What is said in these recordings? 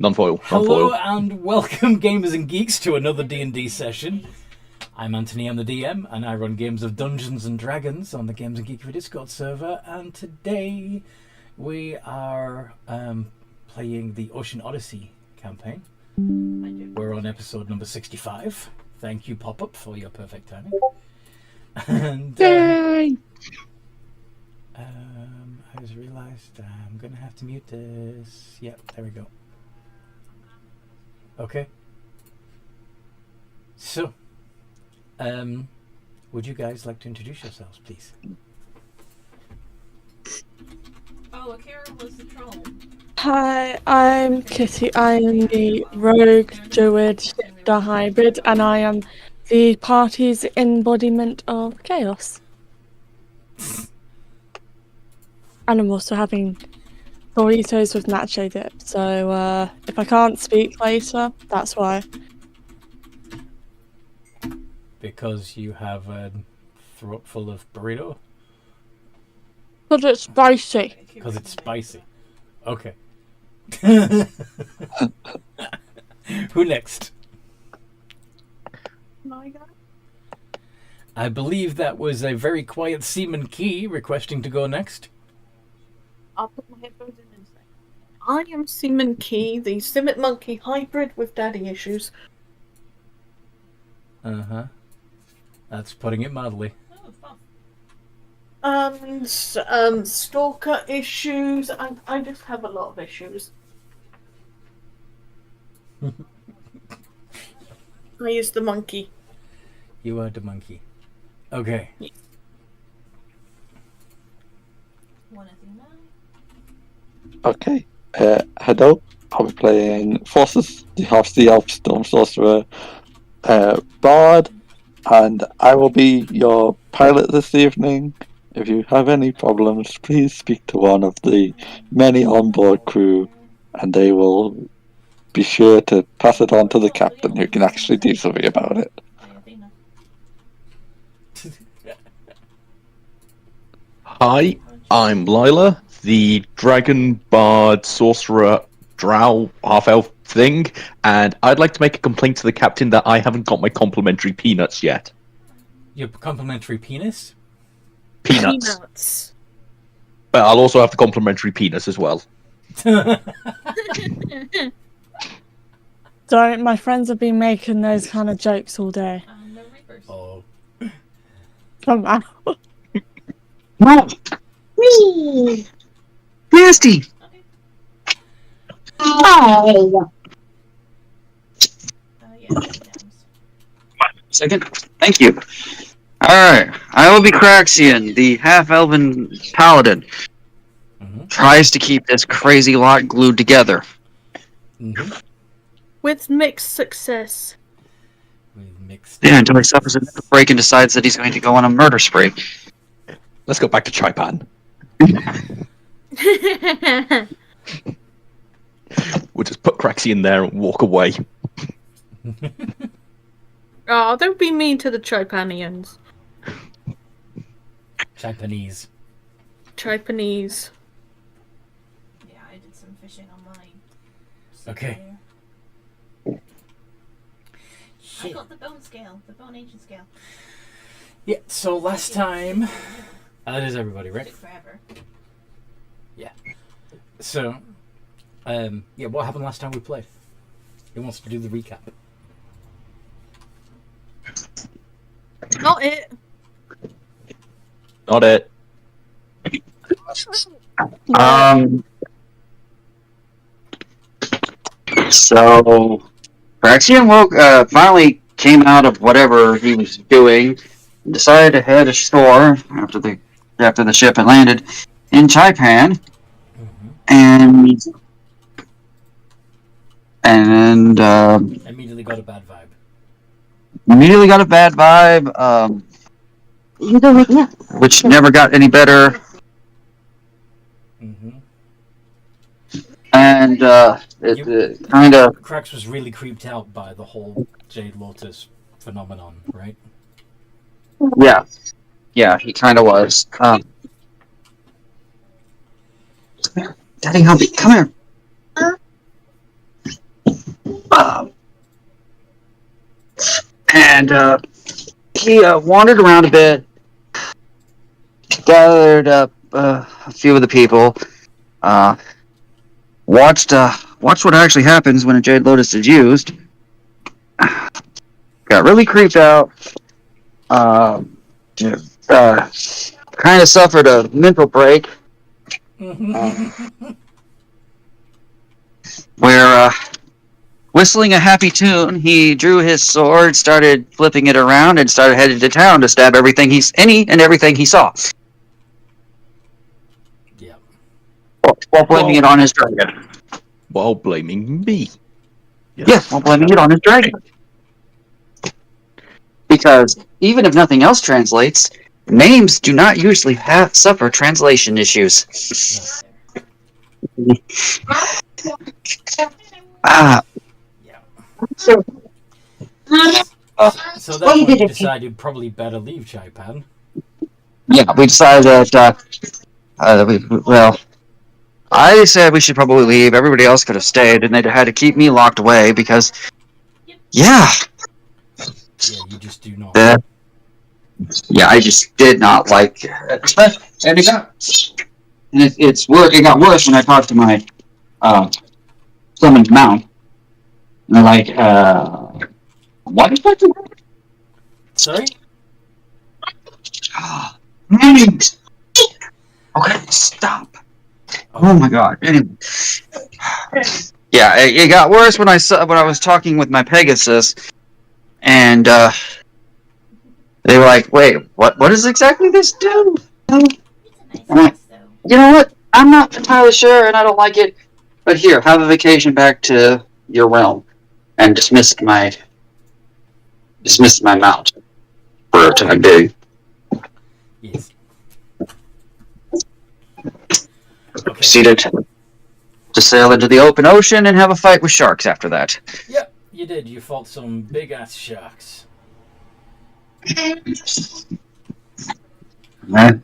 Non-foil. Hello and welcome, gamers and geeks, to another D&D session. I'm Anthony, I'm the DM, and I run games of Dungeons and Dragons on the Games and Geekery Discord server. And today we are playing the Ocean Odyssey campaign. We're on episode number 65. Thank you, Pop-Up, for your perfect timing. And Yay! I just realised I'm going to have to mute this. Yep, there we go. Okay. So, would you guys like to introduce yourselves, please? Oh, Akira was the troll. Hi, I'm Kitty. I am the rogue druid shifter hybrid, and I am the party's embodiment of chaos. And I'm also having Doritos with nacho dip, so if I can't speak later, that's why. Because you have a throat full of burrito? Because it's spicy. Because it's spicy. Okay. Who next? My God. I believe that was a very quiet Seaman Key requesting to go next. I'll put my headphones in and say, I am Seaman Key, the Simmet Monkey hybrid with daddy issues. Uh-huh. That's putting it mildly. Oh, fun. Stalker issues. I just have a lot of issues. I use the monkey. You are the monkey. Okay. Yeah. Okay. Hello. I'll be playing Forces, the half the elf storm sorcerer, bard, and I will be your pilot this evening. If you have any problems, please speak to one of the many onboard crew, and they will be sure to pass it on to the captain, who can actually do something about it. Hi, I'm Lila, the dragon bard sorcerer drow half-elf thing, and I'd like to make a complaint to the captain that I haven't got my complimentary peanuts yet. Your complimentary penis? Peanuts. But I'll also have the complimentary penis as well. Sorry, my friends have been making those kind of jokes all day. No reapers. Oh. Come on. No! Me! Nasty! Oh! Second. Thank you. Alright. I will be Craxian, the half-elven paladin. Mm-hmm. Tries to keep this crazy lot glued together. Mm-hmm. With mixed success. With mixed... Yeah, until he suffers a break and decides that he's going to go on a murder spree. Let's go back to Chipan. We'll just put Craxy in there and walk away. Oh, don't be mean to the Chipanians. Japanese. Chipanese. Yeah, I did some fishing on mine. Okay. I got the bone scale, the bone ancient scale. Yeah, so last time... that is everybody, It right? took forever. Yeah. So, yeah, what happened last time we played? Who wants to do the recap? Not it. Not it. So, Craxian finally came out of whatever he was doing, and decided to head ashore after the ship had landed in Chipan, and Immediately got a bad vibe. immediately got a bad vibe, which never got any better. Mm-hmm. And it kind of... Crax was really creeped out by the whole Jade Lotus phenomenon, right? Yeah, he kind of was. Daddy, help me. Come here. And he wandered around a bit, gathered up a few of the people, watched what actually happens when a Jade Lotus is used. Got really creeped out. Kind of suffered a mental break where, whistling a happy tune, he drew his sword, started flipping it around, and started headed to town to stab everything everything he saw. Yeah. While blaming it on his dragon. While blaming me. Yes, while blaming it on his dragon. Because even if nothing else translates, names do not usually suffer translation issues. So that's when you decided probably better leave Chipan. Yeah, we decided that, I said we should probably leave. Everybody else could have stayed, and they'd had to keep me locked away because, Yeah, you just do not. I just did not like it. And it got worse when I talked to my summoned mount. And they're like, what is that? Sorry? Okay, stop. Oh my god. Anyway. Yeah, it got worse when I was talking with my Pegasus, and they were like, "Wait, what does exactly this do?" I'm like, you know what? I'm not entirely sure, and I don't like it. But here, have a vacation back to your realm, and dismissed my mount for a time being. Yes. Okay. Proceeded to sail into the open ocean and have a fight with sharks after that. Yep, you did. You fought some big ass sharks. That,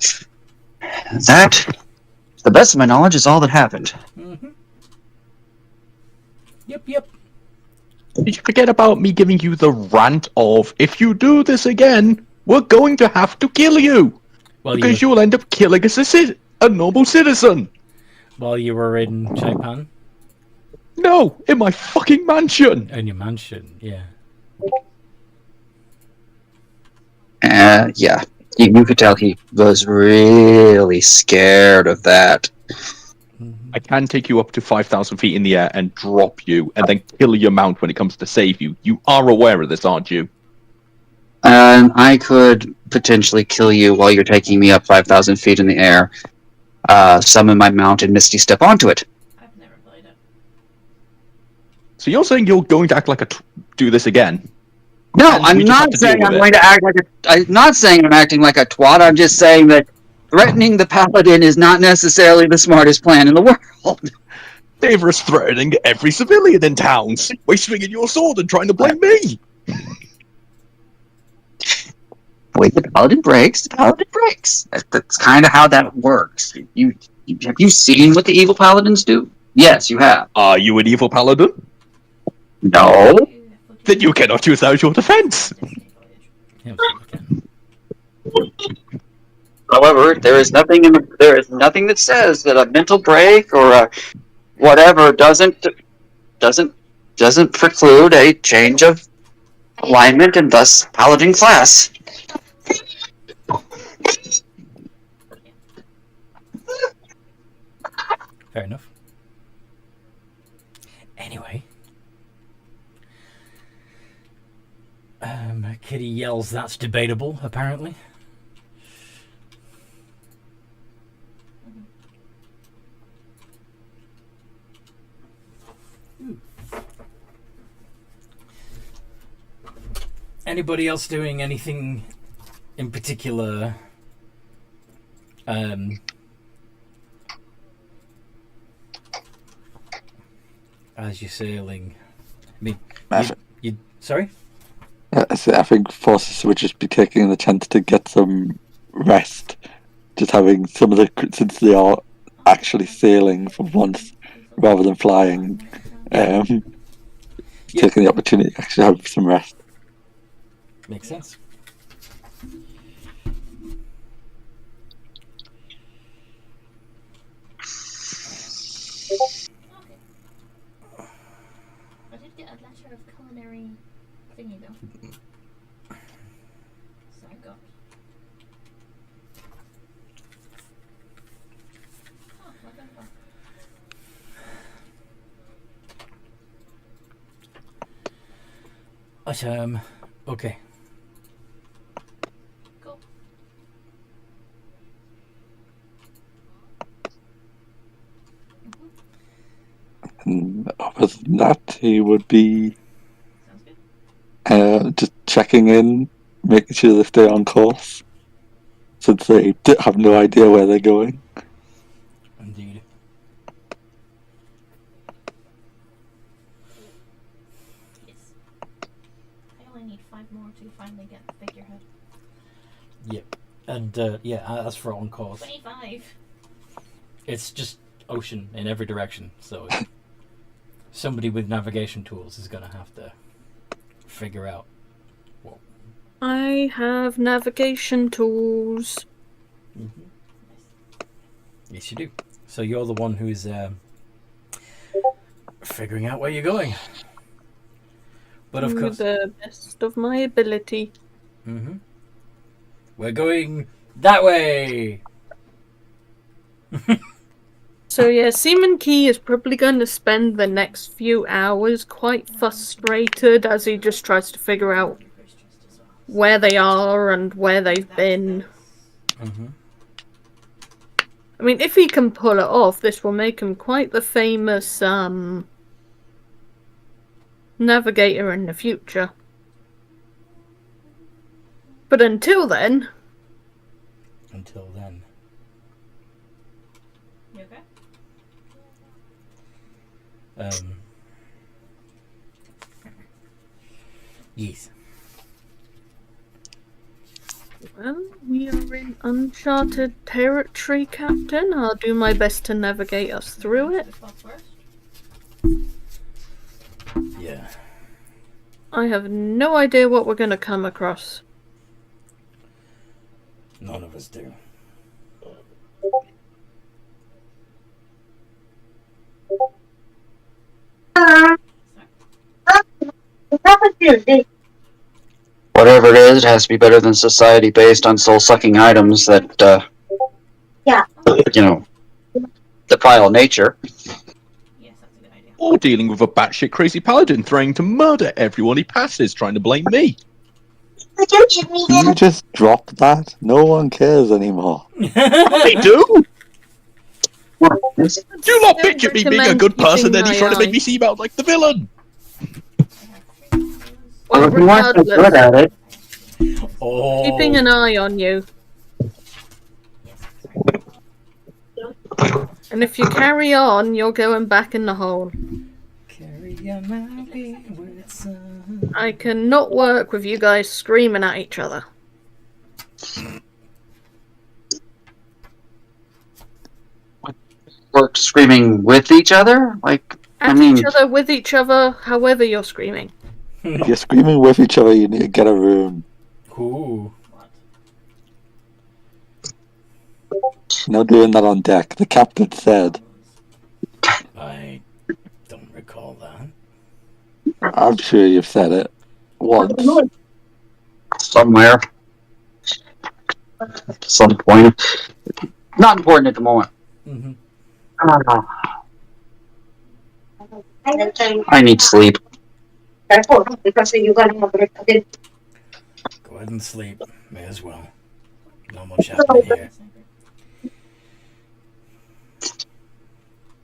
to the best of my knowledge, is all that happened. Mm-hmm. Yep. Did you forget about me giving you the rant of, if you do this again, we're going to have to kill you? Because you'll end up killing a normal citizen. While you were in Chipan? No, in my fucking mansion. In your mansion, yeah. Yeah. You could tell he was really scared of that. I can take you up to 5,000 feet in the air and drop you, and then kill your mount when it comes to save you. You are aware of this, aren't you? I could potentially kill you while you're taking me up 5,000 feet in the air. Summon my mount and Misty Step onto it. I've never played it. So you're saying you're going to act like do this again? No, I'm not saying I'm going to act like I'm not saying I'm acting like a twat. I'm just saying that threatening the paladin is not necessarily the smartest plan in the world. Daver's threatening every civilian in towns by swinging your sword and trying to blame me. Wait, the paladin breaks. That's kind of how that works. Have you seen what the evil paladins do? Yes, you have. Are you an evil paladin? No. Then you cannot use that as your defense. However, there is nothing that says that a mental break or a whatever doesn't preclude a change of alignment and thus paladin class. Fair enough. Anyway. Kitty yells, "That's debatable," apparently. Anybody else doing anything in particular? As you're sailing, I mean, you sorry? I think forces would just be taking the chance to get some rest, just having some of since they are actually sailing for once rather than flying, taking the opportunity to actually have some rest. Makes sense. Okay. I did get a letter of culinary thingy though. So I got. Oh, my grandpa. Okay. Cool. And other than that, he would be Sounds good. just checking in, making sure they stay on course, since they have no idea where they're going. Indeed. Yes. I only need 5 more to finally get the figurehead. Yep. And yeah, as for on course, 25. it's just ocean in every direction. So somebody with navigation tools is gonna have to figure out. I have navigation tools. Mm-hmm. Yes, you do. So you're the one who's figuring out where you're going. But of To course, the best of my ability. mm-hmm. We're going that way. So yeah, Seaman Key is probably going to spend the next few hours quite frustrated as he just tries to figure out where they are and where they've been. Mm-hmm. I mean, if he can pull it off, this will make him quite the famous navigator in the future. But until then... Until then. You okay? Yes. Well, we are in uncharted territory, Captain. I'll do my best to navigate us through it. Yeah. I have no idea what we're going to come across. None of us do. Whatever it is, it has to be better than society based on soul-sucking items that, defile nature. Yes, that's a good idea. Or dealing with a batshit crazy paladin threatening to murder everyone he passes, trying to blame me. You just drop that. No one cares anymore. They do! You lot bitch at me being a good person, then he's trying to make me seem out like the villain! Well, If you want to be good at it, Oh. keeping an eye on you. And if you carry on, you're going back in the hole. Carry on my wayward son. I cannot work with you guys screaming at each other. work screaming with each other? Like, At each other, with each other, however you're screaming. If you're screaming with each other, you need to get a room. Ooh. No doing that on deck. The captain said. I don't recall that. I'm sure you've said it once. Somewhere. At some point. Not important at the moment. Mm-hmm. I need sleep. Go ahead and sleep. May as well. Not much happening here.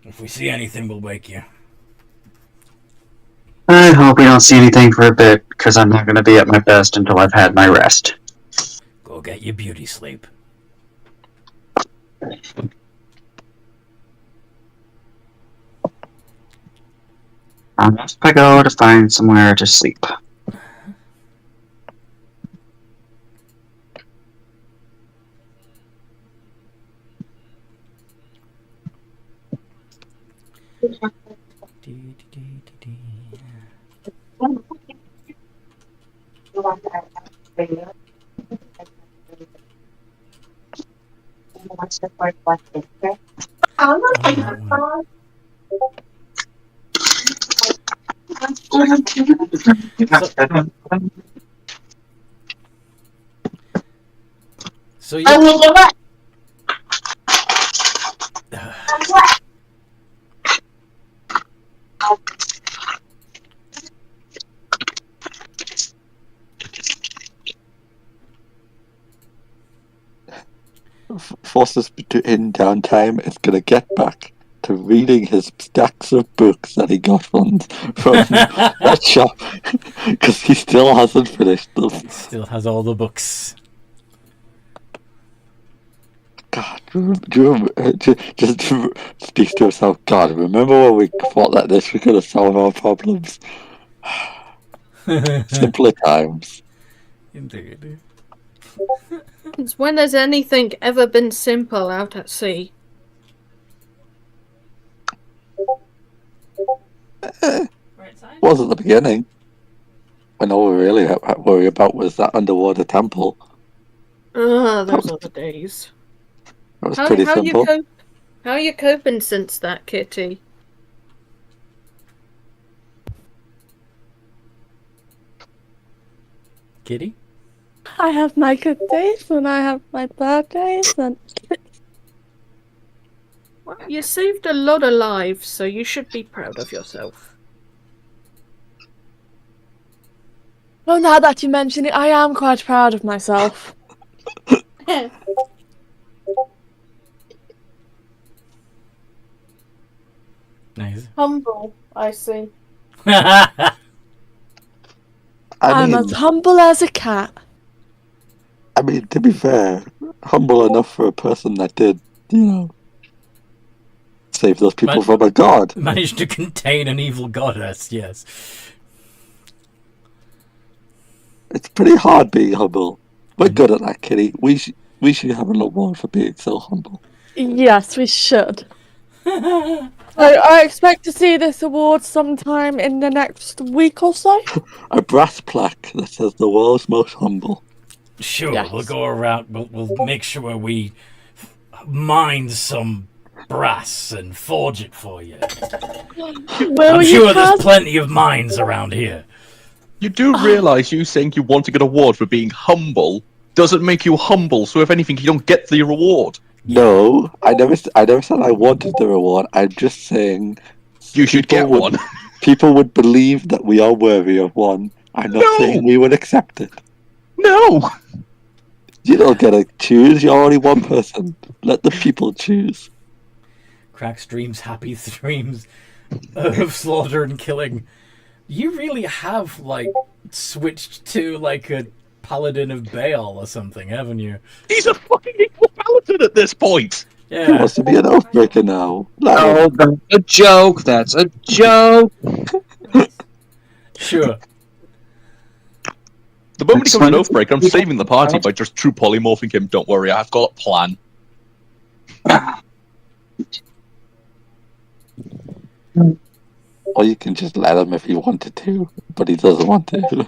If we see anything, we'll wake you. I hope we don't see anything for a bit, because I'm not going to be at my best until I've had my rest. Go get your beauty sleep. I'm just going to go to find somewhere to sleep. So you. Forces in downtime is going to get back to reading his stacks of books that he got from that shop because he still hasn't finished them. He still has all the books. God, just speaks to himself. God, remember when we thought like this? We could have solved our problems. Simpler times. Indeed. Since when has anything ever been simple out at sea? Was at the beginning. When all we really had to worry about was that underwater temple. Those are the days. It was pretty simple. How are you coping since that, Kitty? Kitty? I have my good days and I have my bad days, and Well, you saved a lot of lives, so you should be proud of yourself. well, now that you mention it, I am quite proud of myself. Nice. Humble, I see. I'm as humble as a cat. I mean, to be fair, humble enough for a person that did, save those people from a god. Managed to contain an evil goddess, yes. It's pretty hard being humble. We're good at that, Kitty. We should have an award for being so humble. Yes, we should. I expect to see this award sometime in the next week or so. A brass plaque that says the world's most humble. Sure, Yes. we'll go around. We'll make sure we mine some brass and forge it for you. Will I'm you sure have... there's plenty of mines around here. You do realise you saying you want to get an award for being humble doesn't make you humble, so if anything, you don't get the reward. No, I never said I wanted the reward. I'm just saying You should get one. People would believe that we are worthy of one. I'm not saying we would accept it. No! You don't get to choose. You're only one person. Let the people choose. Cracks dreams, happy dreams of slaughter and killing. You really have, switched to, a paladin of Baal or something, haven't you? He's a fucking equal paladin at this point! He Yeah. wants to be an oathbreaker now. Oh, that's a joke. That's a joke. Sure. The moment he becomes an oathbreaker, I'm saving the party by just true polymorphing him. Don't worry, I've got a plan. Or you can just let him if he wanted to, but he doesn't want to.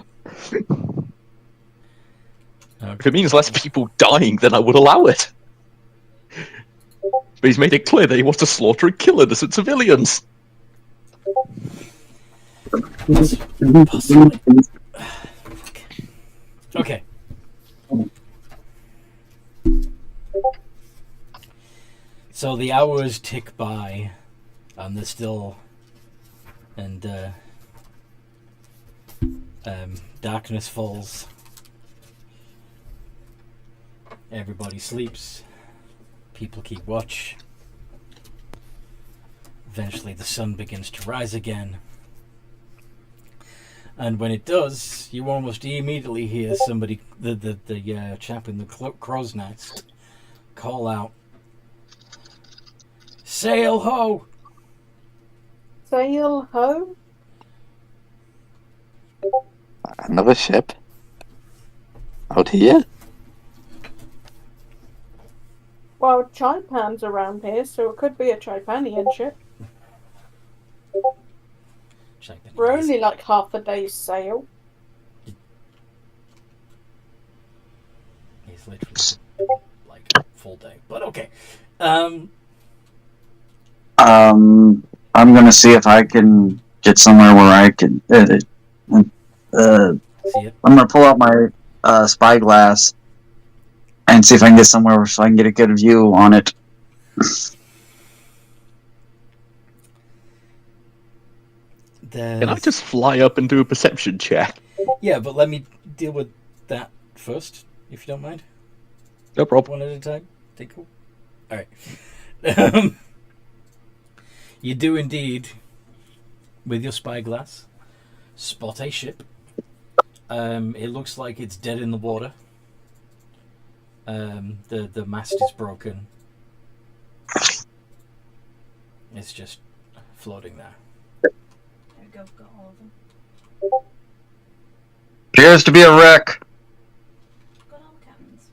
If it means less people dying, then I would allow it. But he's made it clear that he wants to slaughter and kill innocent civilians. Possibly. Okay. So the hours tick by, and there's still, and darkness falls. Everybody sleeps. People keep watch. Eventually, the sun begins to rise again. And when it does, you almost immediately hear somebody, the chap in the crow's nest, call out, "Sail ho!" Sail ho? Another ship? Out here? Well, Chipan's around here, so it could be a Chipanian ship. We're only like half a day's sail. it's literally like a full day. But okay. I'm gonna see if I can get somewhere where I can. See it. I'm gonna pull out my spyglass and see if I can get somewhere so I can get a good view on it. Can I just fly up and do a perception check? Yeah, but let me deal with that first, if you don't mind. No problem. One at a time. Take cool. All right. You do indeed, with your spyglass, spot a ship. It looks like it's dead in the water. The mast is broken. It's just floating there. There we go. Got all of them. Appears to be a wreck. Got all the captains.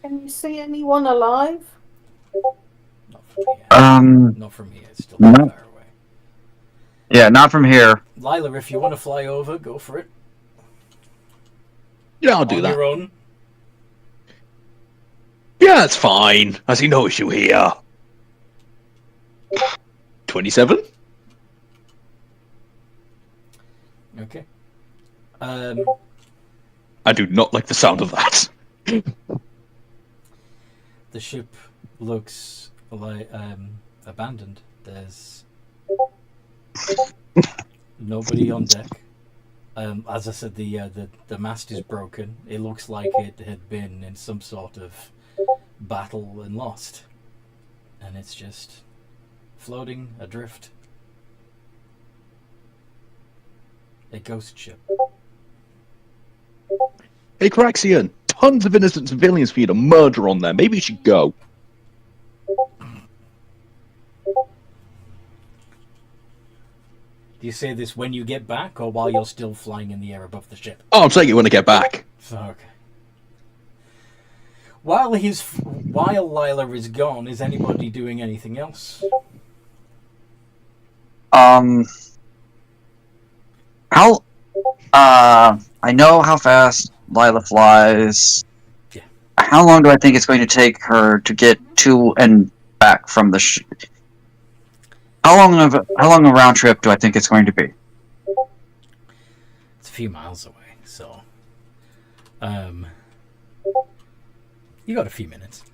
Can you see anyone alive? Not from here. Um, Not from here. It's still no. far away. Yeah, not from here. Lila, if you want to fly over, go for it. Yeah, I'll do On that. your own. Yeah, it's fine. I see no issue here. 27? Okay. I do not like the sound of that. The ship looks like abandoned. There's nobody on deck. As I said, the mast is broken. It looks like it had been in some sort of battle and lost, and it's just floating adrift. A ghost ship. Hey, Craxian, tons of innocent civilians for you to murder on there. Maybe you should go. Do you say this when you get back, or while you're still flying in the air above the ship? Oh, I'm saying it when I get back. So, okay. While Lila is gone, is anybody doing anything else? How? I know how fast Lila flies. Yeah. How long do I think it's going to take her to get to and back from the ship? How long a round trip do I think it's going to be? It's a few miles away, so you got a few minutes.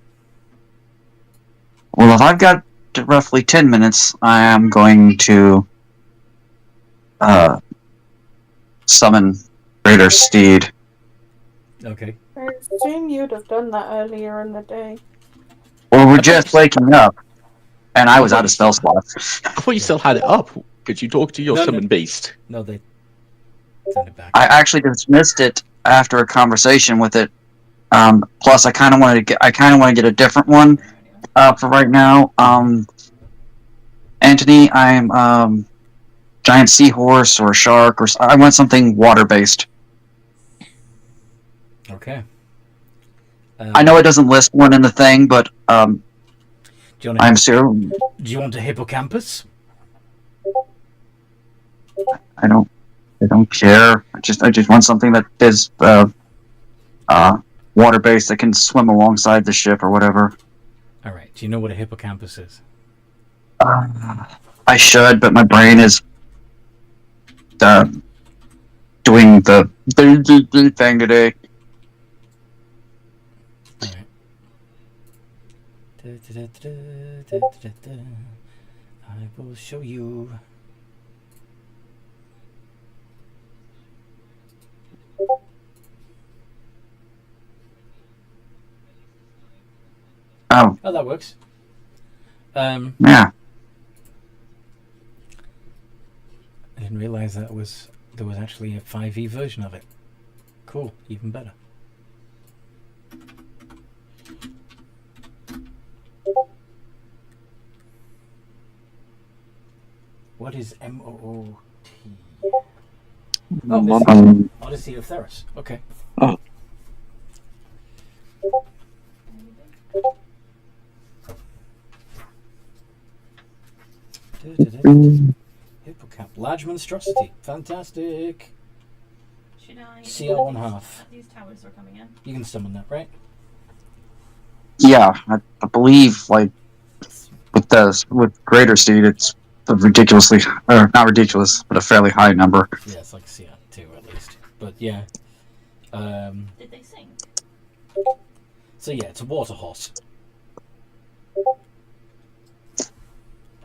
Well, if I've got roughly 10 minutes, I am going to summon Greater Steed. Okay. I assume you'd have done that earlier in the day. Well, we're just waking up, and I was out of spell slots. I thought you still had it up. Could you talk to your No, no. summon beast? No, they send it back. I actually dismissed it after a conversation with it. Plus, I kind of want to get a different one for right now. Anthony, I'm giant seahorse or shark, or I want something water based. Okay. I know it doesn't list one in the thing, but Do you want I'm sure. do you want a hippocampus? I don't care. I just want something that is water based that can swim alongside the ship or whatever. All right. Do you know what a hippocampus is? I should, but my brain is doing the thing today. All right. I will show you. Oh, Oh, that works. yeah. I didn't realize there was actually a 5e version of it. Cool, even better. What is M-O-O-T? Oh, this is Odyssey of Theros. Okay. Oh. Hippocamp. Large monstrosity. Fantastic. Should I? CR one half. These towers are coming in. You can summon that, right? Yeah, I believe like with Greater Steed, it's a ridiculously, or not ridiculous, but a fairly high number. Yeah, it's like CR2 at least. But yeah. Did they sing? So yeah, it's a water horse. Oh,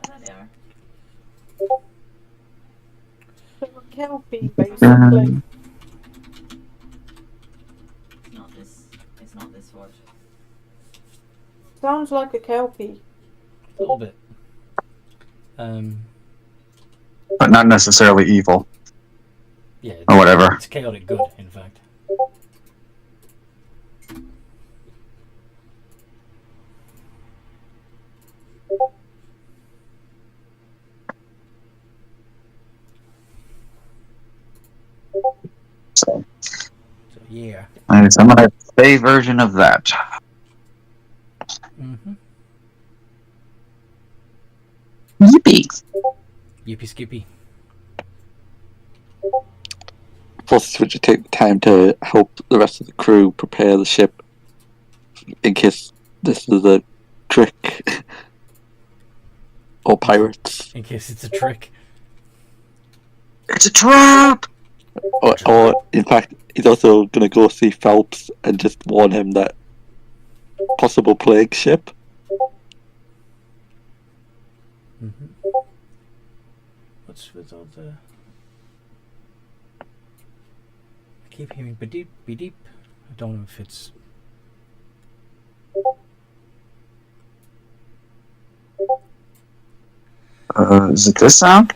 there they are. So a kelpie, basically. It's not this fort. Sounds like a kelpie. A little bit. But not necessarily evil Yeah. or whatever. It's chaotic good, in fact. So Yeah. it's I'm gonna say version of that. Mm-hmm. Yippee! Yippee skippy. Forces, would you take the time to help the rest of the crew prepare the ship in case this is a trick or pirates? In case it's a trick. It's a trap. Or in fact, he's also going to go see Phelps and just warn him that possible plague ship. Mm-hmm. What's with all the... I keep hearing bedeep, bedeep. I don't know if it's... Is it this sound?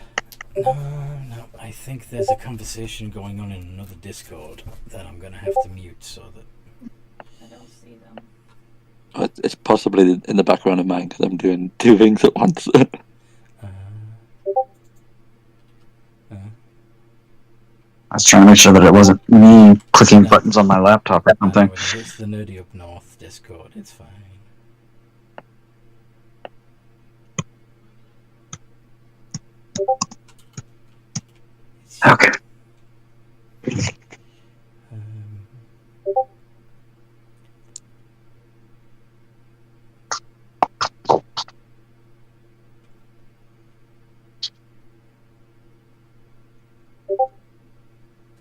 No, I think there's a conversation going on in another Discord that I'm going to have to mute so that... I don't see them. It's possibly in the background of mine because I'm doing two things at once. I was trying to make sure that it wasn't me clicking buttons on my laptop or something. It's the Nerdy Up North Discord, it's fine. Okay.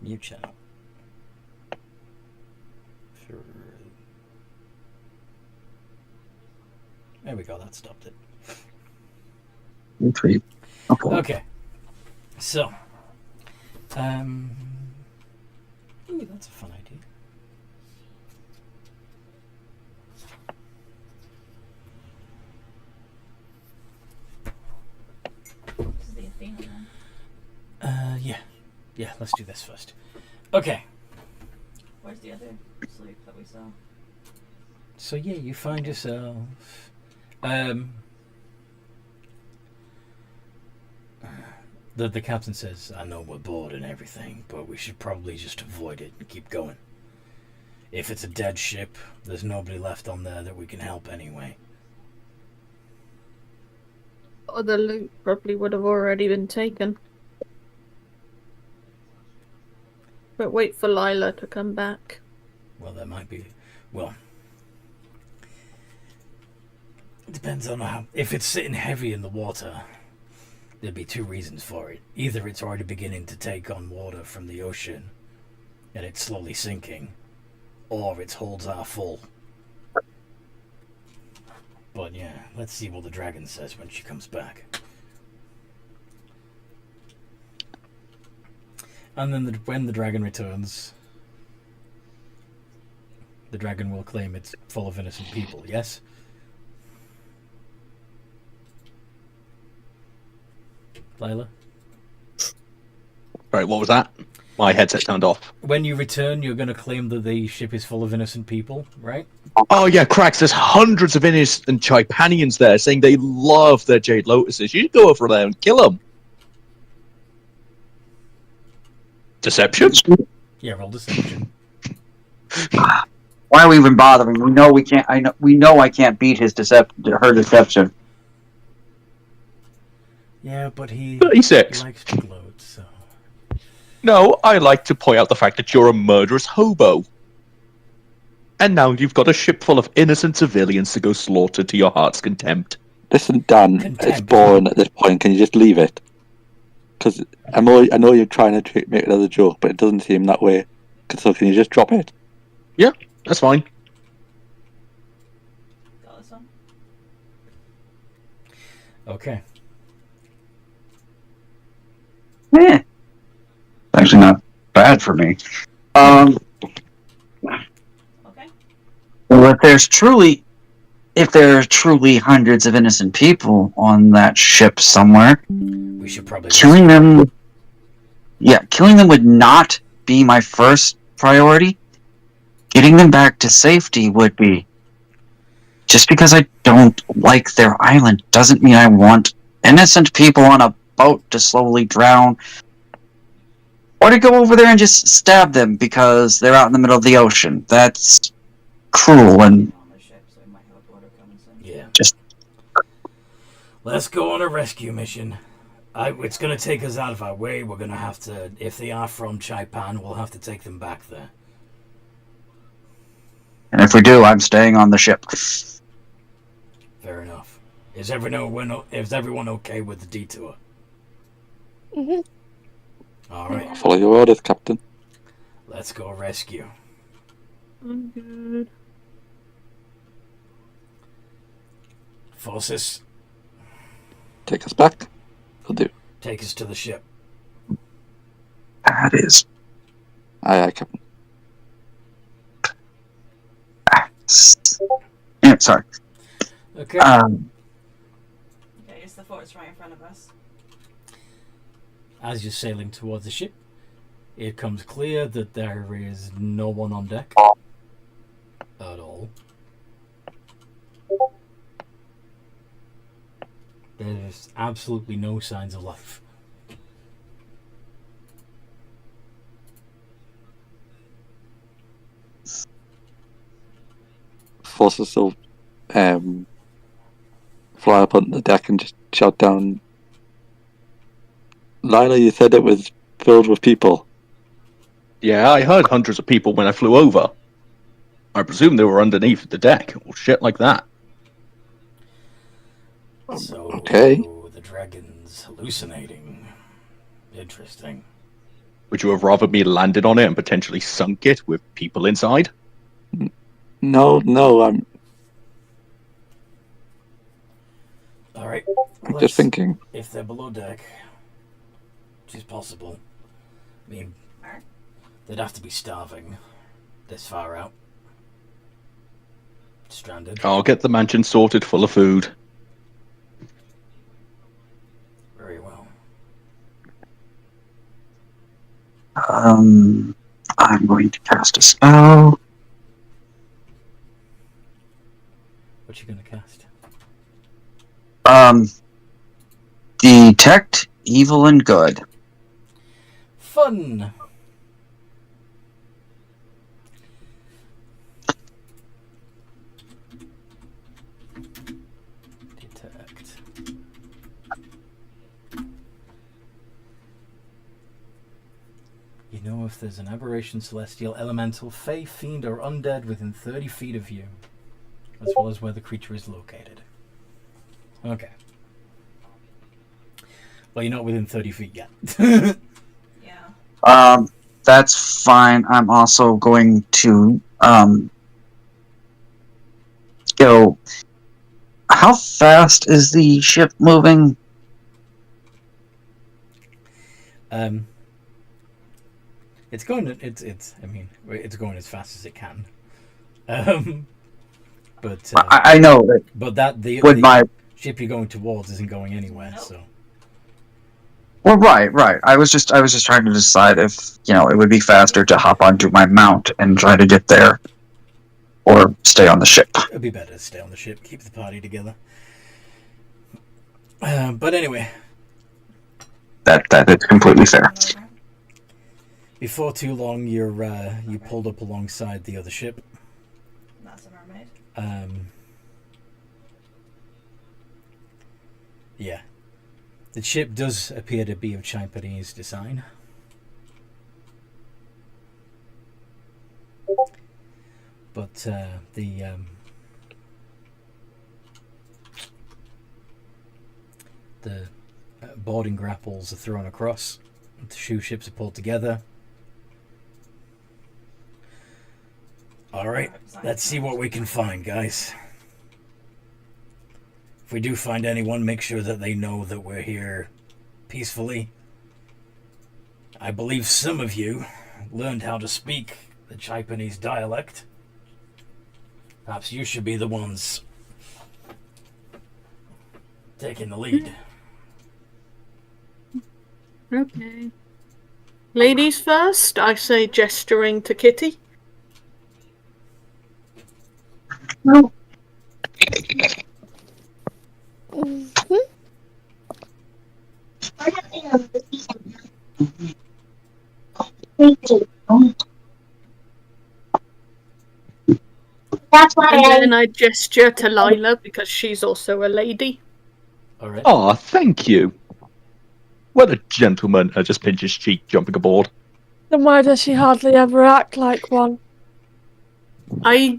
Mute channel. Sure. There we go, that stopped it. Okay. Okay. So. Ooh, that's a fun idea. This is the Athena one. Yeah. Yeah, let's do this first. Okay. Where's the other sloop that we saw? So yeah, you find yourself the captain says, I know we're bored and everything, but we should probably just avoid it and keep going. If it's a dead ship, there's nobody left on there that we can help anyway. Or the loot probably would have already been taken. But wait for Lila to come back. Well, there might be... Well... It depends on how... If it's sitting heavy in the water, there'd be two reasons for it. Either it's already beginning to take on water from the ocean, and it's slowly sinking, or its holds are full. But yeah, let's see what the dragon says when she comes back. And then when the dragon returns, the dragon will claim it's full of innocent people, yes? Lila? Right, what was that? My headset turned off. When you return, you're going to claim that the ship is full of innocent people, right? Oh yeah, cracks. There's hundreds of innocent Chipanians there saying they love their Jade Lotuses. You should go over there and kill them. Deception? Yeah, roll deception. Why are we even bothering? We know we can't. We know I can't beat her deception. Yeah, but he 36. likes to gloat, so... No, I like to point out the fact that you're a murderous hobo. And now you've got a ship full of innocent civilians to go slaughter to your heart's contempt. Listen, Dan, it's Contempt. boring at this point. Can you just leave it? Because I know you're trying to make another joke, but it doesn't seem that way. So can you just drop it? Yeah, that's fine. Got this one. Okay. Yeah. Actually, not bad for me. Okay. Well, if there are truly hundreds of innocent people on that ship somewhere, We should probably killing them would not be my first priority. Getting them back to safety would be. Just because I don't like their island doesn't mean I want innocent people on a boat to slowly drown. Or to go over there and just stab them because they're out in the middle of the ocean. That's cruel and On the ship, so we might have a border coming soon. Yeah. just Let's go on a rescue mission. It's going to take us out of our way. We're going to have to, if they are from Chipan, we'll have to take them back there. and if we do, I'm staying on the ship. Fair enough. Is everyone okay with the detour? Mhm. All right, Follow your orders, Captain. let's go rescue. I'm good. Forces, Take us back. Will do. take us to the ship. That is. Aye, Captain. Yeah, sorry. Okay. Okay, it's the fort's right in front of us. As you're sailing towards the ship, it comes clear that there is no one on deck at all. There's absolutely no signs of life. Forces will fly up on the deck and just shout down. Lila, you said it was filled with people. Yeah, I heard hundreds of people when I flew over. I presume they were underneath the deck or shit like that. So okay. the dragon's hallucinating. Interesting. Would you have rather me landed on it and potentially sunk it with people inside? No, I'm All right. just thinking. If they're below deck, which is possible. I mean, they'd have to be starving this far out. Stranded. I'll get the mansion sorted full of food. Very well. I'm going to cast a spell. What you gonna cast? Detect evil and good. Fun. Detect. You know if there's an aberration, celestial, elemental, fey, fiend, or undead within 30 feet of you, as well as where the creature is located. Okay. Well, you're not within 30 feet yet. Yeah. That's fine. I'm also going to go. How fast is the ship moving? It's going. I mean, it's going as fast as it can. But I know that but that the with my ship you're going towards isn't going anywhere. Nope. So well, right. I was just trying to decide if it would be faster to hop onto my mount and try to get there, or stay on the ship. it'd be better to stay on the ship, keep the party together. But anyway, That is completely fair. Over. before too long, you pulled up alongside the other ship. That's a mermaid. Yeah, the ship does appear to be of Chipanese design. But the boarding grapples are thrown across. The shoe ships are pulled together. All right, let's see what we can find, guys. If we do find anyone, make sure that they know that we're here peacefully. I believe some of you learned how to speak the Chipanese dialect. Perhaps you should be the ones taking the lead. Okay. Ladies first, I say, gesturing to Kitty. Mhm. And then I gesture to Lila because she's also a lady. All right. Ah, thank you. What a gentleman. I just pinch his cheek, jumping aboard. Then why does she hardly ever act like one? I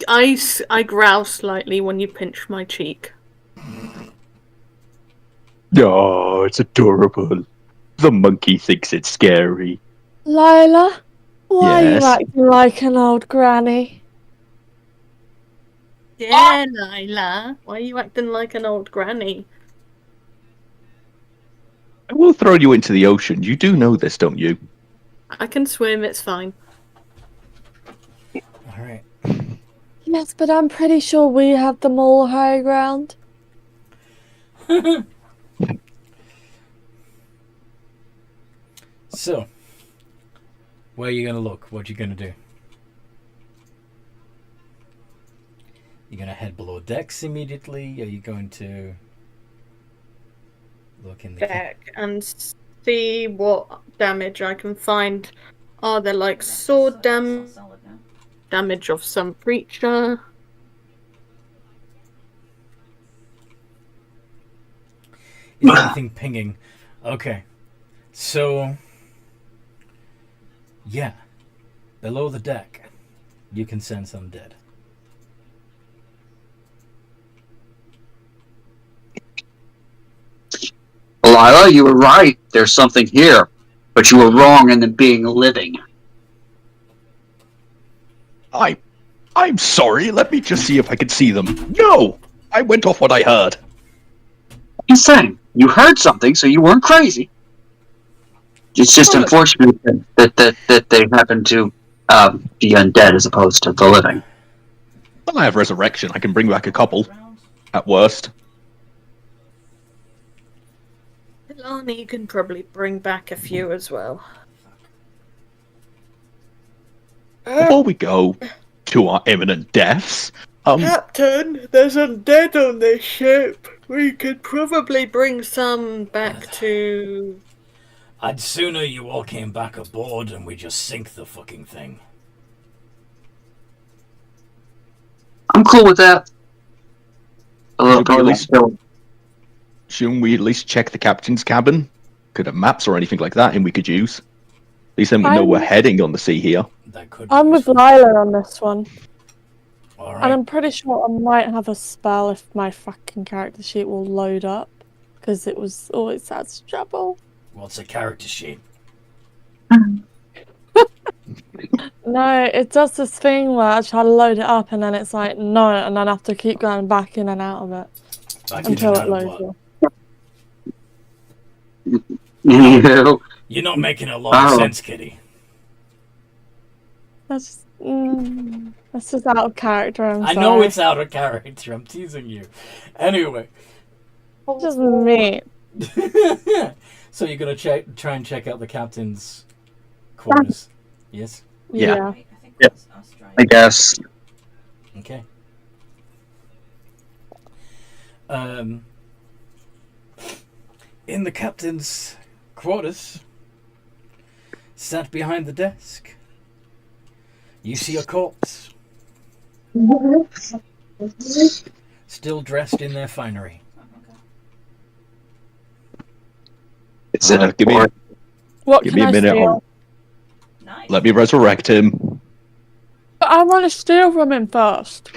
growl slightly when you pinch my cheek. Oh, it's adorable. The monkey thinks it's scary. Lila, why Yes. are you acting like an old granny? Yeah, Lila. Why are you acting like an old granny? I will throw you into the ocean. You do know this, don't you? I can swim, it's fine. All right. Yes, but I'm pretty sure we have the more high ground. So, where are you going to look? What are you going to do? You're going to head below decks immediately? Are you going to look in the Deck and see what damage I can find. Are there like sword damage of some creature? Is anything pinging? Okay. So, yeah. Below the deck, you can sense undead. Lila, you were right. There's something here. But you were wrong in them being living. I'm sorry. Let me just see if I can see them. No! I went off what I heard. Insane. You heard something, so you weren't crazy. It's just Well, unfortunate that they happen to be undead as opposed to the living. Well, I have resurrection. I can bring back a couple, at worst. Lani, you can probably bring back a few as well. Before we go to our imminent deaths, Captain, there's undead on this ship. We could probably bring some back to... I'd sooner you all came back aboard and we just sink the fucking thing. I'm cool with that. Although Should we at probably least- still, shouldn't we at least check the captain's cabin? Could have maps or anything like that, and we could use. At least then we know we're heading on the sea here. That could be I'm with useful. Lila on this one. All And right. I'm pretty sure I might have a spell if my fucking character sheet will load up. Because it was always has trouble. What's a character sheet? No, it does this thing where I try to load it up and then it's like, no, and then I have to keep going back in and out of it. Back in Until and it out of loads what? up. You're not making a lot of Oh. sense, Kitty. That's just out of character, I know it's out of character. I'm teasing you. Anyway. just me. So you're going to try and check out the captain's quarters? Yes? Yeah. Wait, I think Yep. that's us driving. I guess. Okay. In the captain's quarters, sat behind the desk, you see a corpse, still dressed in their finery. It's in a Give me, board. What give can me a I minute. steal? Nice. Let me resurrect him. But I want to steal from him first.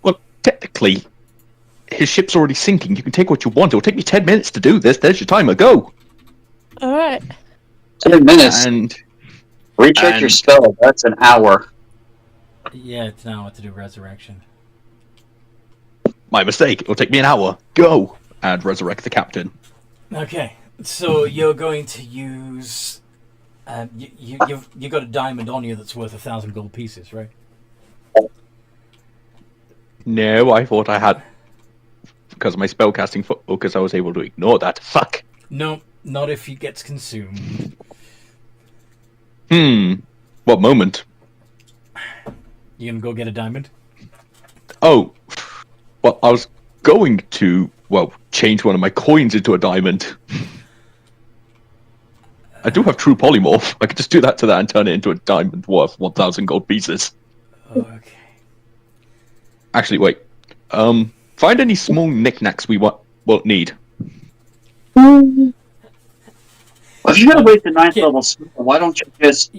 Well, technically, his ship's already sinking. You can take what you want. It'll take me 10 minutes to do this. There's your timer. Go. Alright. 10 minutes. And Recheck your spell. That's an hour. Yeah, it's now what to do resurrection. my mistake. It'll take me an hour. Go. And resurrect the captain. Okay, so you're going to use... you've got a diamond on you that's worth 1,000 gold pieces, right? No, I thought I had... Because of my spellcasting focus, I was able to ignore that. Fuck. No, not if he gets consumed. What moment? You gonna go get a diamond? Oh. Well, I was going to, change one of my coins into a diamond. I do have true polymorph. I could just do that to that and turn it into a diamond worth 1,000 gold pieces. Okay. Actually, wait. Find any small knickknacks we won't need. Well, if you're gonna wait the 9th level spell, why don't you just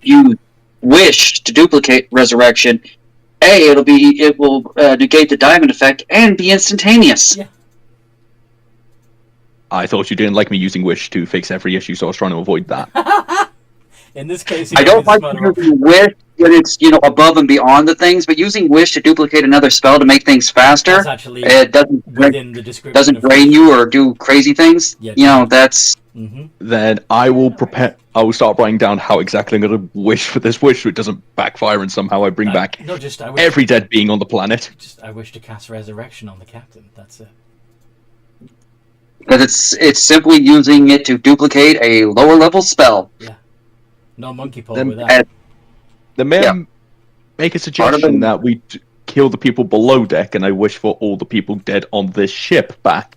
you wish to duplicate resurrection? It will negate the diamond effect and be instantaneous. Yeah. I thought you didn't like me using wish to fix every issue, so I was trying to avoid that. In this case, I don't like using wish when it's above and beyond the things, but using wish to duplicate another spell to make things faster, it doesn't drain you or do crazy things. Yeah, that's. Mm-hmm. Then I will start writing down how exactly I'm going to wish for this wish so it doesn't backfire and somehow I bring back every dead being on the planet. I wish to cast resurrection on the captain. That's it. Because it's simply using it to duplicate a lower level spell. Yeah. No monkey paw with that. The man make a suggestion that we kill the people below deck, and I wish for all the people dead on this ship back.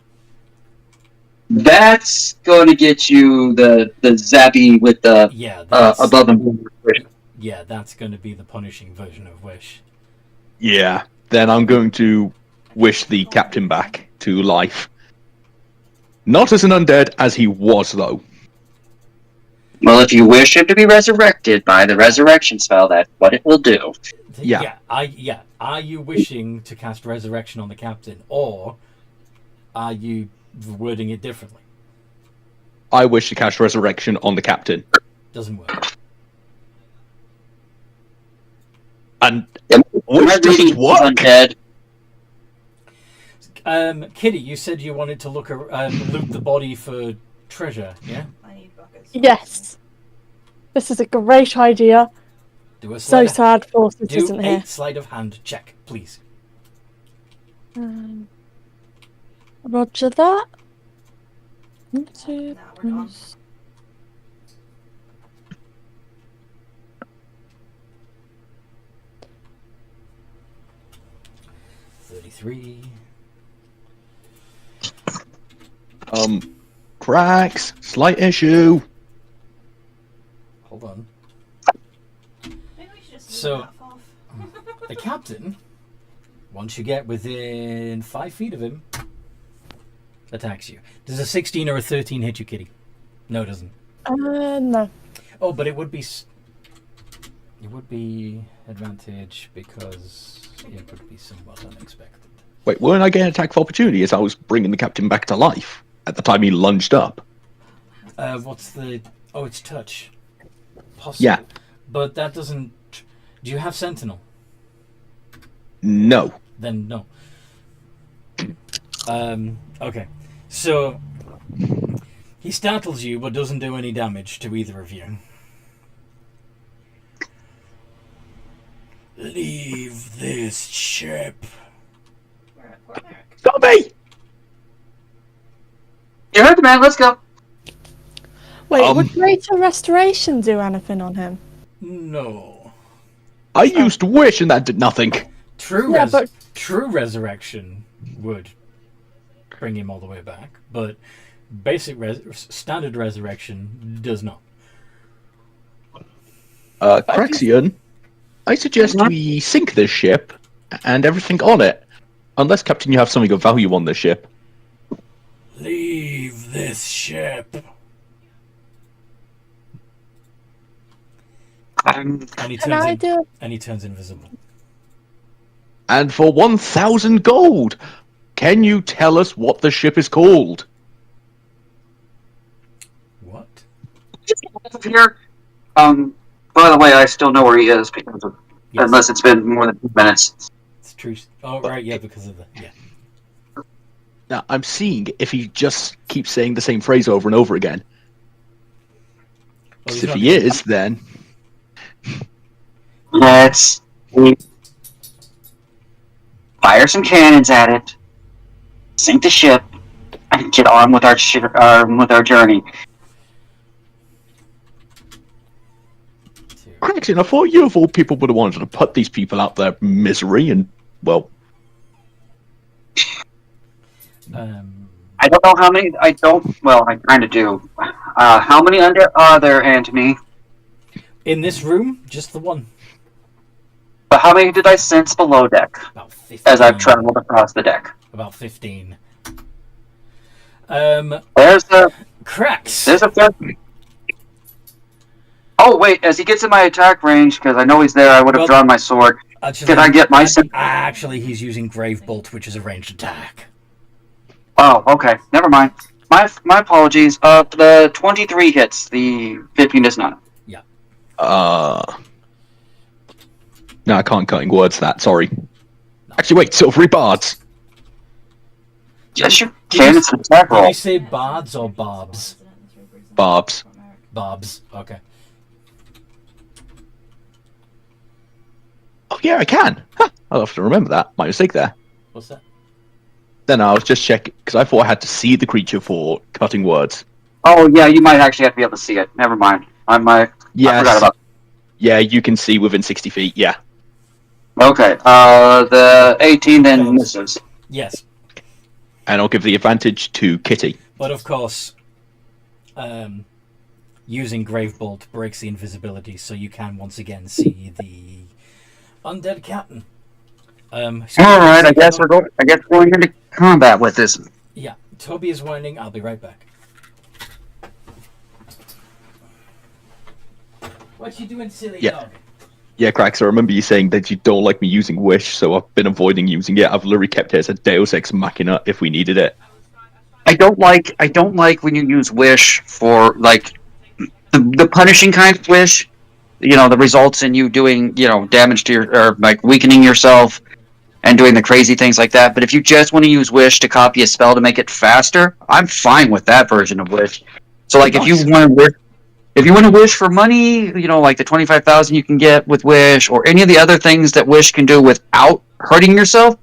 That's going to get you the zappy with the above and below. Yeah, that's going to be the punishing version of wish. Yeah, then I'm going to wish the captain back to life. Not as an undead as he was, though. Well, if you wish him to be resurrected by the resurrection spell, that's what it will do. Yeah. Are you wishing to cast resurrection on the captain, or are you wording it differently? I wish to cast resurrection on the captain. Doesn't work. And which doesn't work. Undead. Kitty, you said you wanted to loot the body for treasure, yeah? I need buckets. Yes. This is a great idea. Do a so sad Forces isn't here. here. Sleight of hand check, please. Roger that. Nah, we're gone. 33. Cracks. Slight issue. Hold on. Maybe we should just So, leave that off. the captain, once you get within 5 feet of him, attacks you. Does a 16 or a 13 hit you, Kitty? No, it doesn't. No. Oh, but it would be... It would be advantage because it would be somewhat unexpected. Wait, weren't I getting attack of opportunity as I was bringing the captain back to life at the time he lunged up? What's the... Oh, it's touch. Possible. Yeah. But that doesn't... Do you have Sentinel? No. Then no. Okay. So, he startles you but doesn't do any damage to either of you. Leave this ship. We're at quarterback. Stop me! You heard the man, let's go. Wait, would Greater Restoration do anything on him? No. I used wish and that did nothing. True resurrection would bring him all the way back, but standard resurrection does not. Craxian, I suggest we sink this ship and everything on it. Unless, Captain, you have something of value on the ship. Leave this ship. And he Can I do it? and he turns invisible. And for 1,000 gold, can you tell us what the ship is called? What? Here. By the way, I still know where he is because of, Yes. unless it's been more than 2 minutes. It's true. Oh, right, yeah, because of the... Yeah. Now, I'm seeing if he just keeps saying the same phrase over and over again. Well, Because he's if not he gonna- is, then... Let's fire some cannons at it, sink the ship, and get on with our journey. Craxton, I thought you of all people would have wanted to put these people out their misery and, well... I don't know how many. Well, I kind of do. How many are there, Antony? In this room, just the one. But how many did I sense below deck About 15. as I've traveled across the deck? About 15. There's Cracks. a third. Oh wait, as he gets in my attack range, because I know he's there, I would have Well, drawn my sword. Actually, Can I get my sen- Actually, he's using Grave Bolt, which is a ranged attack. Oh, okay. Never mind. My apologies. The 23 hits. The 15 does not. Yeah. No, I can't cutting words that, sorry. Actually, wait, Silvery Bards. Yes, you can. It's an attack Did roll. you say bards or barbs? Barbs. Barbs. Okay. Oh, yeah, I can. Huh, I'll have to remember that. My mistake there. What's that? Then I was just checking, because I thought I had to see the creature for cutting words. Oh yeah, you might actually have to be able to see it. Never mind. I forgot about. Yeah, you can see within 60 feet, yeah. Okay. The 18 then misses. Yes. And I'll give the advantage to Kitty. But of course, using Grave Bolt breaks the invisibility, so you can once again see the undead captain. All right. I guess we're going into combat with this. Yeah. Toby is whining. I'll be right back. What you doing, silly dog? Yeah, Cracks, I remember you saying that you don't like me using Wish, so I've been avoiding using it. I've literally kept it as a Deus Ex Machina if we needed it. I don't like when you use Wish for like the punishing kind of Wish. You know, the results in you doing damage to your or like weakening yourself and doing the crazy things like that. But if you just want to use Wish to copy a spell to make it faster, I'm fine with that version of Wish. So like if you want to wish for money, like the 25,000 you can get with Wish, or any of the other things that Wish can do without hurting yourself,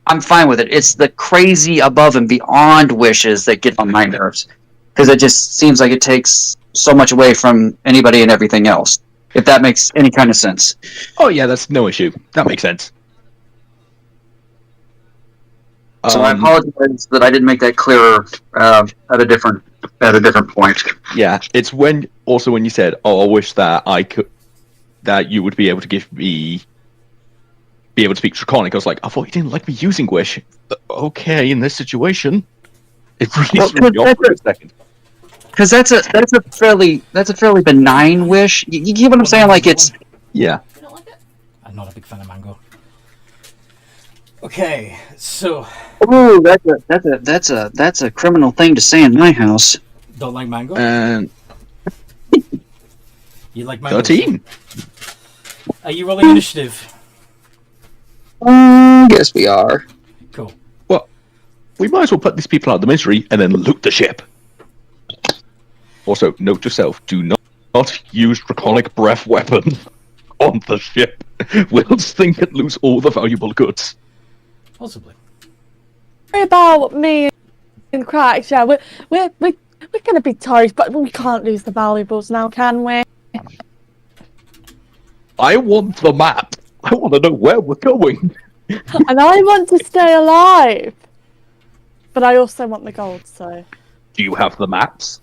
I'm fine with it. It's the crazy above and beyond wishes that get on my nerves, because it just seems like it takes so much away from anybody and everything else. If that makes any kind of sense. Oh yeah, that's no issue. That makes sense. So I apologize that I didn't make that clearer at a different point. Yeah, it's when you said, "Oh, I wish that that you would be able to be able to speak Draconic." I was like, I thought you didn't like me using Wish. Okay, in this situation, it really threw me off for a second. Because that's a fairly benign wish. You get what I'm saying? Like it's yeah. You don't like it? I'm not a big fan of mango. Okay, so ooh, that's a criminal thing to say in my house. don't like mango? And You like mango? 13. Are you rolling initiative? Yes, we are. Cool. Well, we might as well put these people out of the misery and then loot the ship. Also, note to self: do not use Draconic breath weapon on the ship. We'll sink and lose all the valuable goods. Possibly. Sorry about me and Cracks. Yeah, we're gonna be tired, but we can't lose the valuables now, can we? I want the map. I want to know where we're going. And I want to stay alive, but I also want the gold. So Do you have the maps?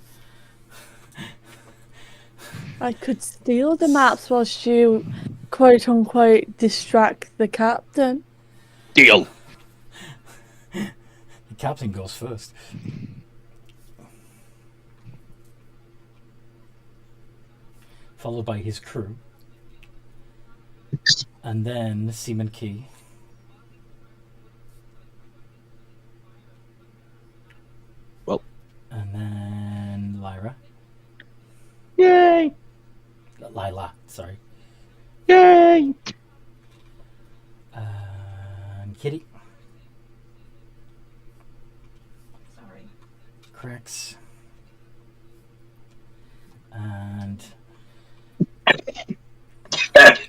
I could steal the maps whilst you, quote unquote, distract the captain. Deal. The captain goes first. Followed by his crew. And then Seaman Key. Well. And then Lyra. Yay! Lila, sorry. Yay! And Kitty. Sorry. Cracks. And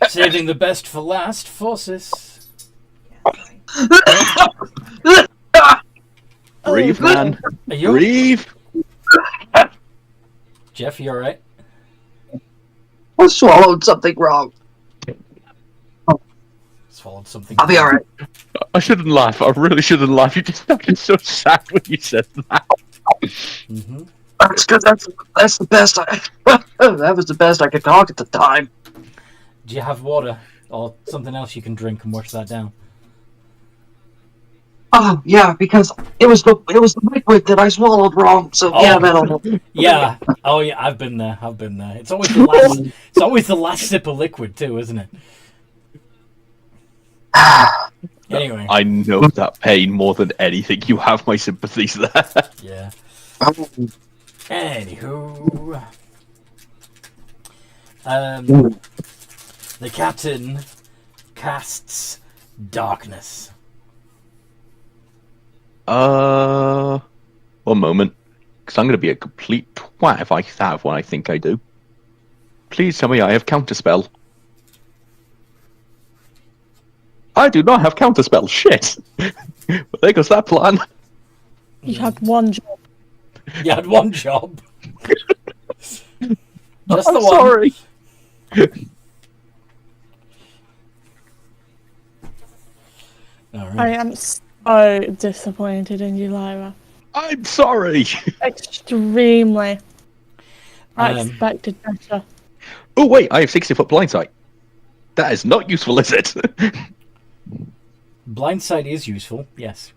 saving the best for last, Forces. Yeah, sorry. Breathe, man. Are you? Breathe. Jeff, you alright? I swallowed something wrong. Swallowed something. I'll be alright. I shouldn't laugh. I really shouldn't laugh. You just sounded so sad when you said that. Mm-hmm. That's good. That's the best. That was the best I could talk at the time. Do you have water or something else you can drink and wash that down? Oh yeah, because it was the liquid that I swallowed wrong. So yeah, Oh. that'll help. Yeah. Oh yeah, I've been there. It's always the last. It's always the last sip of liquid too, isn't it? Anyway. I know that pain more than anything. You have my sympathies there. Yeah. Anywho, the captain casts darkness. One moment. Because I'm going to be a complete twat if I have what I think I do. Please tell me I have counterspell. I do not have counterspell. Shit. But there goes that plan. You had one job. You had one job. Just I'm the one. sorry. All right. I am so disappointed in you, Lyra. I'm sorry. Extremely. I Um, expected better. Oh, wait. I have 60-foot blind sight. That is not useful, is it? Blindsight is useful. Yes.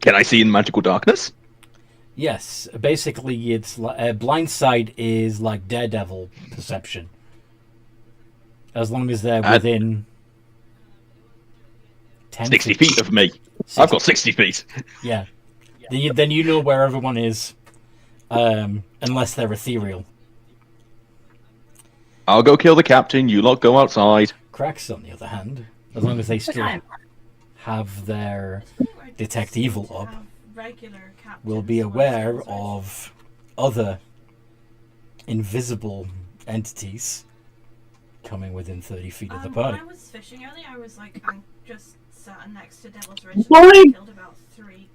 Can I see in magical darkness? Yes. Basically, it's blindsight is like Daredevil perception. As long as they're within 10 60 feet of me. 60. I've got 60 feet. Yeah. Then you know where everyone is, unless they're ethereal. I'll go kill the captain. You lot go outside. Cracks, on the other hand, as long as they still have their detect evil up, Regular captains will be who are aware sorcerers. of other invisible entities coming within 30 feet of the When party. I was fishing earlier, I was like, I'm just sat next to Devil's Ridge. And Why? I killed about 3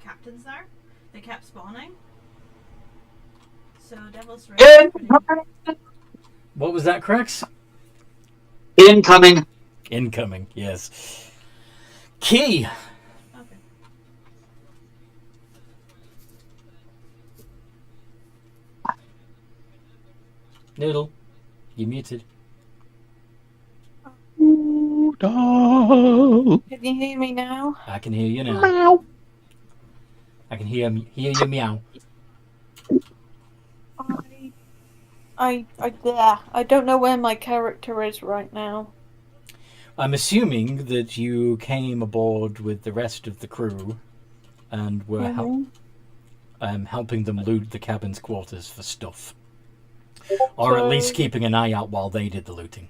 captains there. They kept spawning. So Devil's Ridge. is pretty- What was that, Cracks? Incoming. Incoming, yes. Key! Okay. Noodle, you muted. Can you hear me now? I can hear you now. Meow. I can hear you meow. I don't know where my character is right now. I'm assuming that you came aboard with the rest of the crew and were helping them loot the cabin's quarters for stuff. Or at least keeping an eye out while they did the looting.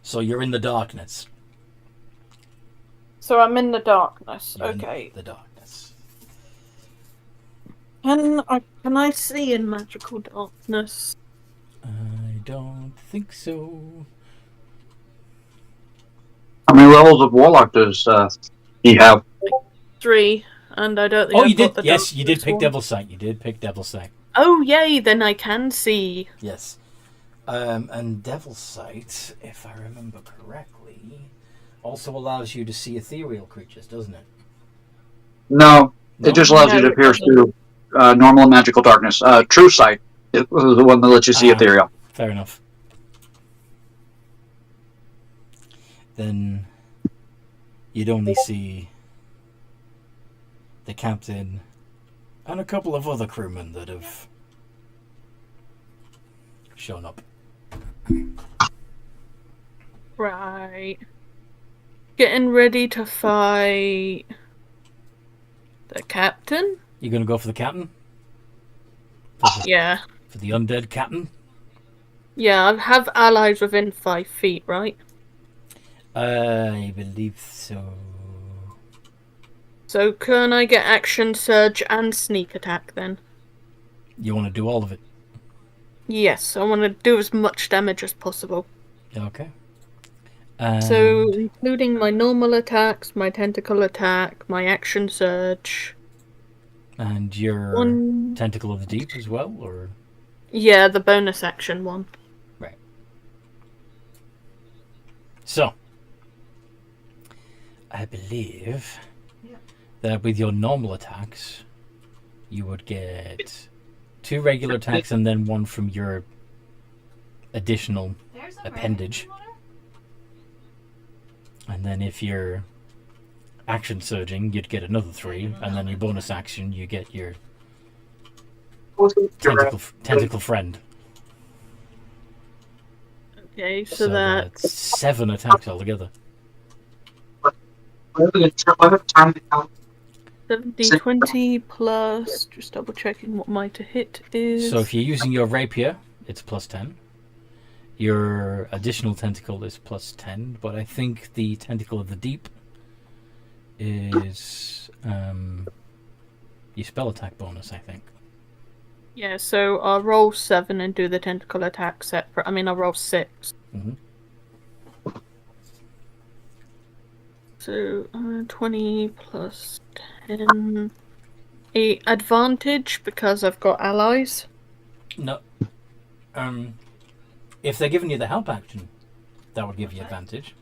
So you're in the darkness. So I'm in the darkness. You're in Okay. the darkness. Can I see in magical darkness? I don't think so. How many levels of warlock does he have? 3, and I don't think. Oh, I've you got did. the Yes, you did darkness pick one. Devil's Sight. You did pick Devil's Sight. Oh, yay! Then I can see. Yes. And Devil's Sight, if I remember correctly, also allows you to see ethereal creatures, doesn't it? No, No? it just allows you to pierce through normal and magical darkness. True sight is the one that lets you see ethereal. Fair enough. Then you'd only see the captain and a couple of other crewmen that have shown up. Right. Getting ready to fight the captain? You gonna go for the captain? Yeah. For the undead captain? Yeah, I have allies within 5 feet, right? I believe so. So can I get action surge and sneak attack then? You want to do all of it? Yes, I want to do as much damage as possible. Okay. So, including my normal attacks, my tentacle attack, my action surge. And your One... Tentacle of the Deep as well, or? Yeah, the bonus action one. Right. So, I believe that with your normal attacks, you would get 2 regular attacks and then 1 from your additional appendage. And then if you're action surging, you'd get another 3, and then your bonus action, you get your tentacle friend. Okay, so that's 7 attacks altogether. 70, 20 plus, just double checking what my to hit is. So if you're using your rapier, it's plus 10. Your additional tentacle is plus 10, but I think the Tentacle of the Deep is your spell attack bonus, I think. Yeah, so I'll roll 7 and do the tentacle attack separate. I mean, I'll roll 6. Mm-hmm. So 20 plus 10. A advantage because I've got allies. No. If they're giving you the help action, that would give you advantage.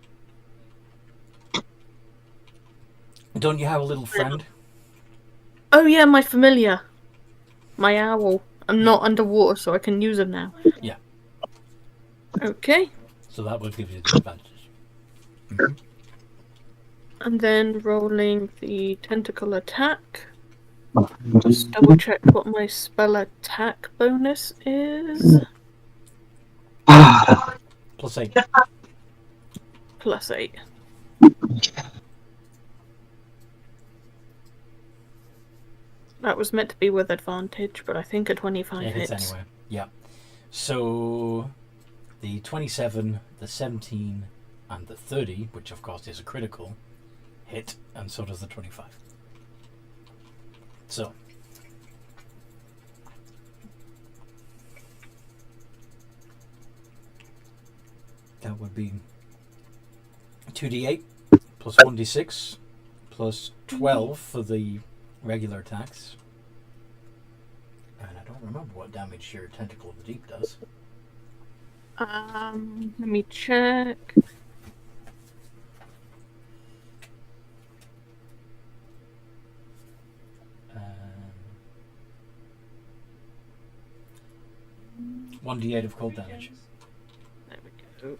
Don't you have a little friend? Oh yeah, my familiar. My owl. I'm not underwater, so I can use him now. Yeah. Okay. So that would give you the advantage. Mm-hmm. And then rolling the tentacle attack. Just double check what my spell attack bonus is. Plus 8. Plus 8. That was meant to be with advantage, but I think a 25 it hits hits. anyway. Yeah. So the 27, the 17, and the 30, which of course is a critical, hit, and so does the 25. So that would be 2d8 plus 1d6 plus 12 for the regular attacks. And I don't remember what damage your Tentacle of the Deep does. Let me check. Um, 1d8 of cold damage. There we go.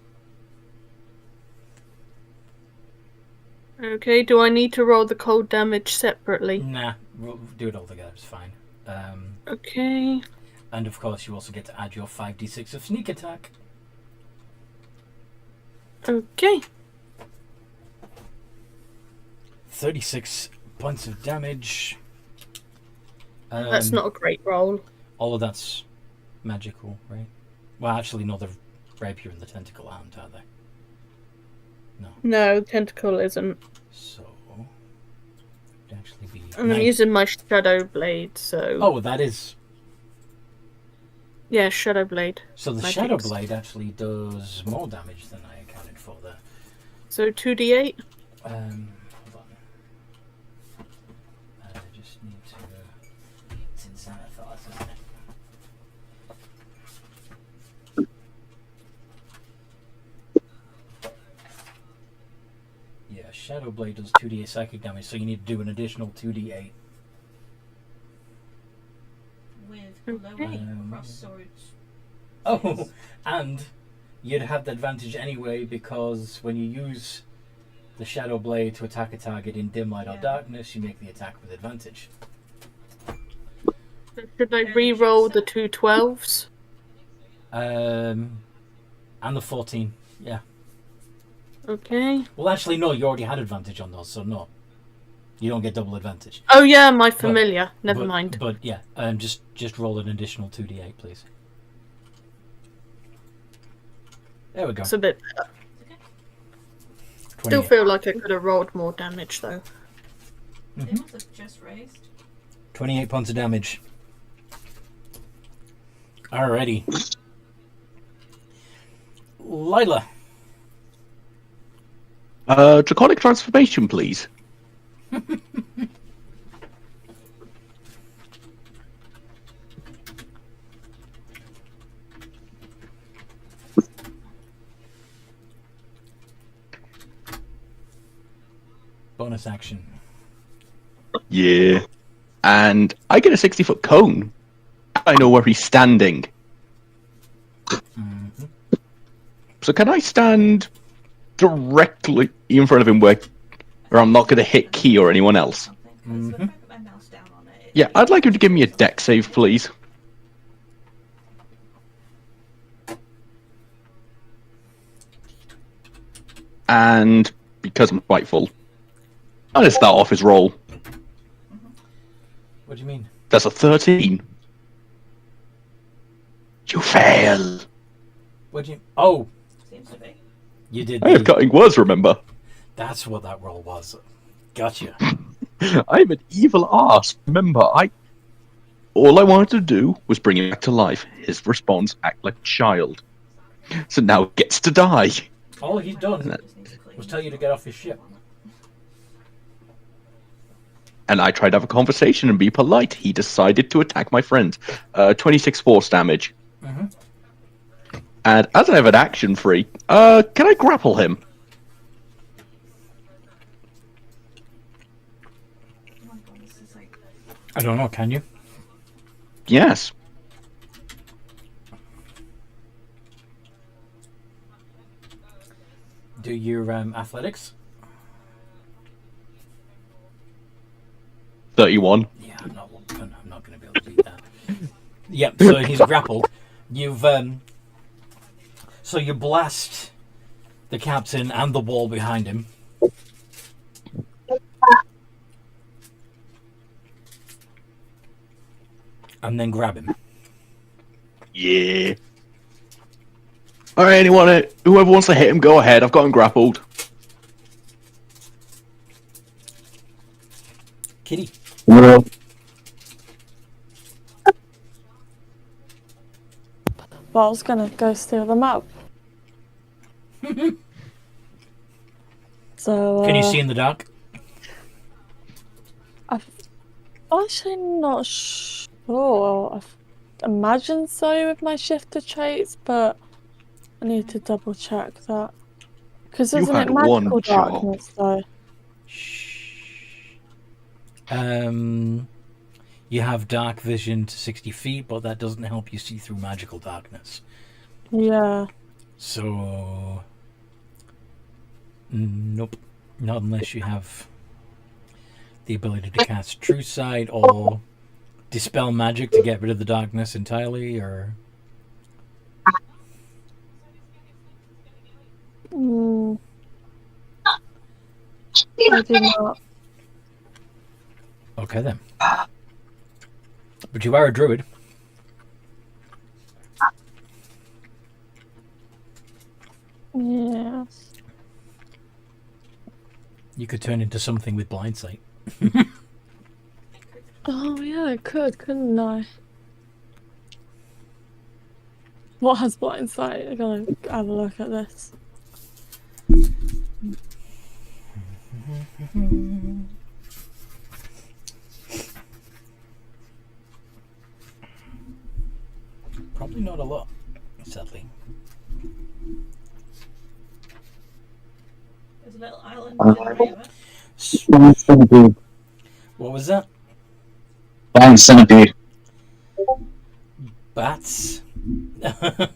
Okay, do I need to roll the cold damage separately? Nah, we'll do it all together, it's fine. Okay. And of course you also get to add your 5d6 of sneak attack. Okay. 36 points of damage. That's not a great roll. All of that's magical, right? Well, actually, no, the rapier and the tentacle aren't, are they? No. No, tentacle isn't. So, it'd actually be. And I'm using my shadow blade, so. Oh, that is. Yeah, shadow blade. So the Magics. shadow blade actually does more damage than I accounted for there. So 2d8. Hold on. I just need to. It's in Xanathos, isn't it? Yeah, Shadow Blade does 2d8 psychic damage, so you need to do an additional 2d8. With Okay. glowing cross swords. Oh, and you'd have the advantage anyway because when you use the Shadow Blade to attack a target in dim light or Yeah. darkness, you make the attack with advantage. Should I re-roll the two 12s? And the 14. Yeah. Okay. Well, actually, no. You already had advantage on those, so no. You don't get double advantage. Oh yeah, my familiar. Never mind. But yeah, just roll an additional 2d8, please. There we go. It's a bit better. 28. Still feel like I could have rolled more damage though. They must have just raised. 28 points of damage. Alrighty. Lila. Draconic transformation, please. Bonus action. Yeah. And I get a 60-foot cone. I know where he's standing. Mm-hmm. So can I stand directly in front of him where I'm not going to hit Key or anyone else? Mhm. Yeah, I'd like him to give me a deck save, please. And because I'm quite full, I'm going to start off his roll. What do you mean? That's a 13. You fail. What do you... Oh! Seems to be. You did I have cutting words, remember? That's what that roll was. Gotcha. I'm an evil ass. Remember, all I wanted to do was bring him back to life. His response, act like a child. So now he gets to die. All he's done was tell you to get off his ship. And I tried to have a conversation and be polite. He decided to attack my friend. 26 force damage. Mm-hmm. And as I have an action free, can I grapple him? I don't know, can you? Yes. Do your athletics? 31. Yeah, I'm not going to be able to beat that. Yep, so he's grappled. You've so you blast the captain and the wall behind him. And then grab him. Yeah. Alright, whoever wants to hit him, go ahead. I've got him grappled. Kitty. Well, I was gonna go steal them up. So. Can you see in the dark? I'm actually not sure. I imagine so with my shifter traits, but I need to double check that. Because You isn't had it magical one job. darkness though? You have dark vision to 60 feet, but that doesn't help you see through magical darkness. Yeah. So, nope, not unless you have the ability to cast True Sight or Dispel Magic to get rid of the darkness entirely, or... I do not. Okay then. But you are a druid. Yes. You could turn into something with blind sight. Oh yeah, I could, couldn't I? What has blind sight? I gotta have a look at this. Probably not a lot, sadly. There's a little island to the right of it. Centipede. What was that? Giant centipede. Bats? Yeah,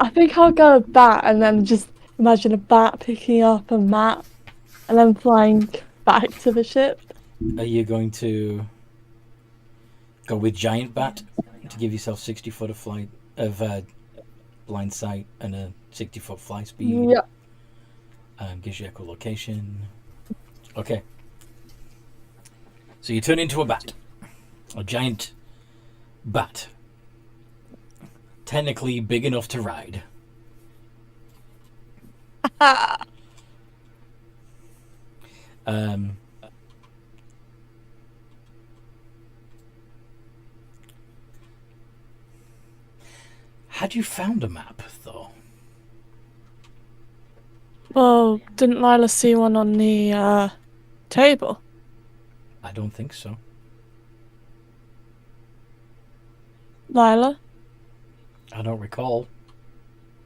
I think I'll go with bat and then just imagine a bat picking up a map and then flying back to the ship. Are you going to Go with giant bat to give yourself 60 foot of flight of blind sight and a 60-foot fly speed. Yeah. Gives you echolocation. Okay. So you turn into a bat. A giant bat. Technically big enough to ride. Had you found a map, though? Well, didn't Lila see one on the table? I don't think so. Lila? I don't recall.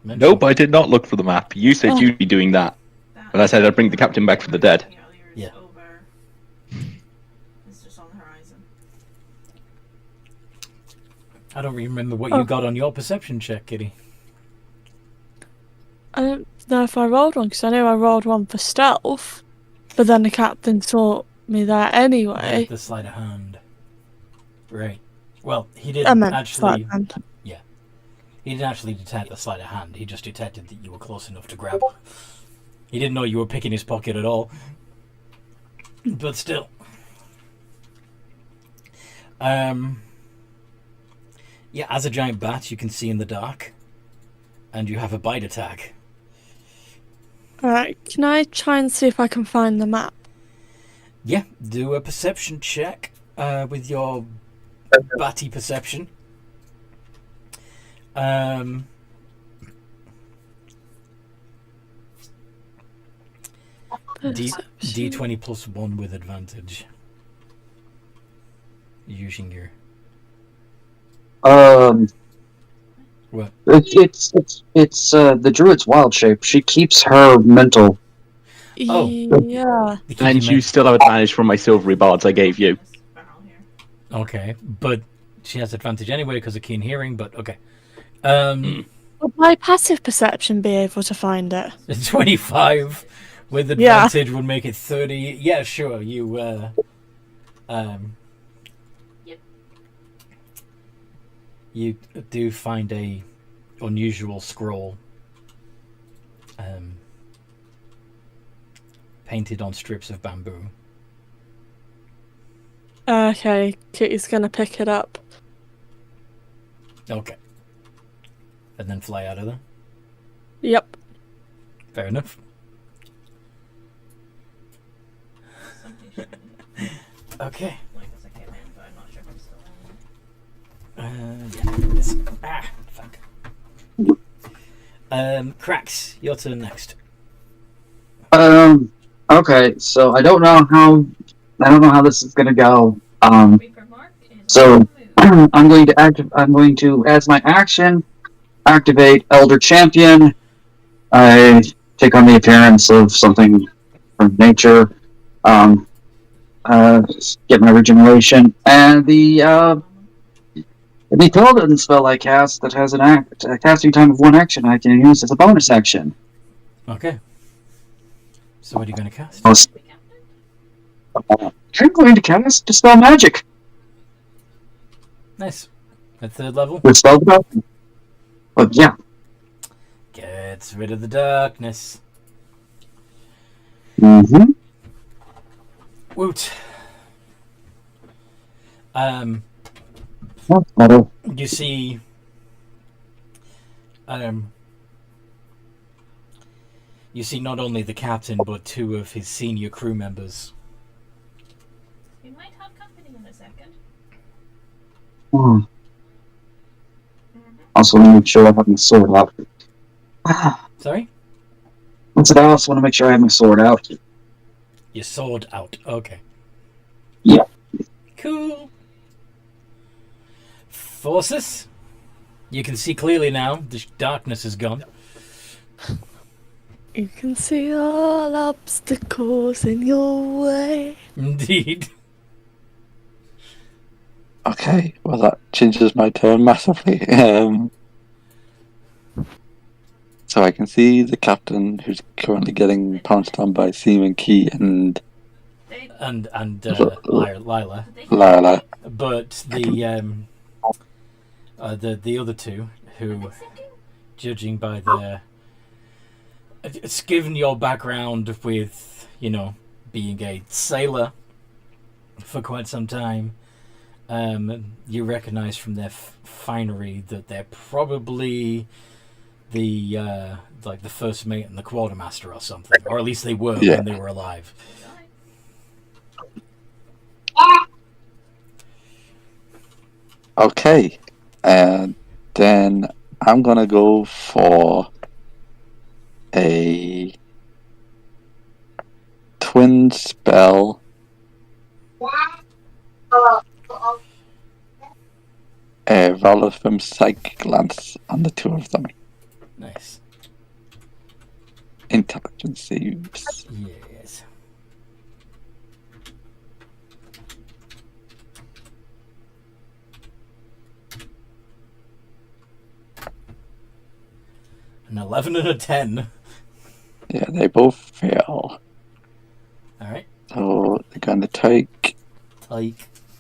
Nope, I did not look for the map. You said Oh. you'd be doing that. And I said I'd bring the captain back from the dead. Yeah. It's just on the horizon. I don't remember what you got on your perception check, Kitty. I don't know if I rolled one, because I know I rolled one for stealth, but then the captain saw me there anyway. The sleight of hand. Right. Well, he I didn't meant actually. sleight of hand. He didn't actually detect the sleight of hand. He just detected that you were close enough to grab. He didn't know you were picking his pocket at all. But still. Yeah, as a giant bat, you can see in the dark, and you have a bite attack. Alright, can I try and see if I can find the map? Yeah, do a perception check with your batty perception. D20 plus 1 with advantage. Using your... What? It's the druid's wild shape. She keeps her mental. Oh. Yeah. And you still have advantage from my silvery bards I gave you. Okay, but she has advantage anyway because of keen hearing, but okay. Would my passive perception be able to find it? 25 with advantage would make it 30. Yeah, sure. You you do find a unusual scroll painted on strips of bamboo. Okay, Kitty's gonna pick it up. Okay. And then fly out of there. Yep. Fair enough. Okay. Yeah. This. Fuck. Cracks. Your turn next. Okay, so I don't know how this is gonna go. So I'm going to, as my action, activate Elder Champion. I take on the appearance of something from nature. Get my regeneration, and the Paladin spell I cast that has a casting time of 1 action I can use as a bonus action. Okay. So what are you going to cast? I'm going to cast Dispel Magic. Nice. At 3rd level? With spell development. But yeah. Gets rid of the darkness. Mm-hmm. Woot. That's better. You see you see not only the captain but 2 of his senior crew members. We might have company in a second. Also want to make sure I have my sword out. Sorry? I said I also want to make sure I have my sword out. Your sword out. Okay. Yeah. Cool. Forces? You can see clearly now. The darkness is gone. You can see all obstacles in your way. Indeed. Okay, well that changes my turn massively. So I can see the captain who's currently getting pounced on by Seaman Key and and Lila, Lila. but the other two who, judging by their, it's given your background with being a sailor for quite some time, you recognise from their finery that they're probably the first mate and the quartermaster or something, or at least they were when they were alive. Okay, and then I'm gonna go for a twin spell. A roll from psychic glance on the two of them. Nice. Intelligence saves. Yes. An 11 and a 10. Yeah, they both fail. Alright. So they're gonna take 96.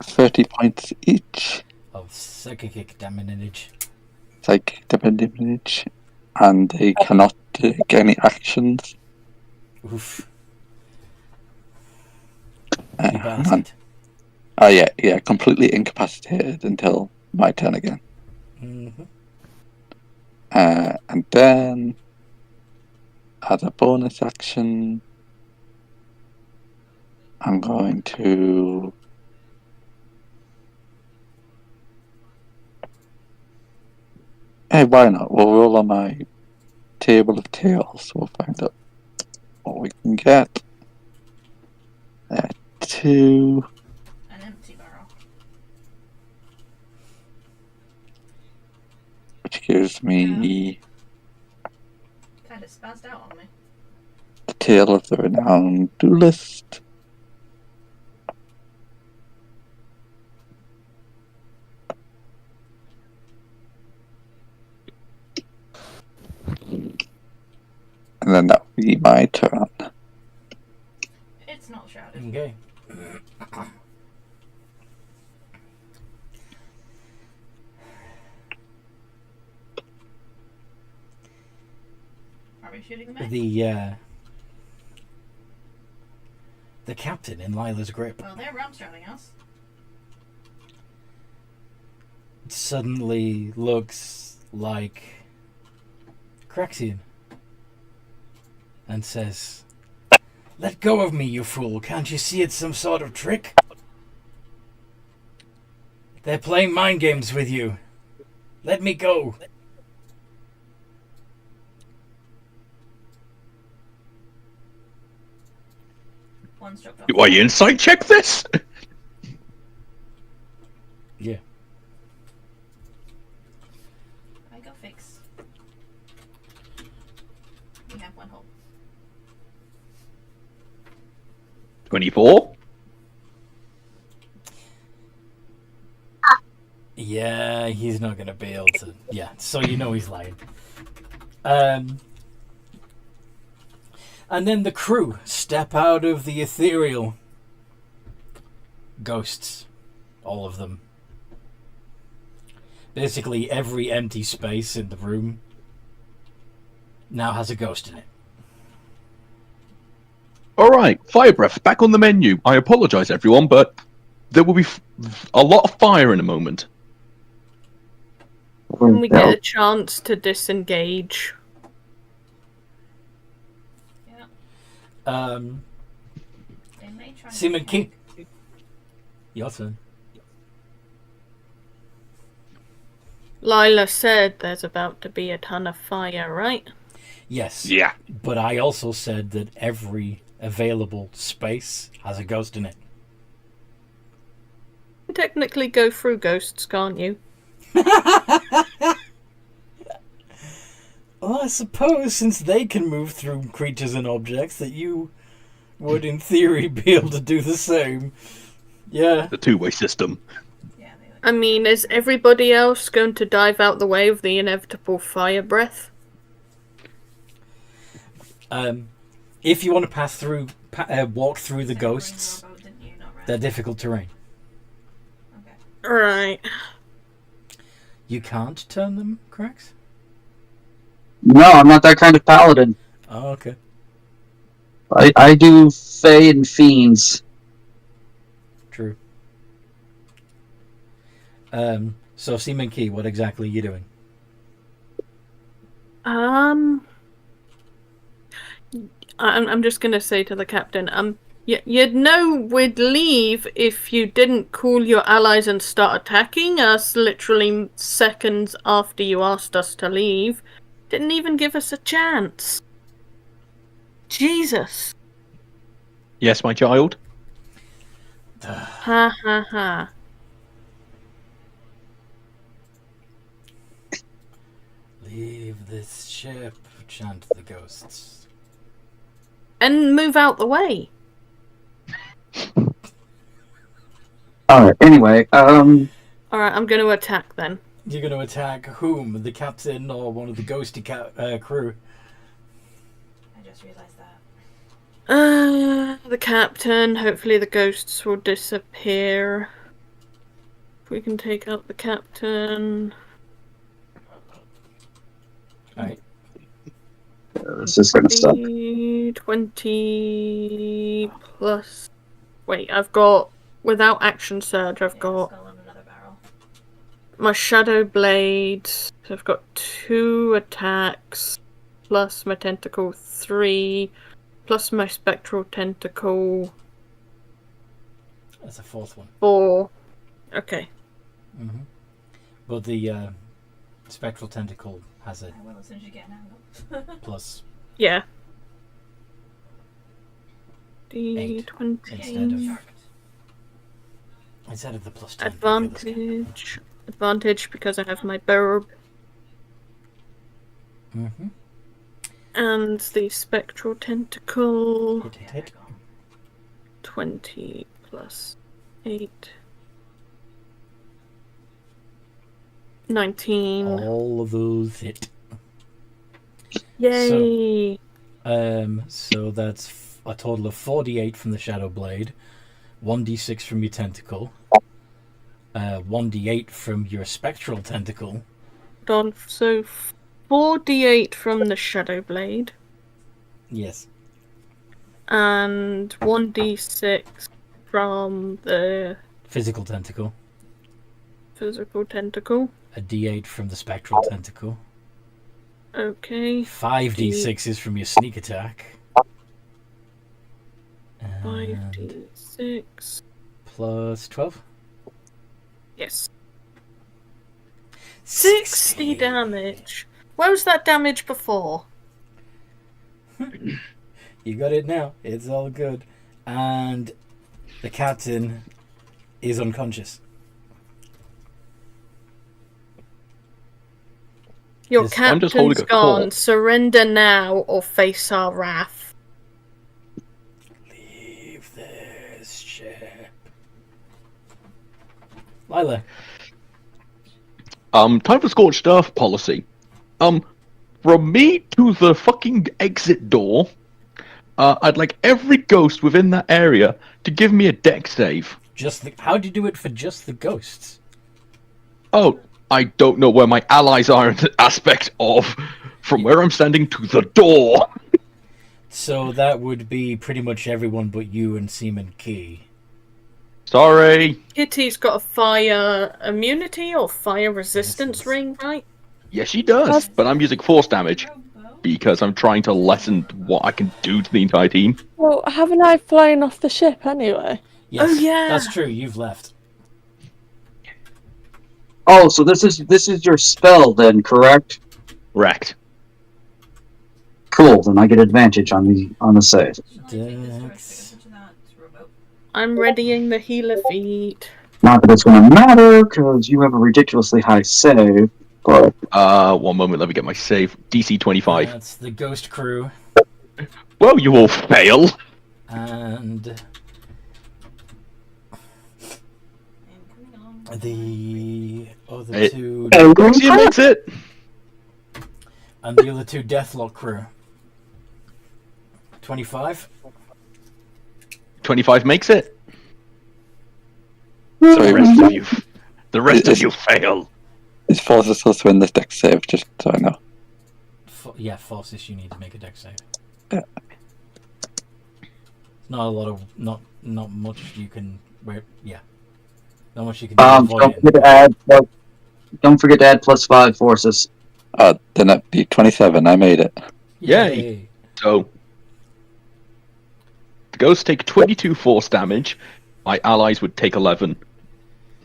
30 points each. Of psychic damage. Psychic damage. And they cannot take any actions. Oof. Yeah, completely incapacitated until my turn again. Mm-hmm. And then, as a bonus action, I'm going to hey, why not? We'll roll on my table of tails. We'll find out what we can get. 2. An empty barrel. Which gives me Kind of spazzed out on me. the Tale of the Renowned Duelist. And then that will be my turn. It's not shrouded. Okay. Are we shooting them in? The captain in Lila's grip Well, they're ramstrapping us. suddenly looks like Craxian and says, "Let go of me, you fool. Can't you see it's some sort of trick? They're playing mind games with you. Let me go." One's dropped off. Do I insight check this? Yeah. I go fix. We have one hole. 24? Yeah, he's not going to be able to. Yeah, so you know he's lying. And then the crew step out of the ethereal ghosts. All of them. Basically, every empty space in the room now has a ghost in it. Alright, fire breath, back on the menu. I apologise, everyone, but there will be a lot of fire in a moment. When we get a chance to disengage. Yeah. They may try. Seaman King. Your turn. Lila said there's about to be a ton of fire, right? Yes. Yeah. But I also said that every available space has a ghost in it. You can technically go through ghosts, can't you? Well, I suppose since they can move through creatures and objects, that you would, in theory, be able to do the same. Yeah. The two-way system. Yeah, they like I mean, is everybody else going to dive out the way of the inevitable fire breath? If you want to pass through, walk through the Said you were in ghosts, your boat, didn't you? Not right. they're difficult terrain. Okay. Right. You can't turn them, cracks? No, I'm not that kind of paladin. Oh, okay. I do Fae and Fiends. True. So, Seaman Key, what exactly are you doing? I'm just gonna say to the captain, you'd know we'd leave if you didn't call your allies and start attacking us literally seconds after you asked us to leave. Didn't even give us a chance. Jesus. Yes, my child. Ha ha ha. Leave this ship, chant the ghosts. And move out the way. Alright, anyway, Alright, I'm gonna attack then. You're going to attack whom? The captain or one of the ghosty crew? I just realized that. The captain. Hopefully the ghosts will disappear. If we can take out the captain. Alright. this is gonna suck. 20 plus. Wait, I've got. Without action surge, I've got Skull and another barrel. my shadow blade. I've got 2 attacks. Plus my tentacle 3. Plus my spectral tentacle That's a fourth one. 4. Okay. Mm-hmm. But the spectral tentacle has a I will as soon as you get an angle. plus Yeah. Eight D20. instead of the plus 10. Advantage because I have my burb. Mm-hmm. And the spectral tentacle. Hit. 20 plus 8. 19. All of those hit. Yay! So that's a total of 48 from the Shadow Blade, 1d6 from your tentacle, 1d8 from your spectral tentacle. So 4d8 from the shadow blade. Yes. And 1d6 from the Physical tentacle. physical tentacle. A d8 from the spectral tentacle. Okay. 5d6s from your sneak attack. And 5d6. plus 12. Yes. 60 damage. Where was that damage before? You got it now. It's all good. And the captain is unconscious. Your Yes, I'm just holding captain's a call. gone. Surrender now or face our wrath. Leave this ship. Lila. Time for scorched earth policy. From me to the fucking exit door, I'd like every ghost within that area to give me a deck save. How do you do it for just the ghosts? Oh, I don't know where my allies are in the aspect of from where I'm standing to the door. So that would be pretty much everyone but you and Seaman Key. Sorry. Kitty's got a fire immunity or fire resistance ring, right? Yes, she does, but I'm using force damage because I'm trying to lessen what I can do to the entire team. Well, haven't I flown off the ship anyway? Yes, Oh, yeah. That's true, you've left. Oh, so this is your spell then, correct? Wrecked. Cool. Then I get advantage on the save. Dex. I'm readying the healer feat. Not that it's going to matter because you have a ridiculously high save. But 1 moment, let me get my save. DC 25. That's the ghost crew. Well, you all fail. And The other two, Praxia makes it. and the other two Deathlock crew. 25. 25 makes it. Sorry, The rest of you fail. Is Forces supposed to win this deck save? Just so I know. Yeah, Forces, you need to make a deck save. Yeah. Not a lot of not much you can. Yeah, not much you can do. To avoid Don't it. forget to add. Don't forget to add +5 Forces. Then that'd be 27. I made it. Yay. So, the ghosts take 22 force damage. My allies would take 11.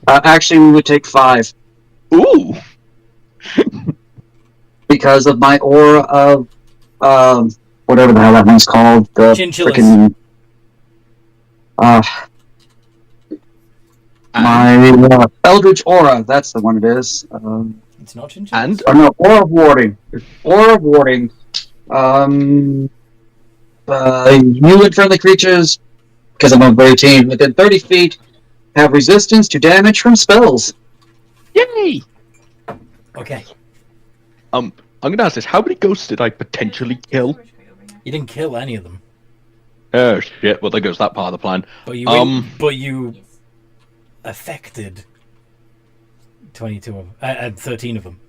Actually, we would take 5 Ooh! because of my aura of whatever the hell that one's called. The Chinchillas. frickin' my Eldritch Aura. That's the one it is. It's not chinchillas. And Oh no, Aura of Warding. Aura of Warding. You and friendly creatures, because I'm a very team, within 30 feet, have resistance to damage from spells. yay! Okay, I'm gonna ask this: how many ghosts did I potentially kill? you didn't kill any of them, Oh shit! Well, there goes that part of the plan. but you Um, you affected 22 of 13 of them.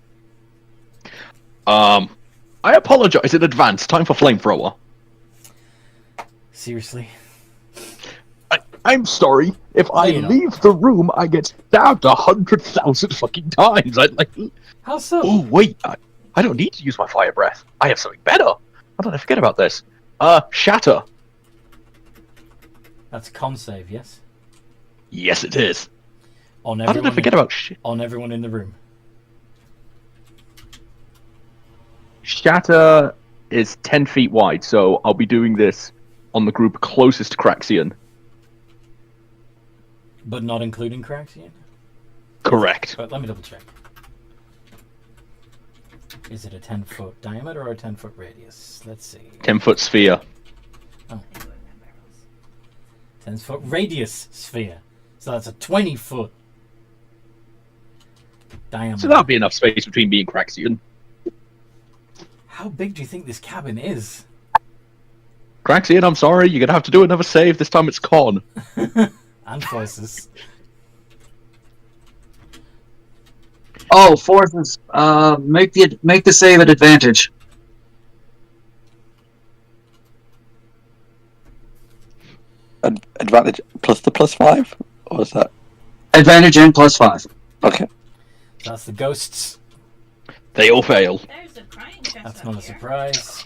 I apologize in advance. Time for flamethrower. Seriously, I'm sorry. If I you know. leave the room, I get stabbed 100,000 fucking times. how so? Oh wait, I don't need to use my fire breath. I have something better. How did I forget about this? Shatter. That's a con save, yes. Yes, it is. On How did I everyone, forget about shit? on everyone in the room. Shatter is 10 feet wide, so I'll be doing this on the group closest to Craxian. But not including Craxian? Correct. But let me double check. Is it a 10-foot diameter or a 10-foot radius? Let's see. 10-foot sphere. 10-foot radius sphere. So that's a 20-foot diameter. So that'll be enough space between me and Craxian. How big do you think this cabin is? Craxian, I'm sorry, you're gonna have to do another save. This time it's con. And Forces. Oh, Forces. Make the save at advantage. Advantage plus the +5? Or is that? Advantage and +5. Okay. That's the ghosts. They all fail. There's a crying chest That's up not a here. surprise.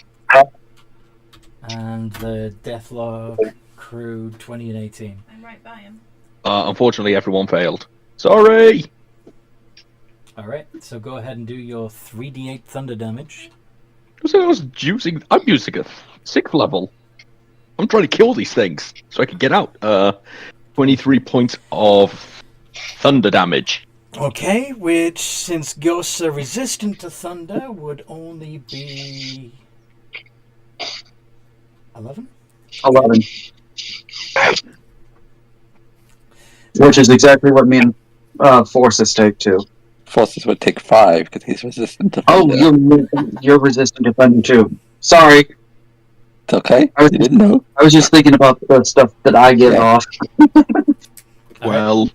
And the Deathlog crew 20 and 18. I'm right by him. Unfortunately, everyone failed. Sorry! Alright, so go ahead and do your 3d8 thunder damage. I'm using a 6th level. I'm trying to kill these things so I can get out. 23 points of thunder damage. Okay, which, since ghosts are resistant to thunder, would only be 11? 11. Which is exactly what me and Forces take too. Forces would take 5 because he's resistant to Oh, thunder. you're resistant to thunder too. Sorry, It's okay. I was- You didn't know. I was just thinking about the stuff that I get Yeah. off. Well,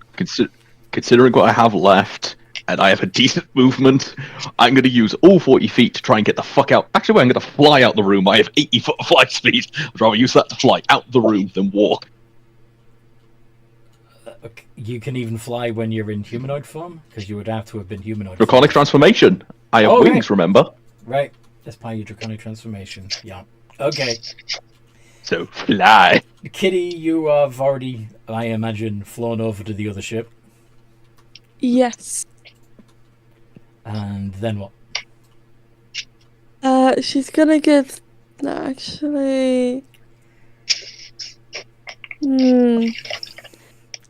considering what I have left, and I have a decent movement, I'm going to use all 40 feet to try and get the fuck out. Actually, I'm going to fly out the room. I have 80-foot flight speed. I'd rather use that to fly out the room than walk. Okay, you can even fly when you're in humanoid form, because you would have to have been humanoid. Draconic transformation. I have Oh, wings, right. remember? Right, that's part of your draconic transformation. Yeah. Okay. So fly. Kitty, you have already, I imagine, flown over to the other ship. Yes. And then what? She's gonna give. No, actually. You're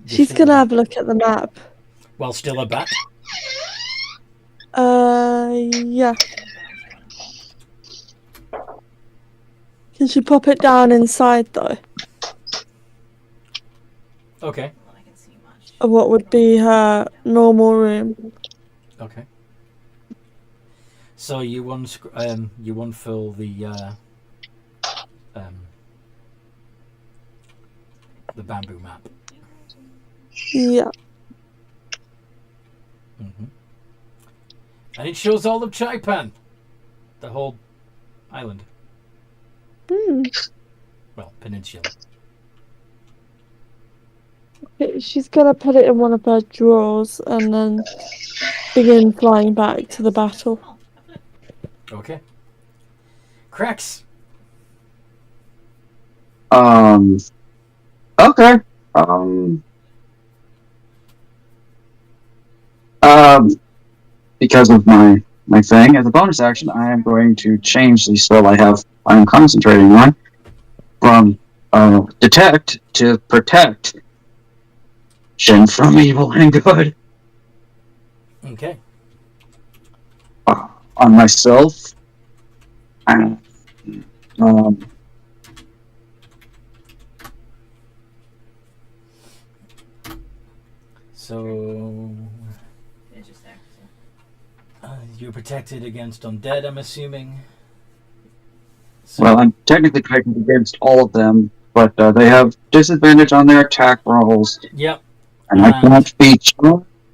She's still gonna a have a look at the map. Well, still a bat. Yeah. Can she pop it down inside though? Okay. Well, I can see much. what would be her normal room. Okay. So you unfurl the bamboo map. Yeah. Mm-hmm. And it shows all of Chipan, the whole island. Well, peninsula. Okay, she's gonna put it in one of her drawers and then begin flying back to the battle. Okay. Cracks. Okay. Because of my thing, as a bonus action, I am going to change the spell I am concentrating on from detect to protect from evil and good. Okay. On myself. And, So It's just there. So. you're protected against undead, I'm assuming. So, well, I'm technically protected against all of them, but they have disadvantage on their attack rolls, yep. and I can't be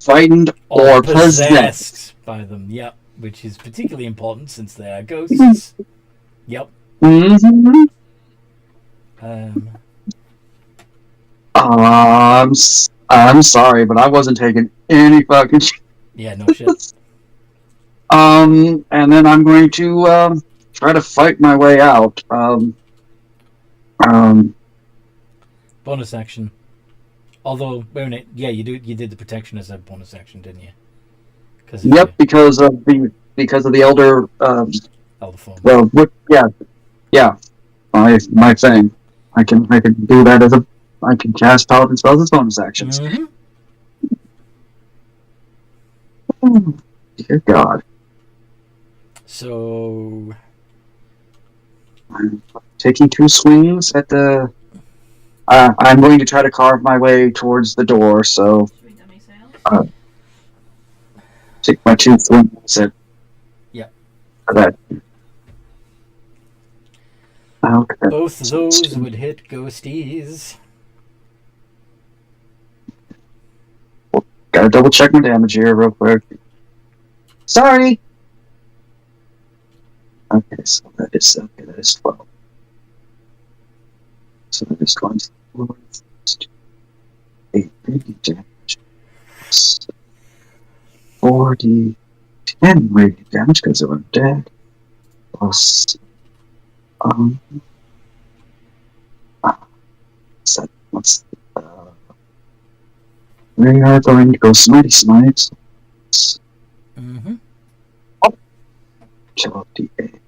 frightened or possessed by them. Yep. Which is particularly important since they are ghosts. Yep. Mm-hmm. I'm sorry, but I wasn't taking any fucking shit. Yeah, no shit. And then I'm going to try to fight my way out. Bonus action. Although, wait a minute. Yeah, you did the protection as a bonus action, didn't you? Yep, because of the elder. Elder form. Well, yeah. My thing. I can do that I can cast paladin spells as bonus actions. Mm-hmm. Oh, dear God. So I'm taking 2 swings at the. I'm going to try to carve my way towards the door. So. Should we dummy sail? Take my 2 swings at. Yeah. That. Okay. Both of those would hit ghosties. Gotta double check my damage here real quick. Sorry! Okay, so that is 12. So that is going to 8 radiant damage. 40 10 radiant damage because they were dead. Plus we are going to go Smitey Smites. Mm-hmm. 28.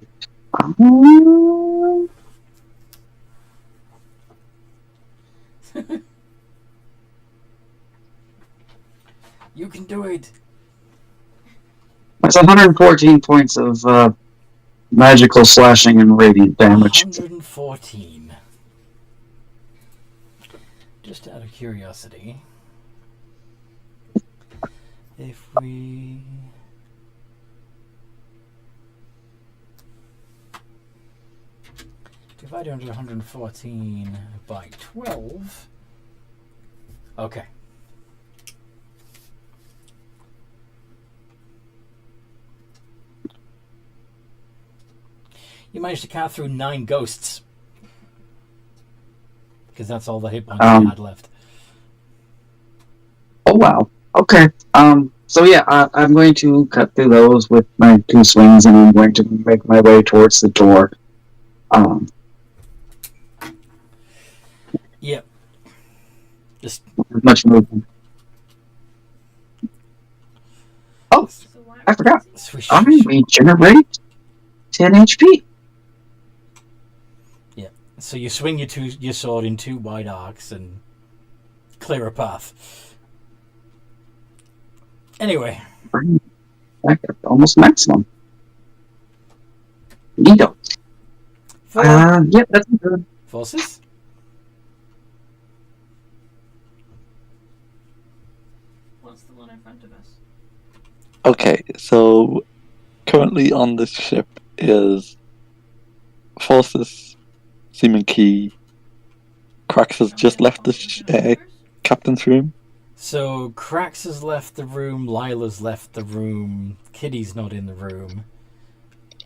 You can do it. That's 114 points of magical slashing and radiant damage. 114. Just out of curiosity, if we divide 114 by 12, okay. You managed to count through 9 ghosts. Because that's all the hit points you had left. Oh wow. Okay. So yeah, I'm going to cut through those with my 2 swings, and I'm going to make my way towards the door. Yep. Just much movement. Oh, So why I forgot. swish. I regenerate 10 HP. Yeah. So you swing your sword in 2 wide arcs and clear a path. Anyway. Back up to almost maximum. Neato. Yep, that's good. Forces? Okay, so currently on this ship is Forces, Seaman Key. Cracks has just left the captain's room. So Krax has left the room, Lila's left the room, Kitty's not in the room.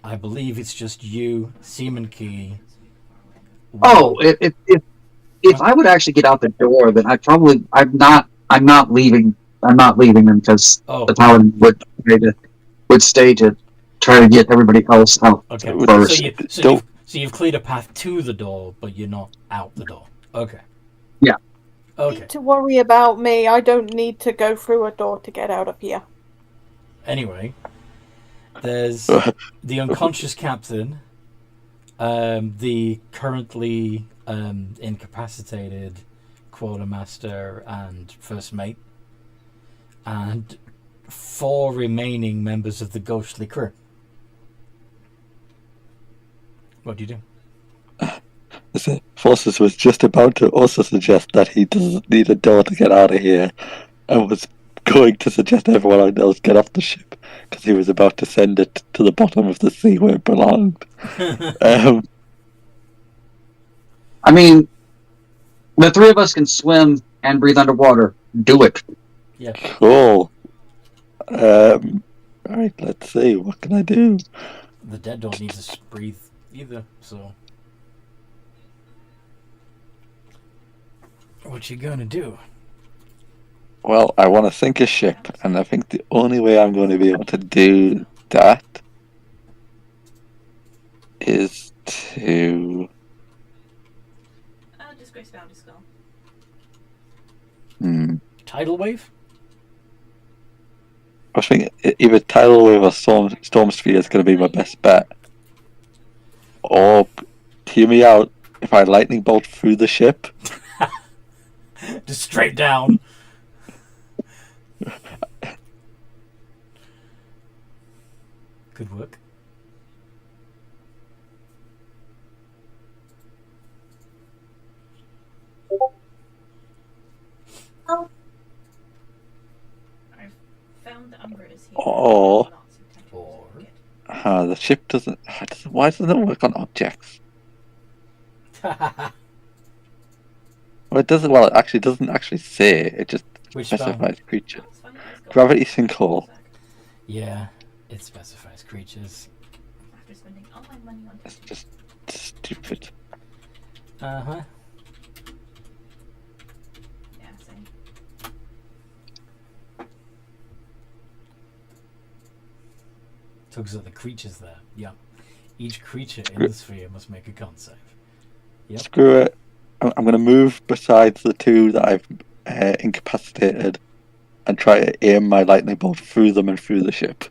I believe it's just you, Seaman Key. Oh, if I would actually get out the door, then I'm not leaving them because Oh, the paladin would stay to try to get everybody else out okay. first. So you've cleared a path to the door, but you're not out the door. Okay. Yeah. Okay. Need to worry about me. I don't need to go through a door to get out of here. Anyway, there's the unconscious captain, the currently incapacitated quartermaster and first mate, and 4 remaining members of the ghostly crew. What do you do? Forces was just about to also suggest that he doesn't need a door to get out of here, and was going to suggest everyone else get off the ship because he was about to send it to the bottom of the sea where it belonged. I mean, the 3 of us can swim and breathe underwater. Do it. Yeah. Cool. Alright, let's see. What can I do? The dead don't need to breathe either, so. What you gonna do? Well, I want to sink a ship, and I think the only way I'm going to be able to do that is to... Disgrace bound is gone. Tidal wave? I was thinking either tidal wave or storm sphere is going to be my best bet. Or, hear me out, if I lightning bolt through the ship... Just straight down. Good work. I've found the Umbra is here. Or... Or... the ship doesn't... Why doesn't it work on objects? Well, it doesn't. Well, it actually doesn't actually say. It just specifies creature. Gravity sinkhole. Yeah, it specifies creatures. After spending all my money on It's just stupid. Uh-huh. Yeah, same. Talks about the creatures there. Yeah. Each creature in the sphere must make a con save. Yep. Screw it. I'm going to move besides the 2 that I've incapacitated and try to aim my lightning bolt through them and through the ship.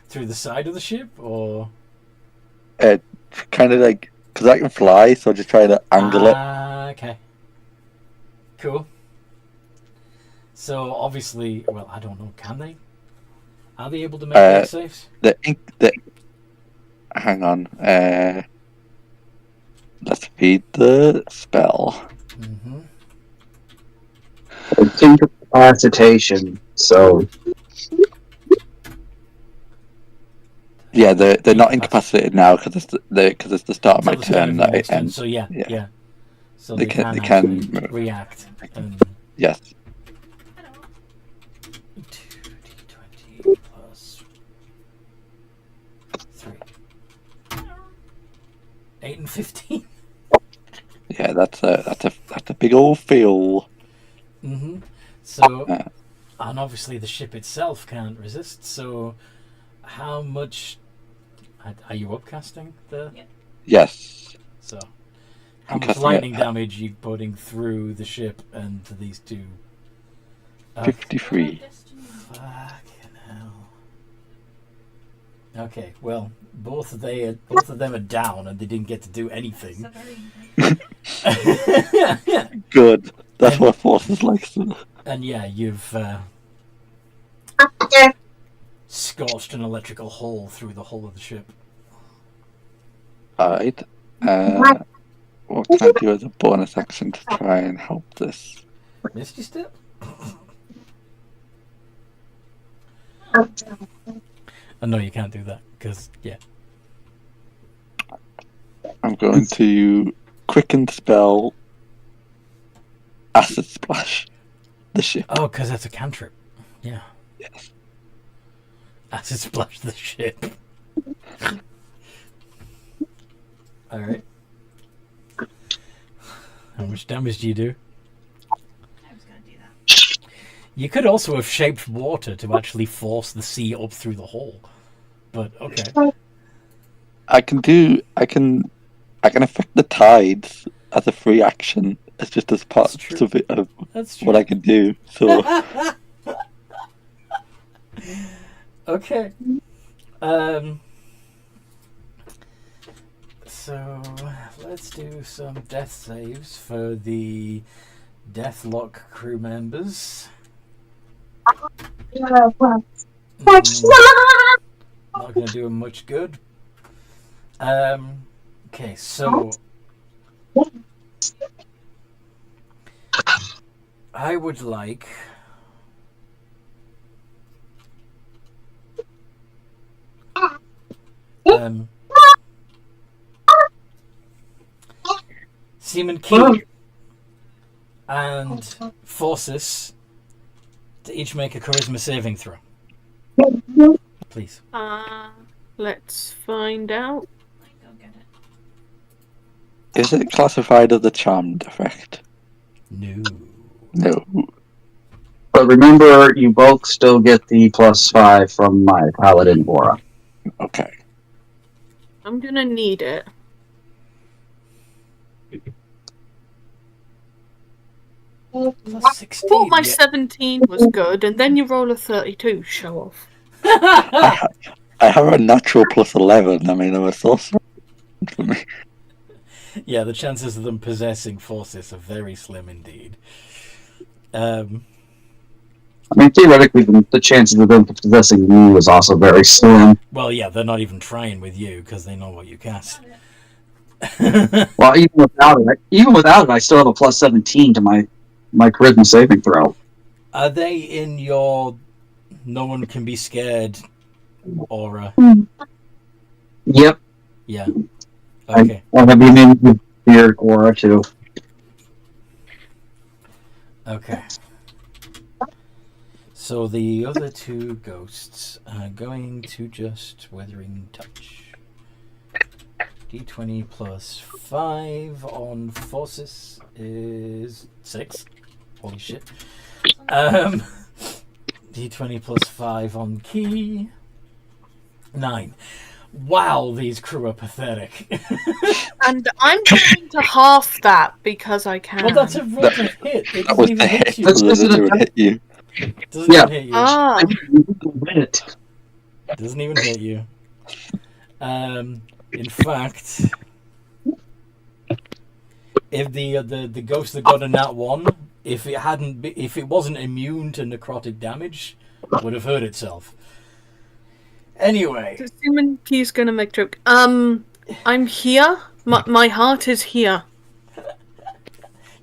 Through the side of the ship, or...? Kind of like... Because I can fly, so just try to angle it. Okay. Cool. So, obviously... Well, I don't know. Can they? Are they able to make dex saves? Hang on. Let's feed the spell. Mm-hmm. It's incapacitation, so... Yeah, they're not incapacitated now because it's the start of my turn that it ends. So yeah. So they can react. Yes. 2d20 plus 3. 8 and 15. Yeah, that's a big old fail. Mm-hmm. So, and obviously the ship itself can't resist. So, how much are you upcasting the? Yes. So, how much lightning damage are you putting through the ship and to these 2? 53. Fucking hell. Okay, well, both of them are down and they didn't get to do anything. Good. That's what Forces likes to do. And yeah, you've scorched an electrical hole through the hull of the ship. Alright. What can I do as a bonus action to try and help this? Misty Step? No, you can't do that because yeah. I'm going to quicken spell Acid Splash the ship. Oh, because that's a cantrip. Yeah. Yes. Acid splash the ship. All right. How much damage do you do? I was gonna do that. You could also have shaped water to actually force the sea up through the hole. But okay. I can affect the tides as a free action. It's just as part That's true. of it of That's true. what I can do. So Okay. So let's do some death saves for the Deathlock crew members. Not going to do them much good. Okay, so I would like Seaman Key and Forces to each make a charisma saving throw. Please. Let's find out. Go get it. is it classified as a charmed effect? No. No. But remember, you both still get the +5 from my paladin aura. Okay. I'm gonna need it. Plus I 16. thought my yeah. 17 was good, and then you roll a 32. Show off. I have a natural +11. I mean, I'm a sorcerer for me. Yeah, the chances of them possessing Forces are very slim indeed. I mean, theoretically, the chances of them possessing you is also very slim. Well, yeah, they're not even trying with you because they know what you cast. Well, even without it, I still have a +17 to my charisma saving throw. Are they in your no one can be scared aura? Yep. Yeah. Okay. I have the immune fear aura too. Okay. So the other two ghosts are going to just Weathering Touch. D20 +5 on Forces is 6. Holy shit. D20 +5 on Key. 9. Wow, these crew are pathetic. And I'm going to half that because I can. Well, that's a roll to hit. It That doesn't was even the hit hit. you. That's That just an didn't even attack. hit you. Doesn't Yeah. even hit you. Ah, Doesn't even hit you. In fact, if the ghost that got a nat 1, if it wasn't immune to necrotic damage, would have hurt itself. Anyway, so Simon Key's gonna make joke. I'm here. My heart is here.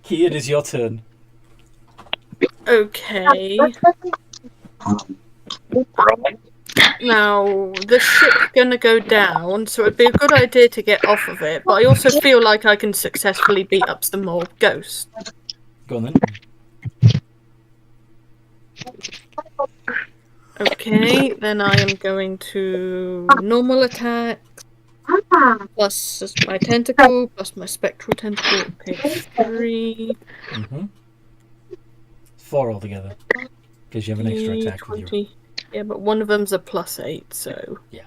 Key, it is your turn. Okay. Now, the ship's gonna go down, so it'd be a good idea to get off of it, but I also feel like I can successfully beat up some more ghosts. Go on then. Okay, then I am going to normal attack, plus my tentacle, plus my spectral tentacle, okay, 3. 4 altogether. Because you have an extra attack with you. 20. Yeah, but one of them's a +8, so... Yeah.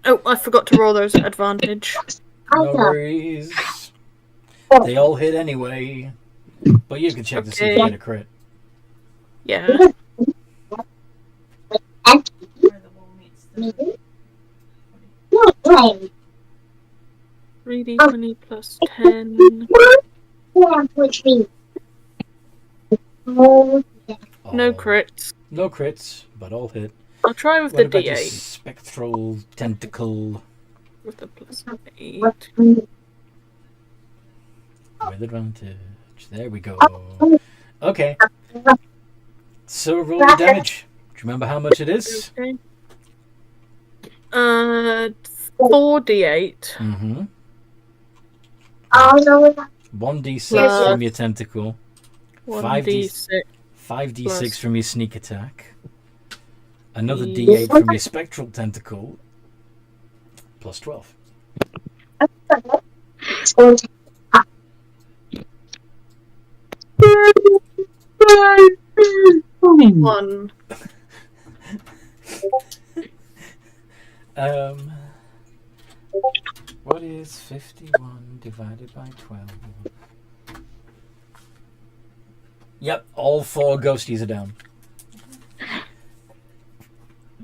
Oh, I forgot to roll those at advantage. No worries. They all hit anyway. But you can check to see if you get a crit. Yeah. Where the wall meets the 3d20 plus 10. Oh, No crits. No crits, but all hit. I'll try with What the about your d8 spectral tentacle with the +8. with advantage? There we go. Okay. So roll the damage. Do you remember how much it is? Okay. 4d8. Mm-hmm. 1d6 Plus from your tentacle. 1d6. 5d6 Plus- from your sneak attack. Another Yes. d8 from your spectral tentacle. Plus 12. One. What is 51 divided by 12? Yep, all 4 ghosties are down.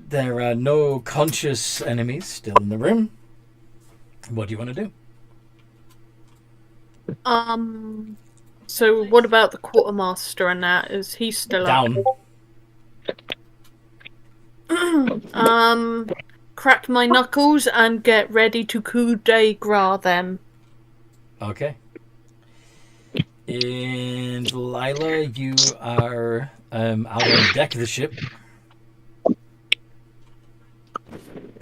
There are no conscious enemies still in the room. What do you want to do? So what about the quartermaster and that? Is he still Down. up? Crack my knuckles and get ready to coup de grace them. Okay. And Lila, you are out on the deck of the ship.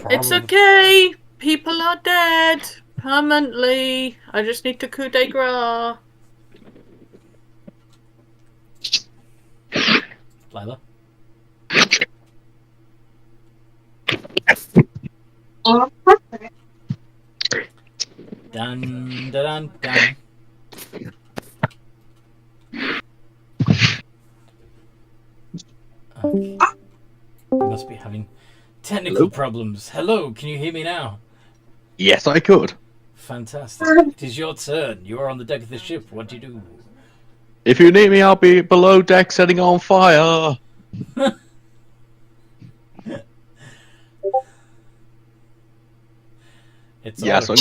It's Probably- okay. People are dead permanently. I just need to coup de grace. Lila? Dun, dun, dun, dun. Okay. You must be having technical Hello? problems. Hello, can you hear me now? Yes, I could. Fantastic. It is your turn. You are on the deck of the ship. What do you do? If you need me, I'll be below deck setting on fire. It's Yes, all-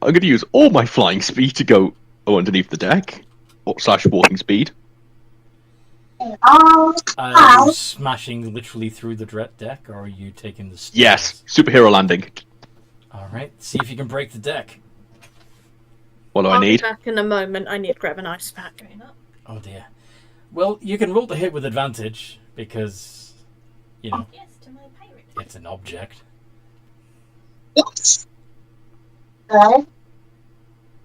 I'm gonna use all my flying speed to go underneath the deck. Or / walking speed. Are you smashing literally through the deck, or are you taking the stairs? Yes, superhero landing. Alright, see if you can break the deck. What do I'll I be need? back in a moment. I need to grab an ice pack. Straighten up. Oh dear. Well, you can roll the hit with advantage, because, you know, Yes, to my pirate. it's an object.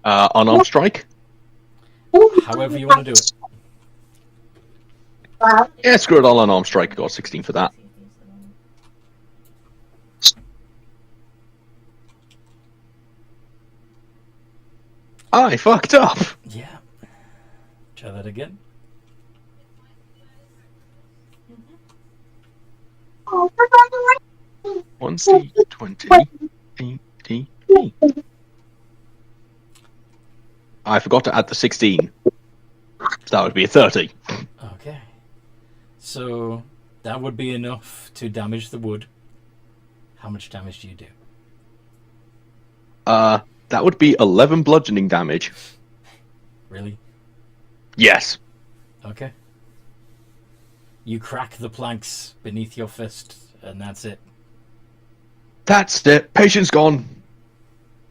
Unarmed strike? However you want to do it. Yeah, screw it, I'll unarmed strike. Got 16 for that. See if these are the- I fucked up. Yeah. Try that again. One C 20 80. I forgot to add the 16. So that would be a 30. Okay. So, that would be enough to damage the wood. How much damage do you do? That would be 11 bludgeoning damage. Really? Yes. Okay. You crack the planks beneath your fist, and that's it. That's it. Patience gone.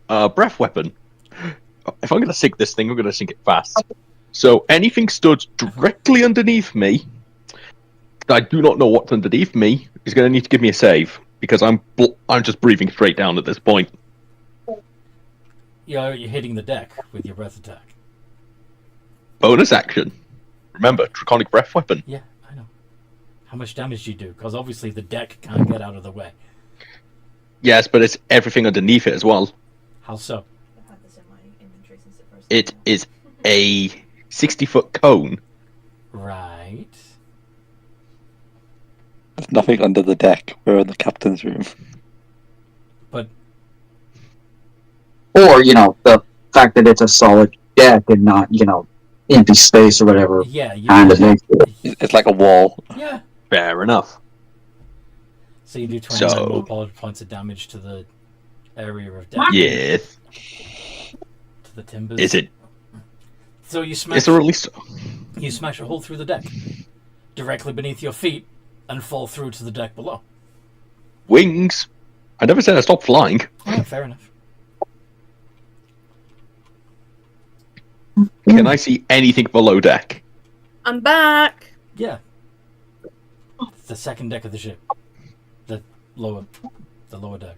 Breath weapon. If I'm going to sink this thing, I'm going to sink it fast. So anything stood directly underneath me, I do not know what's underneath me, is going to need to give me a save. Because I'm just breathing straight down at this point. You're hitting the deck with your breath attack. Bonus action. Remember, draconic breath weapon. Yeah, I know. How much damage do you do? Because obviously the deck can't get out of the way. Yes, but it's everything underneath it as well. How so? I've had this in my inventory since it first It came out. is a 60-foot cone. Right. There's nothing under the deck. We're in the captain's room. But Or, the fact that it's a solid deck and not, empty space or whatever yeah, you kind of makes it. It's like a wall. yeah. Fair enough. So you do 29 So- more points of damage to the area of deck. Yes. To the timbers. Is it? So you smash. Is there at least... You smash a hole through the deck, directly beneath your feet, and fall through to the deck below. Wings? I never said I stopped flying. Yeah, fair enough. Can I see anything below deck? I'm back. Yeah. the second deck of the ship. The lower deck.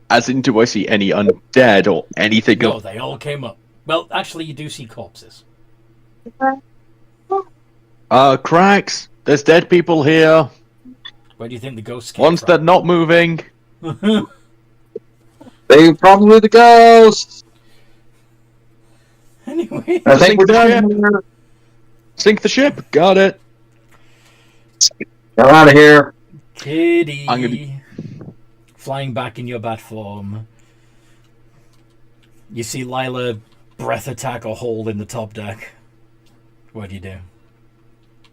As in, do I see any undead or anything No, else? they all came up. Well, actually, you do see corpses. Cracks. There's dead people here. Where do you think the ghosts came Ones from? that not moving. They probably the ghosts. Anyway, I think we're Sink the done. Sink the ship. Got it. Get out of here. Kitty, I'm gonna be- flying back in your bat form. You see Lila breath attack a hole in the top deck. What do you do?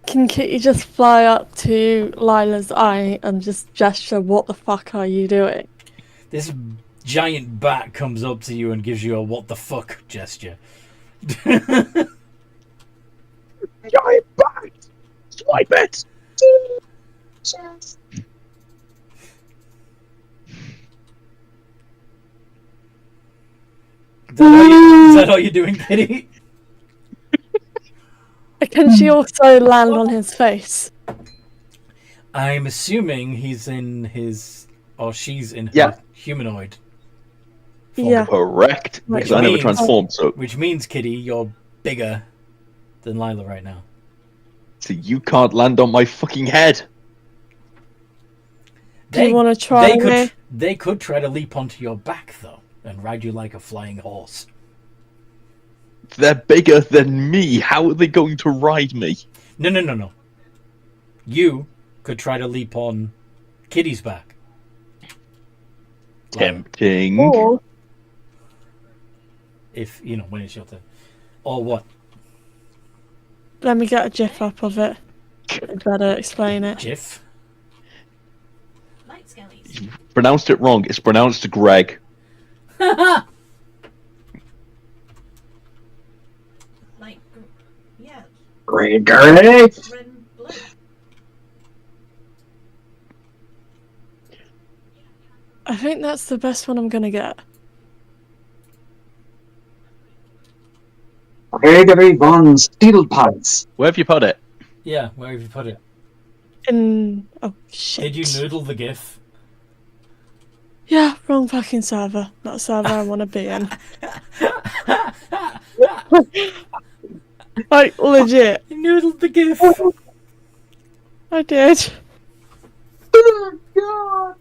Can Kitty just fly up to Lila's eye and just gesture, what the fuck are you doing? This giant bat comes up to you and gives you a what the fuck gesture. Giant bat. Swipe it. Is that all you're doing, Kitty? Can she also land on his face? I'm assuming he's in his, or she's in her Yeah. humanoid form. Yeah. Correct. Which Because I never means- transformed, so Which means, Kitty, you're bigger than Lila right now. you can't land on my fucking head. Do you want to try me? They could try to leap onto your back, though, and ride you like a flying horse. They're bigger than me. How are they going to ride me? No. You could try to leap on Kitty's back. Lila, Tempting. Or if, when it's your turn. Or what? let me get a gif up of it. I'd better explain it. Jiff? Light skellies. Pronounced it wrong. It's pronounced Greg. Like, yeah, Gregory. red and blue. I think that's the best one I'm gonna get. Gregory von Steelpants. Where have you put it? Yeah, where have you put it? Oh shit. Did you noodle the GIF? Yeah, wrong fucking server. Not a server I want to be in. Like, legit. You noodled the GIF! I did. Oh god.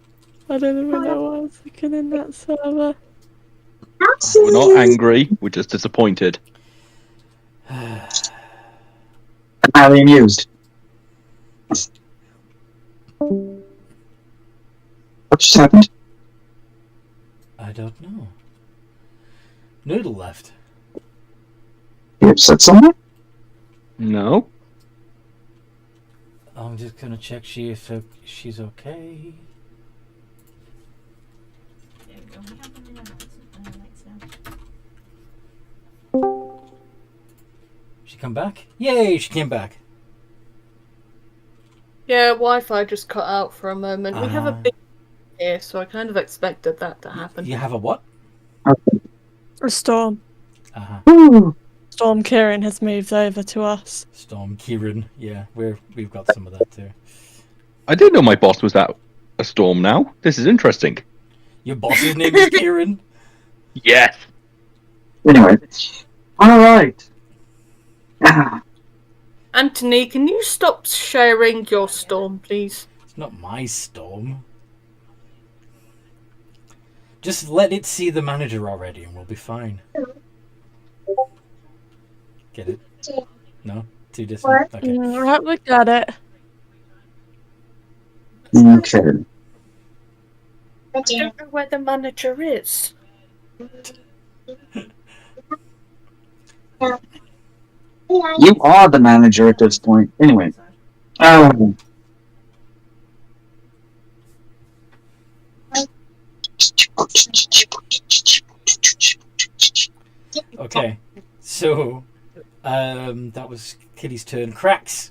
I don't even know why I was looking in that server. We're not angry. We're just disappointed. Highly amused. What just happened? I don't know. Noodle left. You upset someone? No. I'm just gonna check if she's okay. There we go. We have them in our lights now. She come back? Yay, she came back. Yeah, Wi-Fi just cut out for a moment. We have a Uh-huh. big here, so I kind of expected that to happen. You have a what? A storm. Uh-huh. Ooh. Storm Kieran has moved over to us. Storm Kieran. Yeah, we've got some of that too. I didn't know my boss was at a storm now. This is interesting. Your boss's name is Kieran? Yes. Anyway. Alright. Ah, Anthony, can you stop sharing your storm, please? It's not my storm. Just let it see the manager already and we'll be fine. Get it? No? Too distant? Okay. Right, we got it. okay. I don't know where the manager is. You are the manager at this point. Anyway. Oh. Okay. So, that was Kitty's turn. Cracks!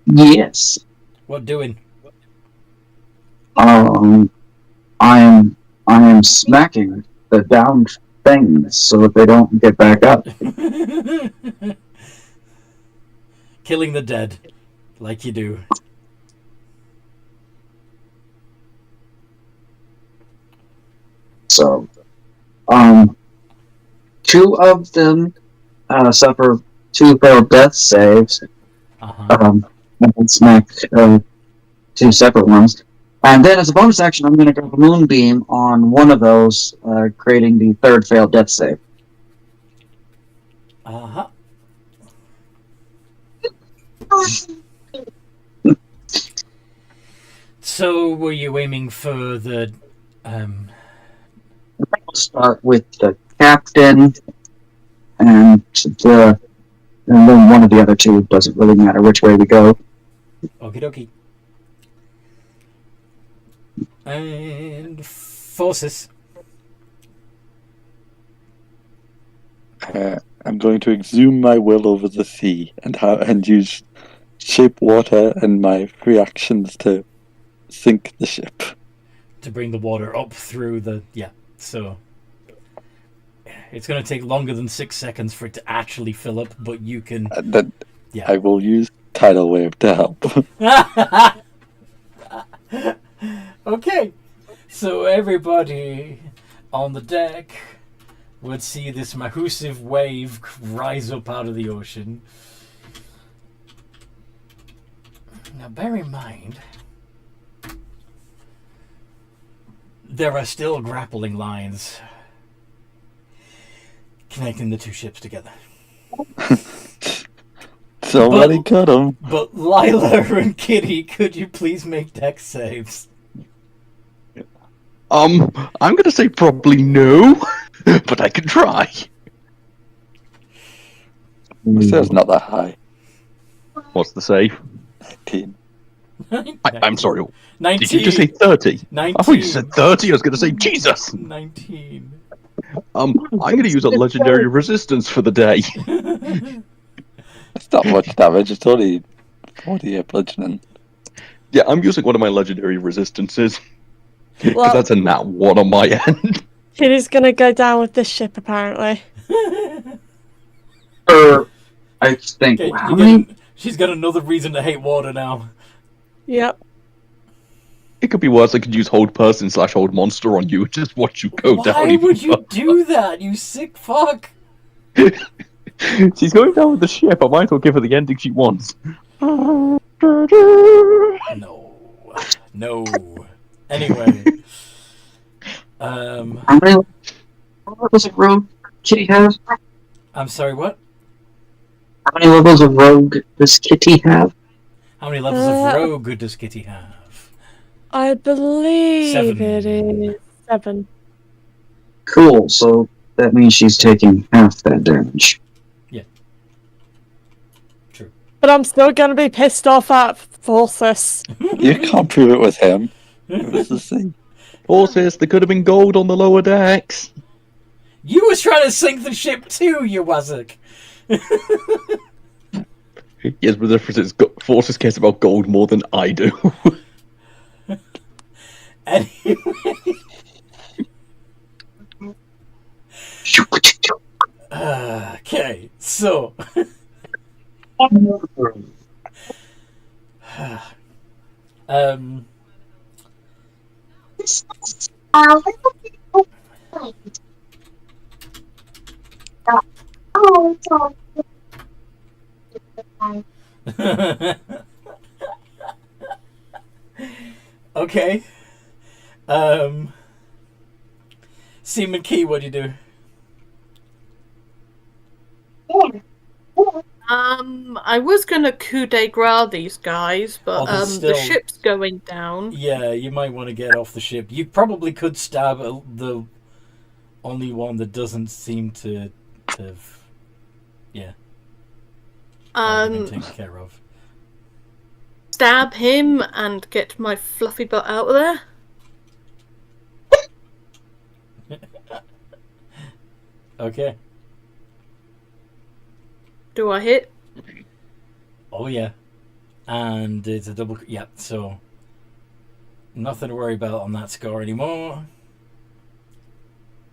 Yes. What doing? I am smacking the down things so that they don't get back up. Killing the dead. Like you do. So, two of them suffer 2 failed death saves. Uh-huh. And smack 2 separate ones. And then, as a bonus action, I'm going to grab a moonbeam on one of those, creating the 3rd failed death save. Uh-huh. So, were you aiming for the... We'll start with the captain, and then one of the other 2. Doesn't really matter which way we go. Okie dokie. And... Forces. I'm going to exhume my will over the sea and use shape water and my free actions to sink the ship. To bring the water up through the... Yeah, so... It's going to take longer than 6 seconds for it to actually fill up, but you can... Then Yeah. I will use tidal wave to help. Okay, so everybody on the deck would see this massive wave rise up out of the ocean. Now bear in mind, there are still grappling lines connecting the 2 ships together. Somebody cut him. But Lila and Kitty, could you please make dex saves? I'm gonna say probably no, but I can try. So it's not that high. What's the save? 19. I'm sorry. 19. Did you just say 30? 19. I thought you said 30. I was gonna say Jesus. 19. I'm gonna use a legendary resistance for the day. It's not much damage, it's only 40 bludgeoning. Yeah, I'm using one of my legendary resistances. Because Well- that's a nat 1 on my end. Kitty's gonna go down with this ship, apparently. I think. Okay, How many? she's got another reason to hate water now. Yep. It could be worse. I could use hold person / hold monster on you and just watch you go down. Why even would you further. do that, you sick fuck? She's going down with the ship. I might as well give her the ending she wants. No. No. Anyway. How many levels of rogue Kitty have? I'm sorry, what? How many levels of rogue does Kitty have? How many levels of rogue does Kitty have? I believe 7. it is 7. Cool, so that means she's taking half that damage. True. But I'm still gonna be pissed off at Forces. You can't prove it with him. It was the same. Horses, there could have been gold on the lower decks. You was trying to sink the ship too, you wazzock. Yes, but the difference is Forces cares about gold more than I do. Anyway. Okay, so okay. Seaman Key, what do you do? I was gonna coup de grace these guys, but Oh, there's the still- ship's going down. Yeah, you might want to get off the ship. You probably could stab the only one that doesn't seem to have, been taken care of. Stab him and get my fluffy butt out of there. Okay. Do I hit? Oh yeah, and it's a double. Yeah, so nothing to worry about on that score anymore.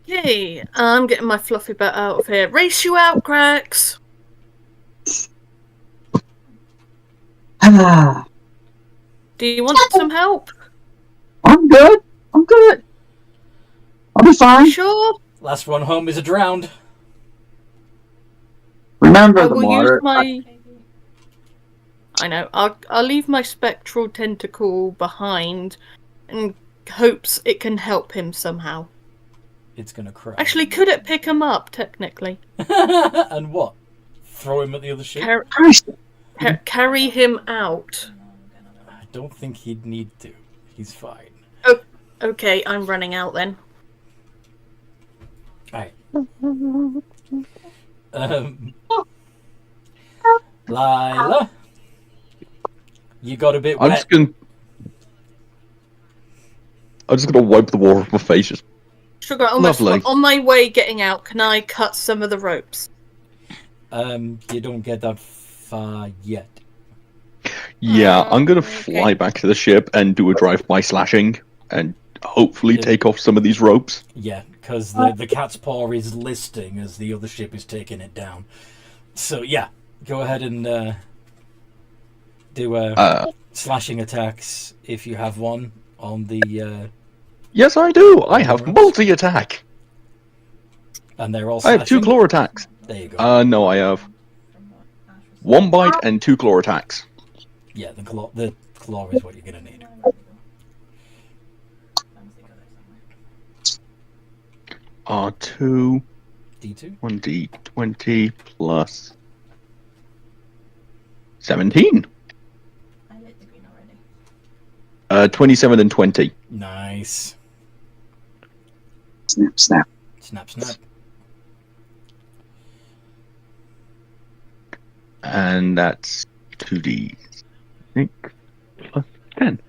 Yay! I'm getting my fluffy butt out of here. Race you out, cracks! Do you want some help? I'm good. I'm good. I'll be fine. Sure. Last one home is a drowned. Remember I the will water. use my. I know. I'll leave my spectral tentacle behind, in hopes it can help him somehow. It's gonna cry. Actually, could it pick him up technically? And what? Throw him at the other ship? Carry him out. I don't think he'd need to. He's fine. Oh, okay. I'm running out then. Alright. Lila, you got a bit I'm wet. just gonna wipe the water off my face. Just Sugar, almost Lovely. on my way getting out, can I cut some of the ropes? You don't get that far yet. yeah, I'm gonna okay. fly back to the ship and do a drive-by slashing, and hopefully Yeah. take off some of these ropes. Yeah, because the Catspaw is listing as the other ship is taking it down. So yeah, go ahead and do slashing attacks if you have one on the. Yes, I do. I have multi-attack. And they're all I have 2 slashing? claw attacks. There you go. No, I have 1 bite and 2 claw attacks. Yeah, the claw is what you're gonna need. R2, D2. 1d20 plus 17. I lit the green already. 27 and 20. Nice. Snap, snap. Snap, snap. And that's 2d, I think, plus 10.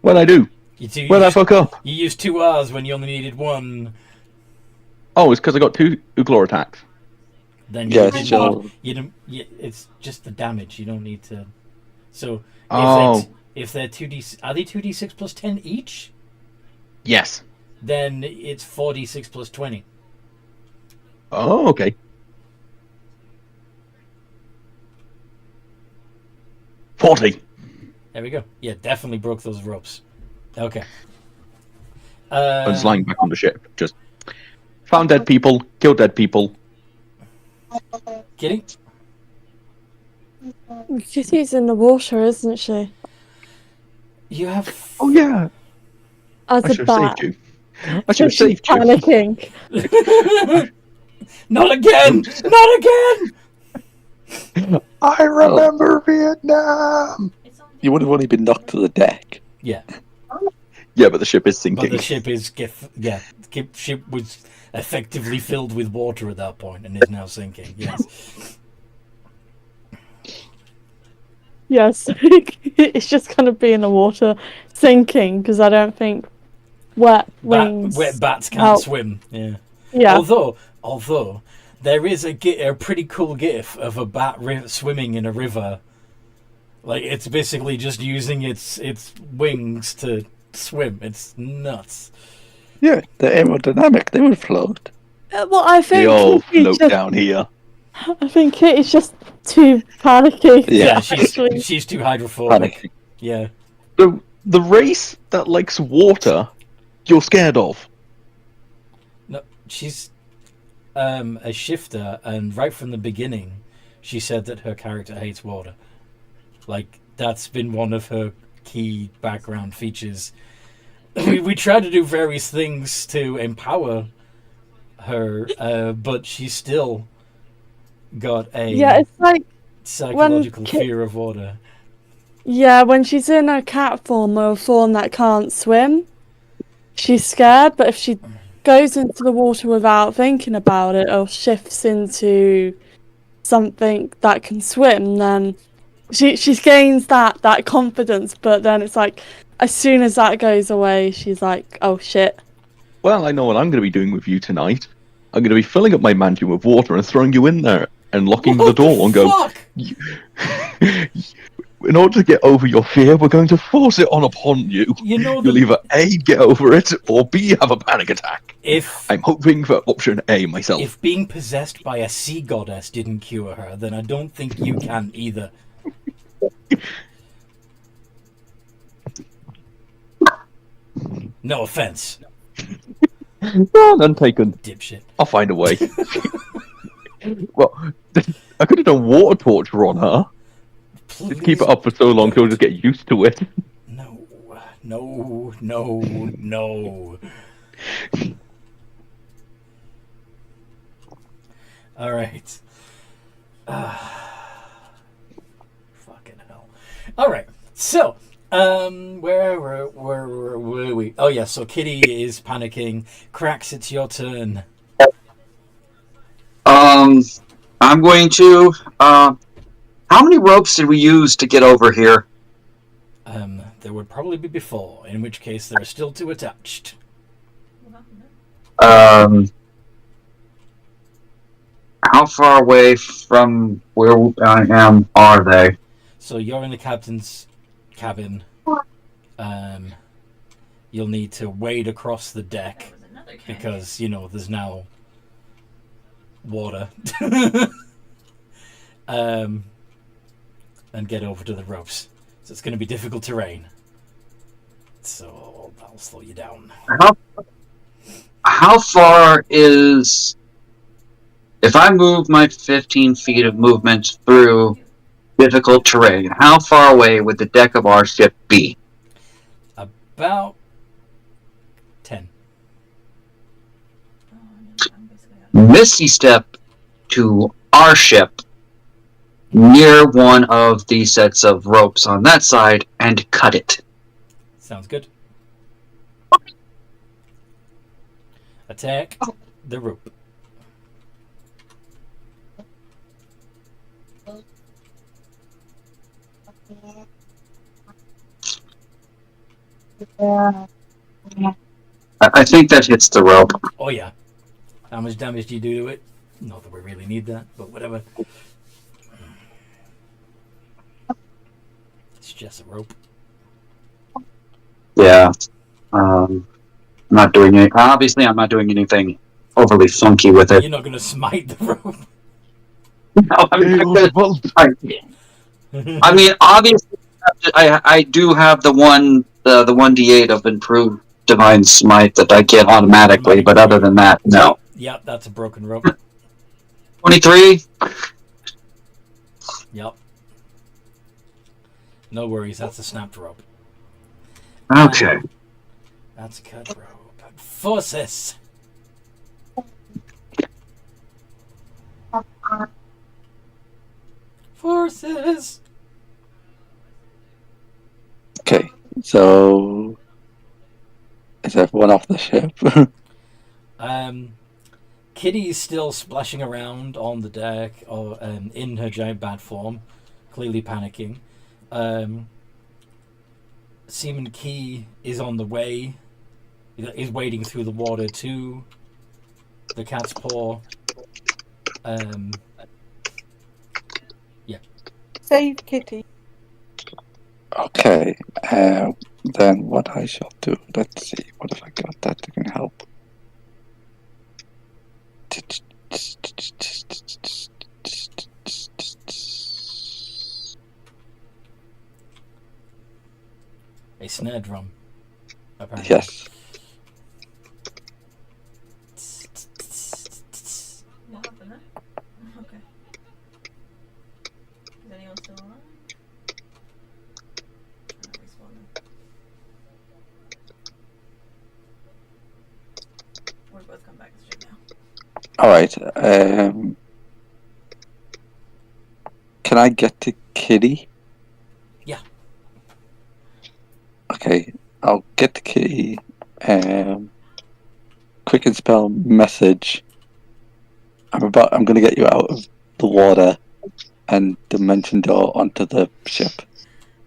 What'd I do? Where'd I fuck up? You used 2 R's when you only needed 1. Oh, it's because I got 2 claw attacks. Then Yeah, you didn't sure. need, you don't. It's just the damage. You don't need to. So Oh. if they're 2d, are they 2d6 plus 10 each? Yes. Then it's 4d6 plus 20. Oh, okay. $40. There we go. Yeah, definitely broke those ropes. Okay. I'm just lying back on the ship. Just found dead people, killed dead people. Kitty? Kitty's in the water, isn't she? You have. Oh yeah, As I a should have bat. saved you. I should have She's saved you. panicking. Not again! Not again! I remember Vietnam. It's on You would have only been knocked to the deck. Yeah, Yeah, but the ship is but sinking. the ship is. The ship was effectively filled with water at that point and is now sinking. Yes. Yes, it's just going to be in the water sinking because I don't think wet wings. Wet bats can't help. swim. Yeah. Yeah. Although there is a pretty cool gif of a bat swimming in a river. Like it's basically just using its wings to swim. It's nuts. Yeah, they're aerodynamic. They would float. Well, I They think all Kitty's float just, down here. I think Kitty's just too panicky. Yeah, she's too hydrophobic. Panicking. Yeah. The race that likes water, you're scared of. No, she's a shifter, and right from the beginning, she said that her character hates water. Like that's been one of her key background features. We try to do various things to empower her, but she's still got a It's like psychological fear of water. when she's in a cat form or a form that can't swim, she's scared. But if she goes into the water without thinking about it or shifts into something that can swim, then she gains that confidence. But then it's like as soon as that goes away, she's like, oh shit. Well, I know what I'm going to be doing with you tonight. I'm going to be filling up my mansion with water and throwing you in there and locking the door and go. Fuck! in order to get over your fear, we're going to force it on upon you. You know You'll either A, get over it, or B, have a panic attack. if I'm hoping for option A myself. if being possessed by a sea goddess didn't cure her, then I don't think you can either. No offense, None taken. dipshit. I'll find a way. Well, I could have done water torture on her. Just keep it up for so long, she'll just get used to it. No, no, no, no. All right. Fucking hell. All right. So, where were we? Oh yeah. So Kitty is panicking. Cracks, it's your turn. I'm going to. How many ropes did we use to get over here? There would probably be before, in which case there are still two attached. How far away from where I am are they? So you're in the captain's cabin. You'll need to wade across the deck because there's now water. And get over to the ropes. So it's going to be difficult terrain. So that'll slow you down. How far is... If I move my 15 feet of movement through difficult terrain, how far away would the deck of our ship be? About 10. Misty step to our ship near one of the sets of ropes on that side and cut it. Sounds good. Attack the rope. I think that hits the rope. Oh yeah. How much damage do you do to it? Not that we really need that, but whatever. It's just a rope. Yeah. Not doing it. Obviously, I'm not doing anything overly funky with it. You're not going to smite the rope. No, I'm not gonna... I mean, obviously, I do have the 1d8 of improved divine smite that I get automatically, but other than that, no. Yep, that's a broken rope. 23. Yep. No worries, that's a snapped rope. Okay. That's a cut rope. Forces. Forces. Okay, so is everyone off the ship? Kitty's still splashing around on the deck or in her giant bat form, clearly panicking. Seaman Key is on the way. Is wading through the water to the Catspaw. Yeah. Save Kitty. Okay, then what I shall do, let's see, what have I got that can help? A snare drum. Apparently. Yes. What happened there? Okay. Is anyone still alive? We're both come back to stream now. Alright, can I get to Kitty? Yeah. Okay, I'll get to Kitty, quick and spell message. I'm gonna get you out of the water and dimension door onto the ship.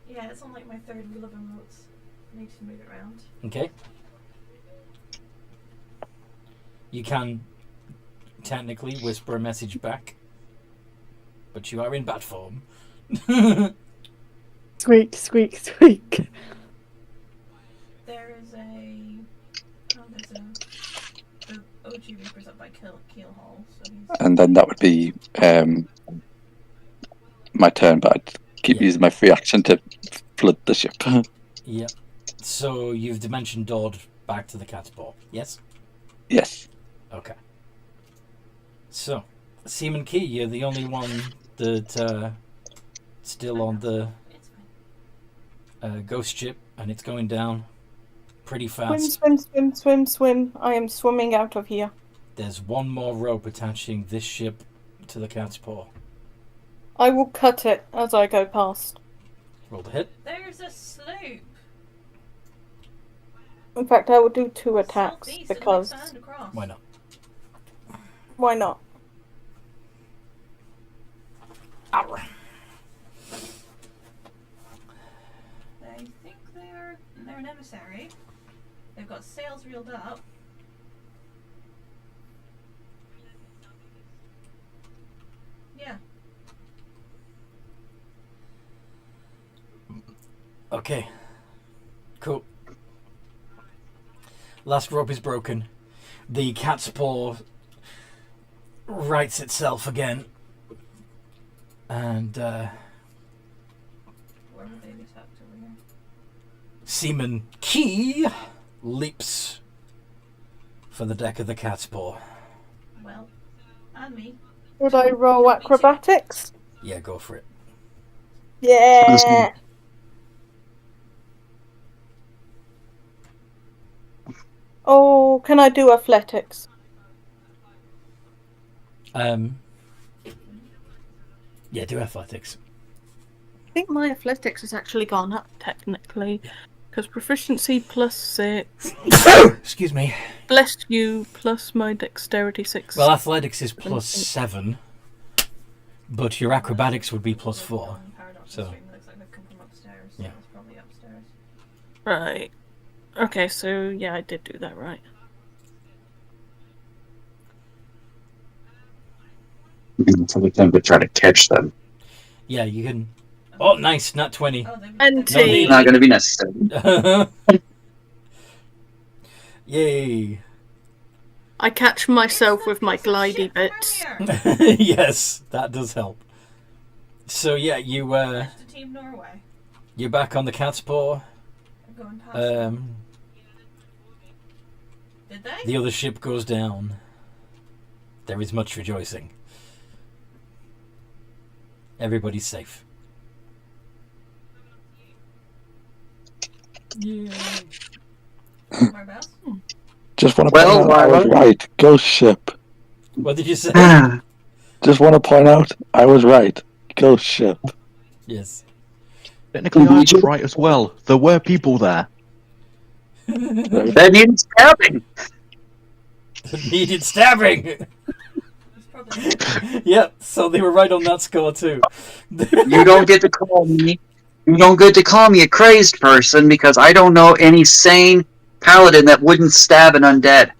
Yeah, it's on like my third wheel of emotes. I need to move it around. Okay. You can technically whisper a message back, but you are in bat form. Squeak, squeak, squeak. There is a. Oh, there's a. The OG Reaper's up by Keelhaul, so he's. And then that would be my turn, but I'd keep Yeah. using my free action to flood the ship. Yep. So you've dimension doored back to the Catspaw. Yes? Yes. Okay. So, Seaman Key, you're the only one that still on the It's fine. ghost ship, and it's going down pretty Swim, fast. swim, swim, swim, swim. I am swimming out of here. There's one more rope attaching this ship to the Catspaw. I will cut it as I go past. Roll the hit. There's a sloop. In fact, I will do 2 attacks Southeast, because it looks and across. Why not? why not? Ow. I think they're an emissary. They've got sails reeled up. Yeah. Okay. Cool. Last rope is broken. The Catspaw rights itself again. And Where would they be tucked over here? Seaman Key leaps for the deck of the Catspaw. Well, and me. Would I roll acrobatics? Yeah, go for it. Yeah. Oh, can I do athletics? Yeah, do athletics. I think my athletics has actually gone up technically, because proficiency +6. Excuse me. Bless you, plus my dexterity 6. Well, athletics is +7, but your acrobatics would be +4. So- Stream looks like they've come from upstairs. So Yeah. it's probably upstairs. Right. Okay, so yeah, I did do that right. So we tend to try to catch them. Yeah, you can. Oh, nice, not 20. Oh, they've NT. No need. It's not going to be necessary. Yay. I catch myself with my glidey bits. Yes, that does help. So yeah, Left to Team Norway. you're back on the Catspaw. They're going past them. Did they? The other ship goes down. There is much rejoicing. Everybody's safe. Yeah. Whereabouts? Just want to Well, point out I was Lila. right. Ghost ship. What did you say? Just want to point out I was right. Ghost ship. Yes. Technically, I was right as well. There were people there. That needed stabbing. Needed stabbing. It's probably Yep. So they were right on that score too. You don't get to call me. You don't get to call me a crazed person because I don't know any sane paladin that wouldn't stab an undead.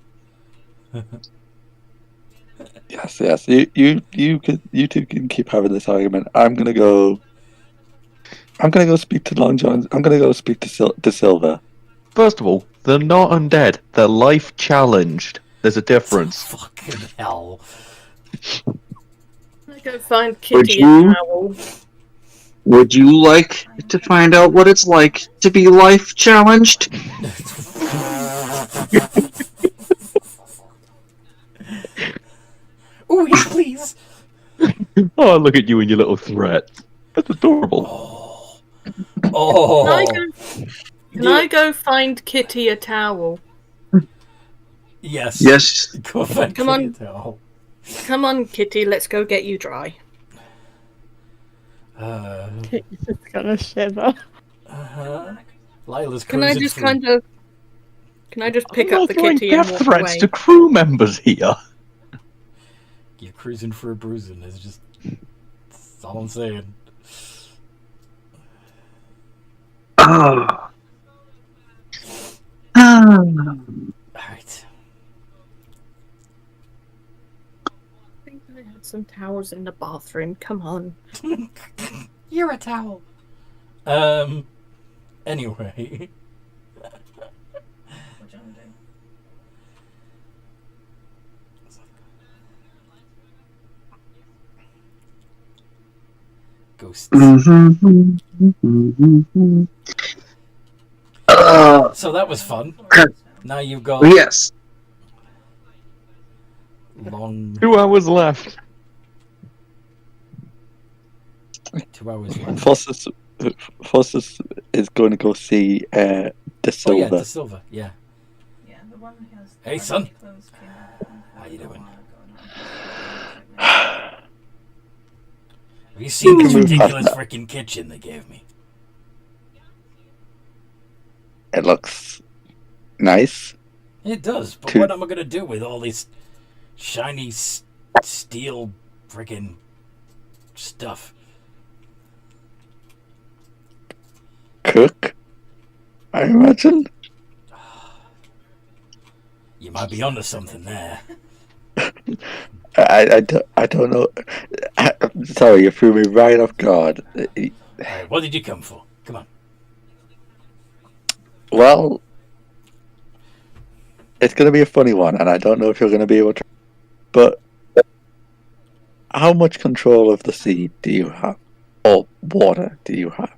Yes, yes. You two can keep having this argument. I'm gonna go speak to Long John. I'm gonna go speak to Silver. First of all, they're not undead. They're life challenged. There's a difference. Fucking hell. I go find Would Kitty you? and Owl. Would you like to find out what it's like to be life challenged? Oh yes, please. Oh, look at you and your little threat. That's adorable. Oh. Can I go find Kitty a towel? Yes. Yes. Go find Come on. Kitty Towel. Come on, Kitty, let's go get you dry. Kitty's just gonna shiver. Lila's Can I cruising just through. kind of... Can I just pick I'm up not the throwing kitty and death walk threats away? to crew members here. You're cruising for a bruising. It's just... That's all I'm saying. Oh. Alright. I think I had some towels in the bathroom. Come on. You're a towel. Anyway. What do you want to do? Ghosts. So that was fun. Now you've got Yes. long 2 hours left. 2 hours left. Foster's is going to go see the Oh silver. yeah, the silver. Yeah. Yeah, the one who has Hey, son. clothes came out. How you doing? Have Have you seen this Can move ridiculous past freaking kitchen they gave me? It looks nice. It does, but Cool. what am I gonna do with all this shiny steel freaking stuff? Cook, I imagine. You might be onto something there. I don't know. Sorry, you threw me right off guard. Alright, what did you come for? Come on. Well, it's going to be a funny one, and I don't know if you're going to be able to. But how much control of the sea do you have, or water do you have?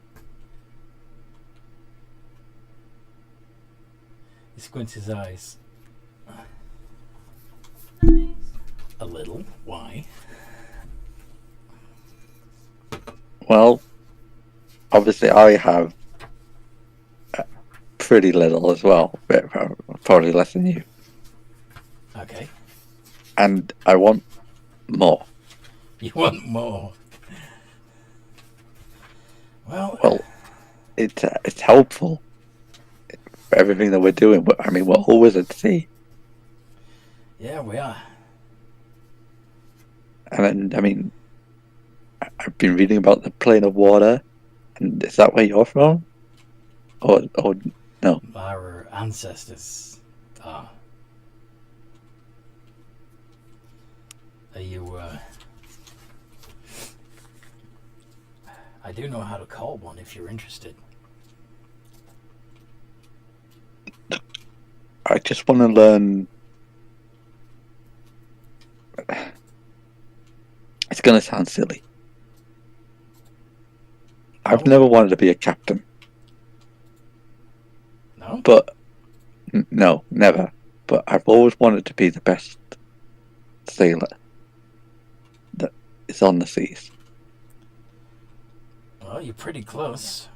He squints his eyes. A little. Why? Well, obviously I have pretty little as well, but probably less than you, Okay. and I want more. You want more? Well, Well, it's helpful for everything that we're doing, but I mean we're always at sea, yeah, we are. and I mean I've been reading about the plane of water, and is that where you're from? Or no? Our ancestors are. Are you, I do know how to call one if you're interested. I just want to learn. It's going to sound silly. I've never wanted to be a captain. No? But no, never. But I've always wanted to be the best sailor that is on the seas. Well, you're pretty close.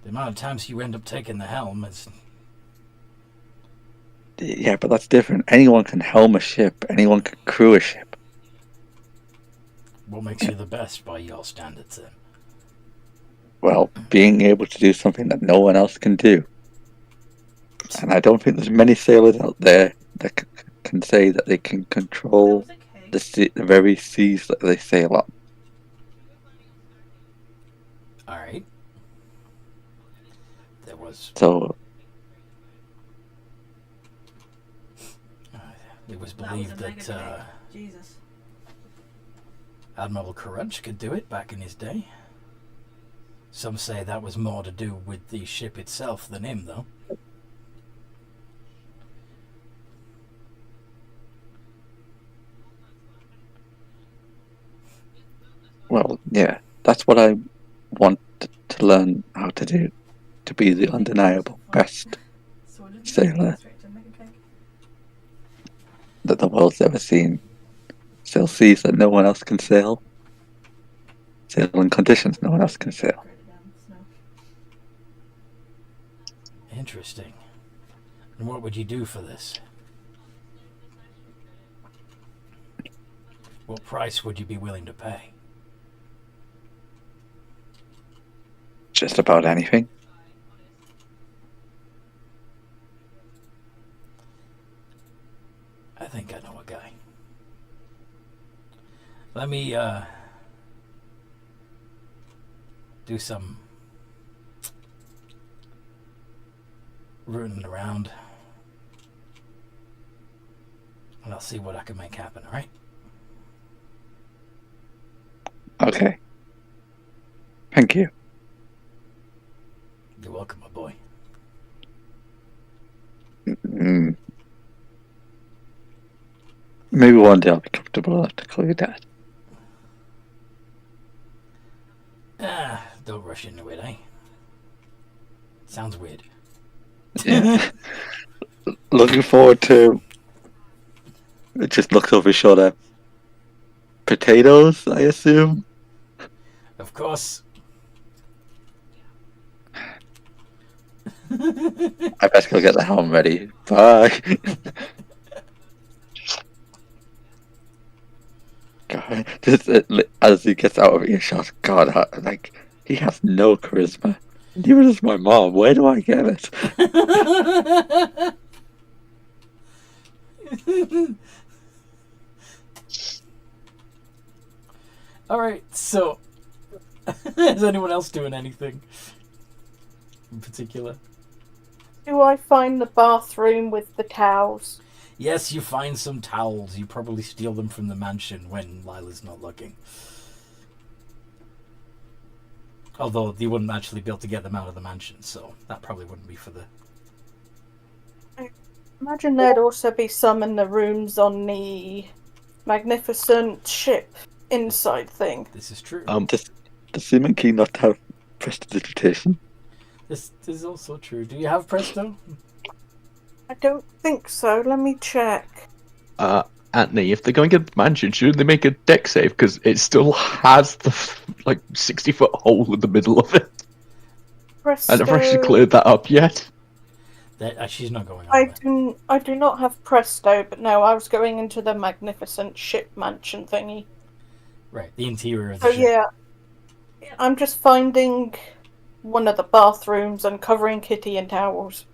The amount of times you end up taking the helm is... Yeah, but that's different. Anyone can helm a ship. Anyone can crew a ship. What makes you the best by your standards, then? Well, being able to do something that no one else can do. And I don't think there's many sailors out there that can say that they can control the very seas that they sail on. Alright. There was... So, it was believed that Jesus. Admiral Courage could do it back in his day. Some say that was more to do with the ship itself than him, though. well, yeah, that's what I want to learn how to do, to be the undeniable best sailor that the world's ever seen. Sail seas that no one else can sail. Sail in conditions no one else can sail. Interesting. And what would you do for this? What price would you be willing to pay? Just about anything. I think I know a guy. Let me do some rooting around, and I'll see what I can make happen, alright? Okay. Thank you. You're welcome, my boy. Mm. Maybe one day I'll be comfortable enough to call you dad. Don't rush into it, eh? Sounds weird. Yeah. Looking forward to. It just looks over his shoulder. Potatoes, I assume. Of course. I best go get the helm ready. Bye. God, just as he gets out of earshot, God, like he has no charisma. Neither does my mom. Where do I get it? Alright, so is anyone else doing anything in particular? Do I find the bathroom with the towels? Yes, you find some towels. You probably steal them from the mansion when Lila's not looking. Although you wouldn't actually be able to get them out of the mansion, so that probably wouldn't be for the... Imagine there'd also be some in the rooms on the magnificent ship inside thing. This is true. Does Seaman Key not have prestidigitation? This is also true. Do you have Presto? I don't think so. Let me check. Anthony, if they're going to get the mansion, shouldn't they make a deck save? Because it still has the 60-foot hole in the middle of it. Presto. I never actually cleared that up yet. She's not going on I do not have Presto, but no, I was going into the magnificent ship mansion thingy. Right, the interior of the ship. Yeah, I'm just finding one of the bathrooms and covering Kitty in towels.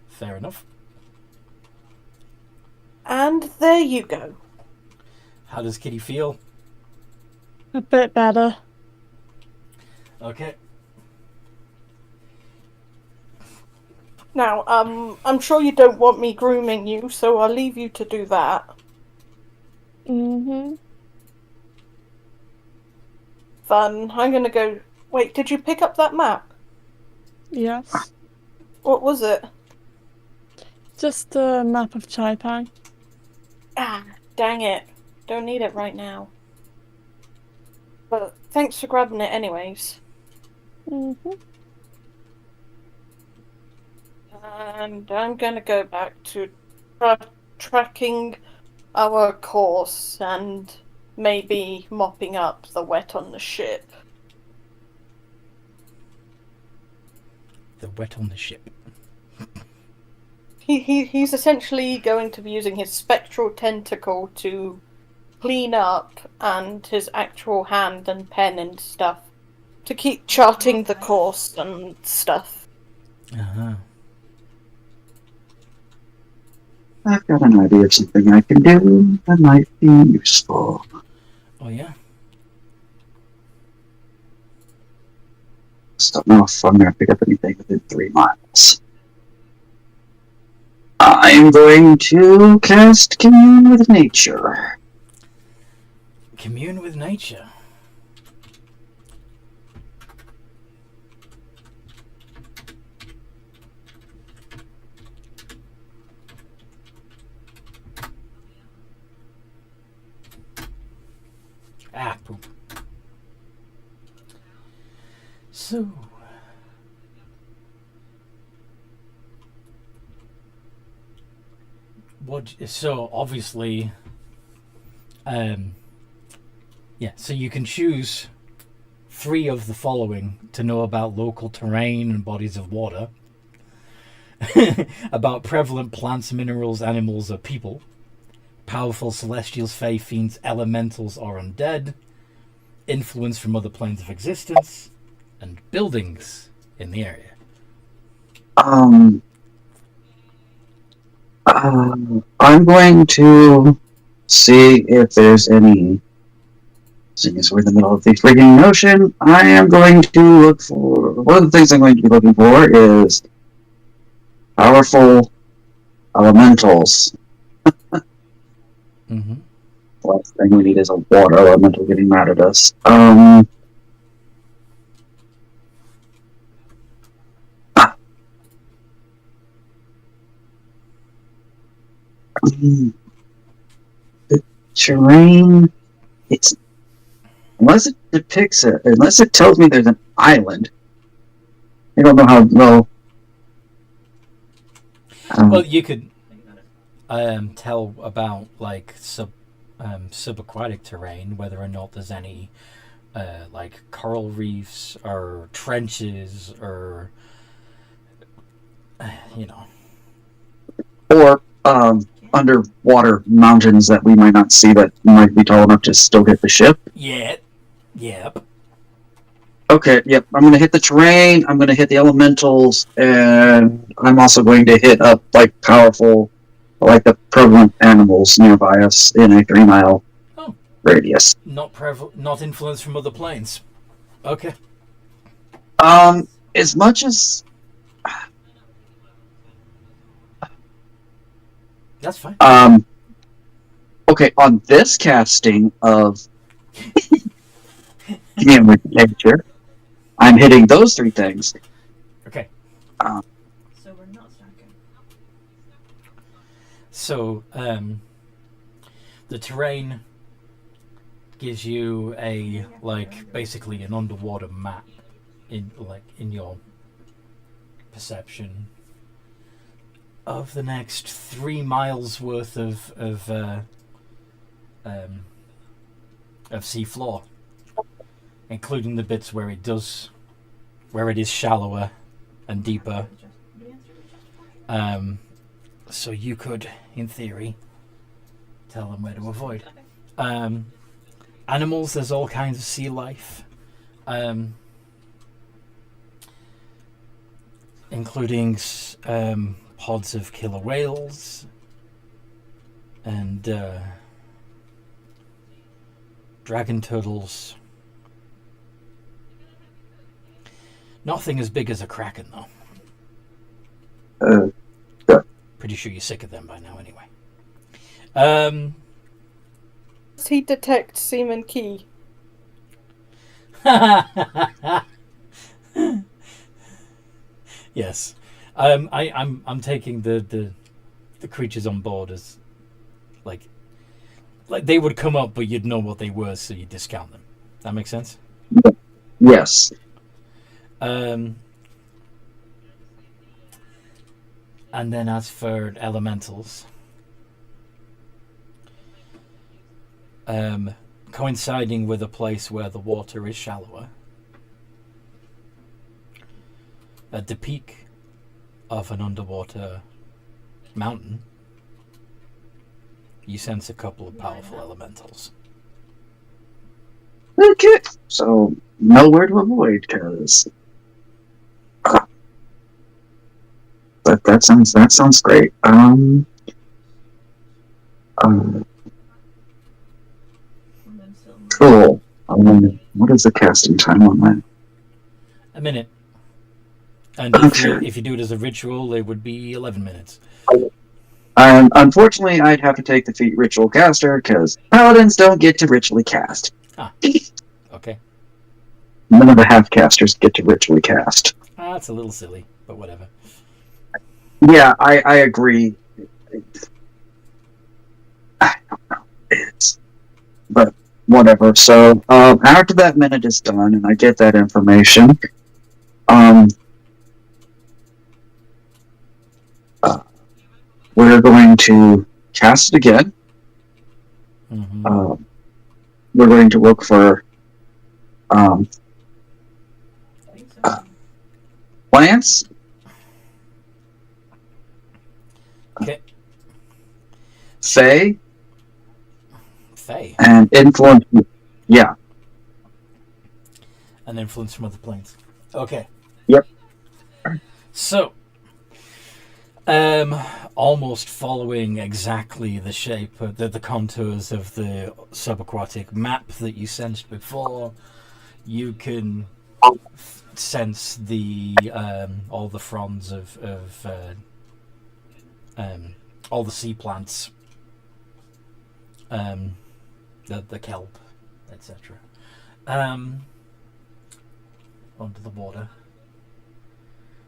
Fair enough. And there you go. How does Kitty feel? A bit better. Okay. Now, I'm sure you don't want me grooming you, so I'll leave you to do that. Mm-hmm. Fun. I'm gonna go... Wait, did you pick up that map? Yes. What was it? Just a map of Chipan. Ah, dang it. Don't need it right now. But thanks for grabbing it anyways. Mm-hmm. And I'm gonna go back to tracking our course and maybe mopping up the wet on the ship. The wet on the ship. He's essentially going to be using his spectral tentacle to clean up, and his actual hand and pen and stuff to keep charting the course and stuff. Uh-huh. I've got an idea of something I can do that might be useful. Oh, yeah? Just don't know if I'm going to pick up anything within 3 miles. I'm going to cast Commune with Nature. Commune with nature. Ah, poop. So... So, obviously... yeah, so you can choose 3 of the following to know about local terrain and bodies of water. About prevalent plants, minerals, animals, or people. Powerful celestials, fae, fiends, elementals, or undead. Influence from other planes of existence. And buildings in the area. I'm going to see if there's any. Seeing as we're in the middle of the freaking ocean, I am going to look for. One of the things I'm going to be looking for is powerful elementals. Mm-hmm. The last thing we need is a water elemental getting mad at us. The terrain, it's unless it tells me there's an island. I don't know how well. Well, you could tell about like subaquatic terrain, whether or not there's any like coral reefs or trenches or or underwater mountains that we might not see that might be tall enough to still hit the ship. Yeah. Yep. Okay, yep. I'm going to hit the terrain, I'm going to hit the elementals, and I'm also going to hit up, like, powerful, like the prevalent animals nearby us in a 3-mile radius. Not influenced from other planes. Okay. As much as... That's fine. Okay, on this casting of Human Nature, I'm hitting those 3 things. Okay. So we're not stacking. So, the terrain gives you basically an underwater map in your perception of the next 3 miles worth of sea floor, including the bits where it is shallower and deeper. So you could, in theory, tell them where to avoid. Animals, there's all kinds of sea life, including pods of killer whales and dragon turtles. Nothing as big as a kraken, though. Pretty sure you're sick of them by now, anyway. Does he detect Seaman Key? Yes. I'm taking the creatures on board as like they would come up, but you'd know what they were, so you discount them. That makes sense? Yes. And then as for elementals, coinciding with a place where the water is shallower, at the peak of an underwater mountain, you sense a couple of powerful elementals. Okay, so nowhere to avoid, because that sounds great. Cool. What is the casting time on that? A minute. And if you do it as a ritual, it would be 11 minutes. Unfortunately, I'd have to take the feat Ritual Caster, because paladins don't get to ritually cast. Okay. None of the half-casters get to ritually cast. That's a little silly, but whatever. Yeah, I agree. I don't know. But whatever. So, after that minute is done, and I get that information, we're going to cast it again. Mm-hmm. We're going to look for plants. Okay. Fae. Fae. And influence. Yeah. And influence from other planes. Okay. Yep. So, almost following exactly the shape, the contours of the subaquatic map that you sensed before, you can sense the all the fronds of all the sea plants, the kelp, etc. Under the water.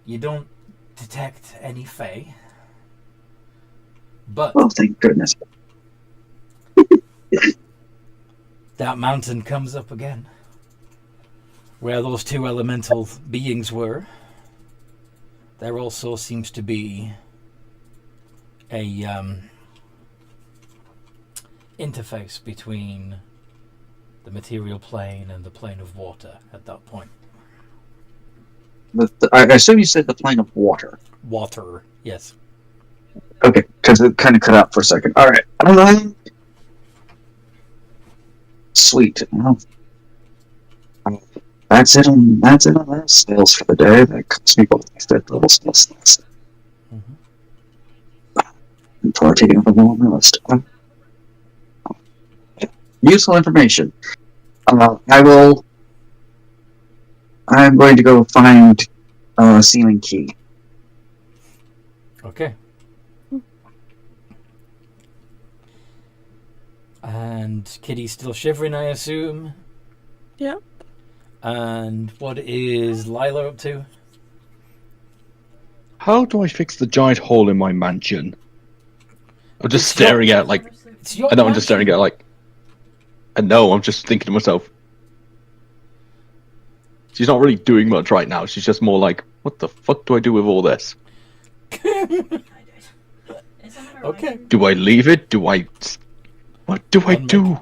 You don't detect any fae, But Oh, thank goodness. that mountain comes up again, where those two elemental beings were. There also seems to be a interface between the material plane and the plane of water at that point. I assume you said the plane of water. Water, yes. Okay, because it kind of cut out for a second. All right. Sweet. Well, that's it on those spells for the day. That cost me both my 5th level spell slots. And for taking up a on my list. Useful information. I'm going to go find Sealing Key. Okay. And Kitty's still shivering, I assume. Yep. And what is Lila up to? How do I fix the giant hole in my mansion? I'm just staring at it like. It's your I know I'm just staring at it like. I know, I'm just thinking to myself. She's not really doing much right now. She's just more like, what the fuck do I do with all this? Okay. Do I leave it? What do I do?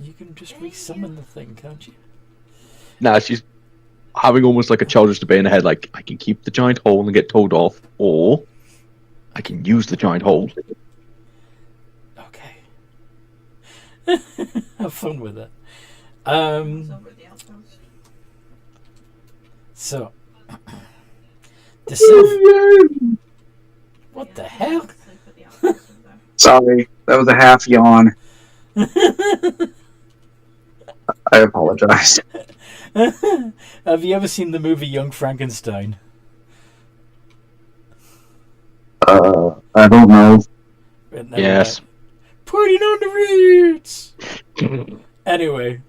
You can just re-summon the thing, can't you? Nah, she's having almost like a childish debate in her head, like, I can keep the giant hole and get told off, or I can use the giant hole. Okay. Have fun with it. So, what the hell? Sorry, that was a half yawn. I apologize. Have you ever seen the movie Young Frankenstein? I don't know. Yes. Putting on the roots! Anyway.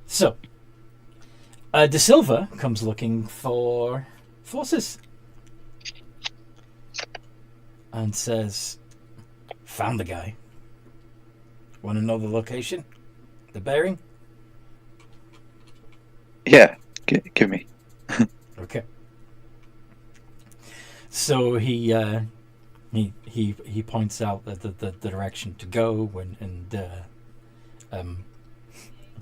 So, De Silva comes looking for forces and says, found the guy. Want to know the location? The bearing? Yeah, give me. Okay. So he points out the direction to go and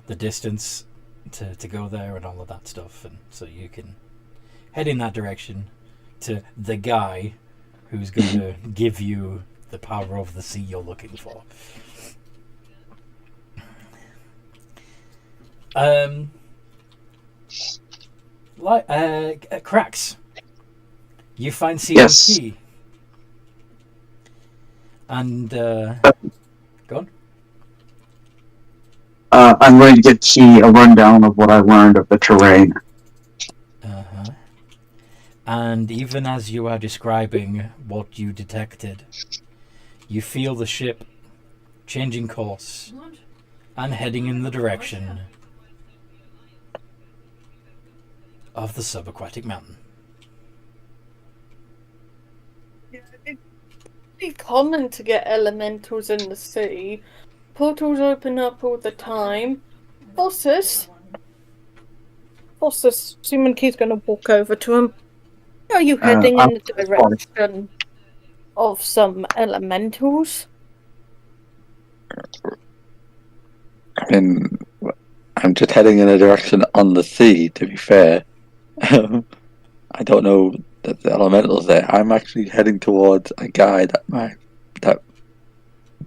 the distance to go there and all of that stuff, and so you can head in that direction to the guy who's going to give you the power over the sea you're looking for. Cracks. You find Sealing Key. And go on. I'm going to give Key a rundown of what I learned of the terrain. Uh-huh. And even as you are describing what you detected, you feel the ship changing course and heading in the direction of the subaquatic mountain. It's pretty common to get elementals in the sea. Portals open up all the time. Bosses, Seaman Key's gonna walk over to him. Are you heading in the direction of some elementals? I mean, I'm just heading in a direction on the sea, to be fair. I don't know that the elementals there. I'm actually heading towards a guy that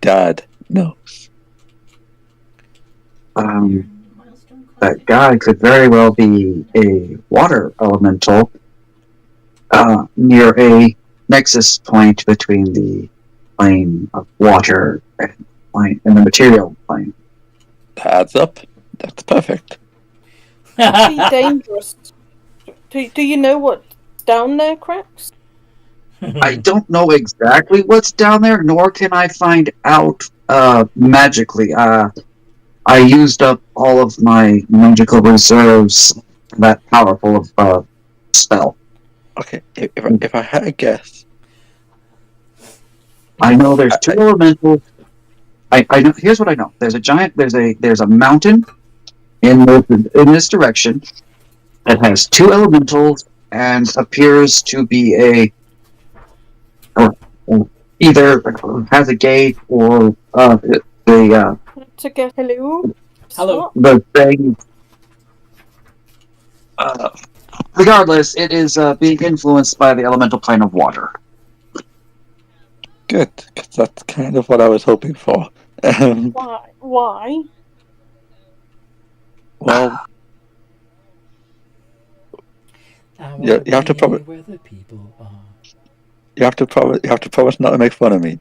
Dad knows. That guy could very well be a water elemental near a nexus point between the plane of water and the material plane. That adds up. That's perfect. Be dangerous. Do you know what's down there, Cracks? I don't know exactly what's down there, nor can I find out magically. I used up all of my magical reserves that powerful of spell. Okay, if I had a guess, I know there's two elementals. I know. Here's what I know. There's a mountain in this direction that has two elementals and appears to be or either has a gate or the To get hello. Hello. the thing. Regardless, it is being influenced by the elemental plane of water. good, because that's kind of what I was hoping for. Why? Why? Well, you have to promise. Where the people are. You have to promise not to make fun of me.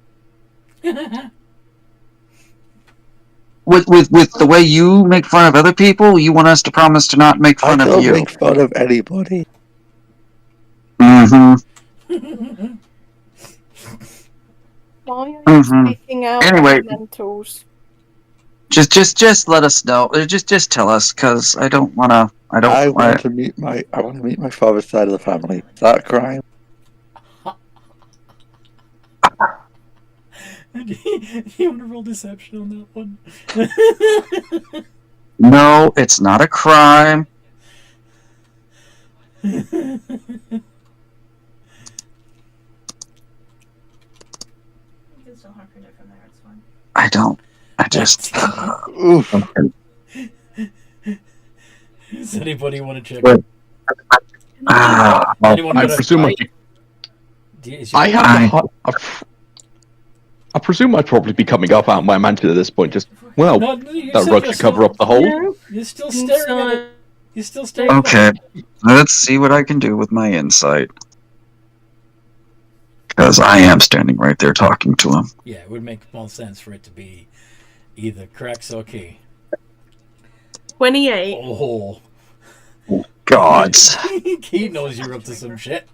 With the way you make fun of other people, you want us to promise to not make fun I of don't you. make fun of anybody. Mm-hmm. Why are you Mhm. speaking out Anyway. elementals? Just let us know. Just tell us, because I don't want to. I want to meet my father's side of the family. Is that a crime? Do you want to roll deception on that one? No, it's not a crime. You can still harken it from there, it's fine. I don't. I just. Oof. Does anybody want to check? Wait. Anyone I got a- presume I presume I'd probably be coming up out of my mantle at this point. Just No, that rug should cover up the hole. You're still staring at it. You're still staring Okay, at it. let's see what I can do with my insight. Because I am standing right there talking to him. Yeah, it would make more sense for it to be either Cracks or Key. 28. Oh. Gods. Key knows you're up to some shit.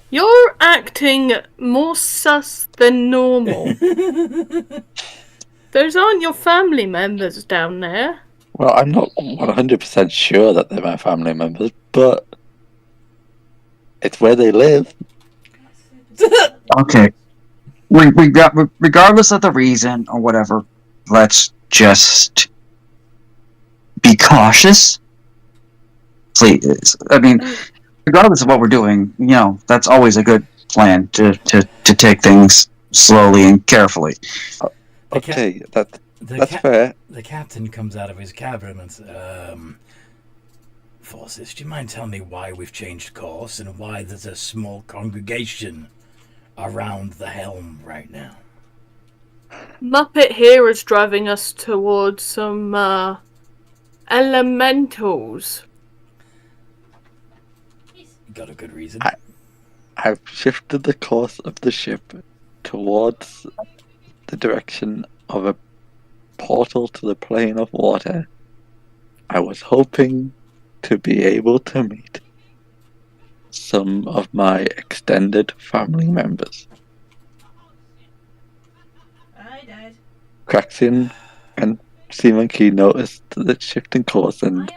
You're acting more sus than normal. Those aren't your family members down there. Well, I'm not 100% sure that they're my family members, but it's where they live. Okay. Regardless of the reason or whatever, let's just be cautious. Please. I mean, regardless of what we're doing, that's always a good plan to take things slowly and carefully. Okay, that's fair. The captain comes out of his cabin and says, Forces, do you mind telling me why we've changed course and why there's a small congregation around the helm right now? Muppet here is driving us towards some elementals. Got a good reason. I've shifted the course of the ship towards the direction of a portal to the plane of water. I was hoping to be able to meet some of my extended family members. I died. Craxian and Seaman Key noticed the shifting course and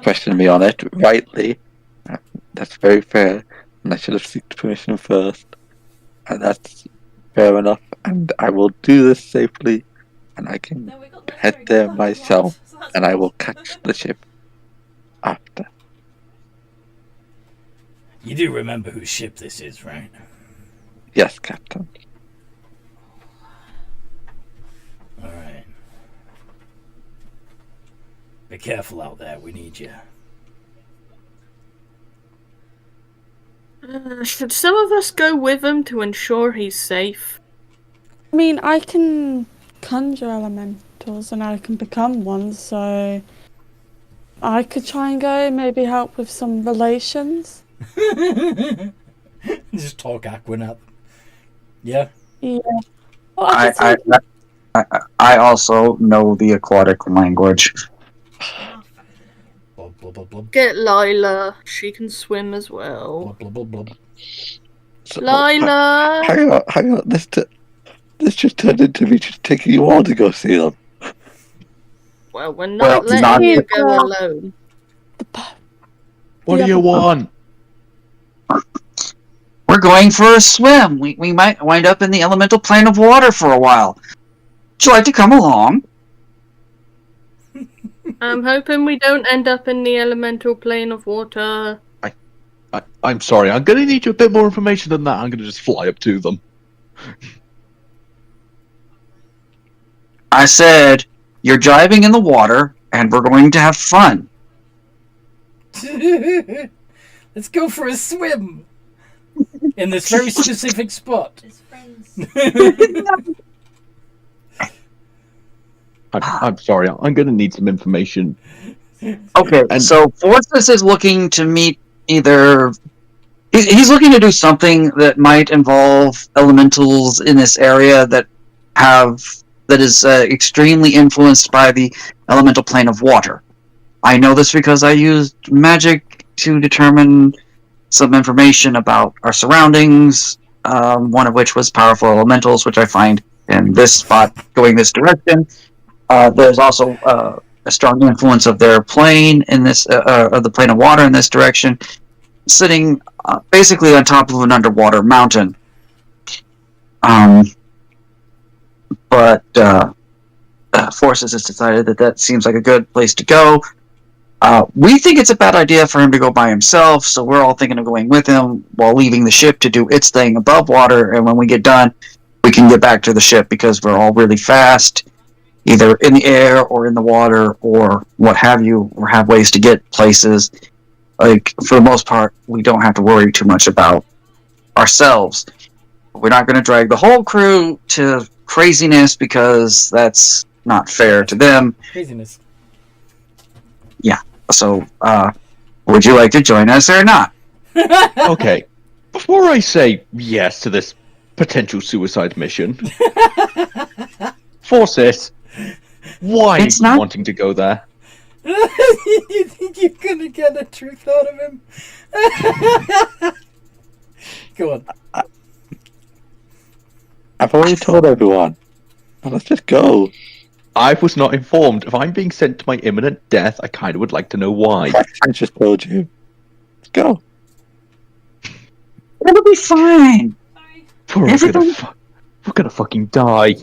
questioned me on it, rightly. That's very fair, and I should have sought permission first. And that's fair enough, and I will do this safely, and I can head there myself, and I will catch the ship after. You do remember whose ship this is, right? Yes, Captain. Alright. Be careful out there, we need you. Should some of us go with him to ensure he's safe? I mean, I can conjure elementals and I can become one, so I could try and go, maybe help with some relations. Just talk Aquan at them. Yeah? Yeah. Well, I could take I also know the aquatic language. Blub, blub, blub, blub. Get Lila. She can swim as well. Blub, blub, blub, blub. So, Lila! hang on. This just turned into me just taking you all to go see them. Well, we're not Well, letting not- you go alone. What do you want? We're going for a swim. We might wind up in the elemental plane of water for a while. Would you like to come along? I'm hoping we don't end up in the elemental plane of water. I'm sorry, I'm going to need you a bit more information than that. I'm going to just fly up to them. I said, you're driving in the water, and we're going to have fun. Let's go for a swim in this very specific spot. His friends. I'm sorry, I'm going to need some information. Okay, so Forces is looking to meet either... He's looking to do something that might involve elementals in this area that is extremely influenced by the elemental plane of water. I know this because I used magic to determine some information about our surroundings, one of which was powerful elementals, which I find in this spot going this direction. There's also a strong influence of their plane in this, of the plane of water in this direction, sitting basically on top of an underwater mountain. But Forces has decided that seems like a good place to go. We think it's a bad idea for him to go by himself, so we're all thinking of going with him while leaving the ship to do its thing above water, and when we get done, we can get back to the ship because we're all really fast, either in the air or in the water or what have you, or have ways to get places. Like, for the most part, we don't have to worry too much about ourselves. We're not going to drag the whole crew to craziness because that's not fair to them. Craziness. Yeah. So, would you like to join us or not? Okay, before I say yes to this potential suicide mission, Forces, why It's are you not- wanting to go there? You think you're gonna get the truth out of him? Go on. I've already told everyone. Now let's just go. I was not informed. If I'm being sent to my imminent death, I kind of would like to know why. I just told you. Let's go. It'll be fine. Sorry. We're gonna fucking die.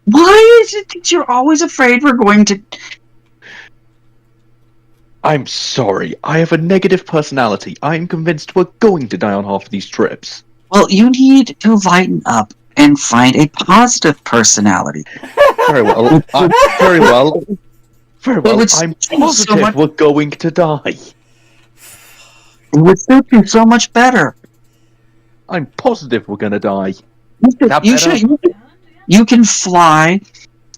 Why is it that you're always afraid we're going to... I'm sorry. I have a negative personality. I am convinced we're going to die on half of these trips. Well, you need to lighten up and find a positive personality. Very well. Very well. Very well. it's I'm so positive much- we're going to die. It would suit you so much better. I'm positive we're gonna die. You, That should, better? you can fly.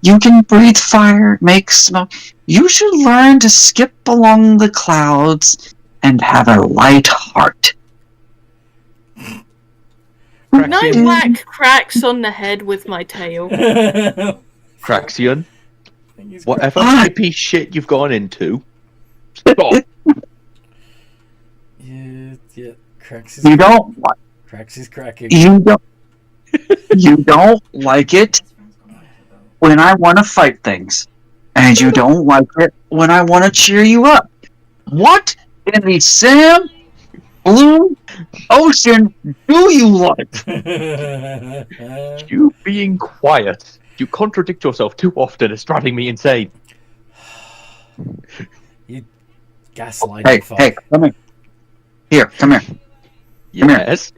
You can breathe fire, make smoke. You should learn to skip along the clouds and have a light heart. Can I Craxian, whack cracks on the head with my tail? Craxian, He's whatever Ah. hippie shit you've gone into, stop. Yeah. Cracks is You don't. cracks is cracking. You don't. You don't like it when I want to fight things, and you don't like it when I want to cheer you up. What in the Sam Blue Ocean do you like? You being quiet. You contradict yourself too often. It's driving me insane. You gaslighting Hey, fuck. hey, come here. Here, come here. Come here. Yes.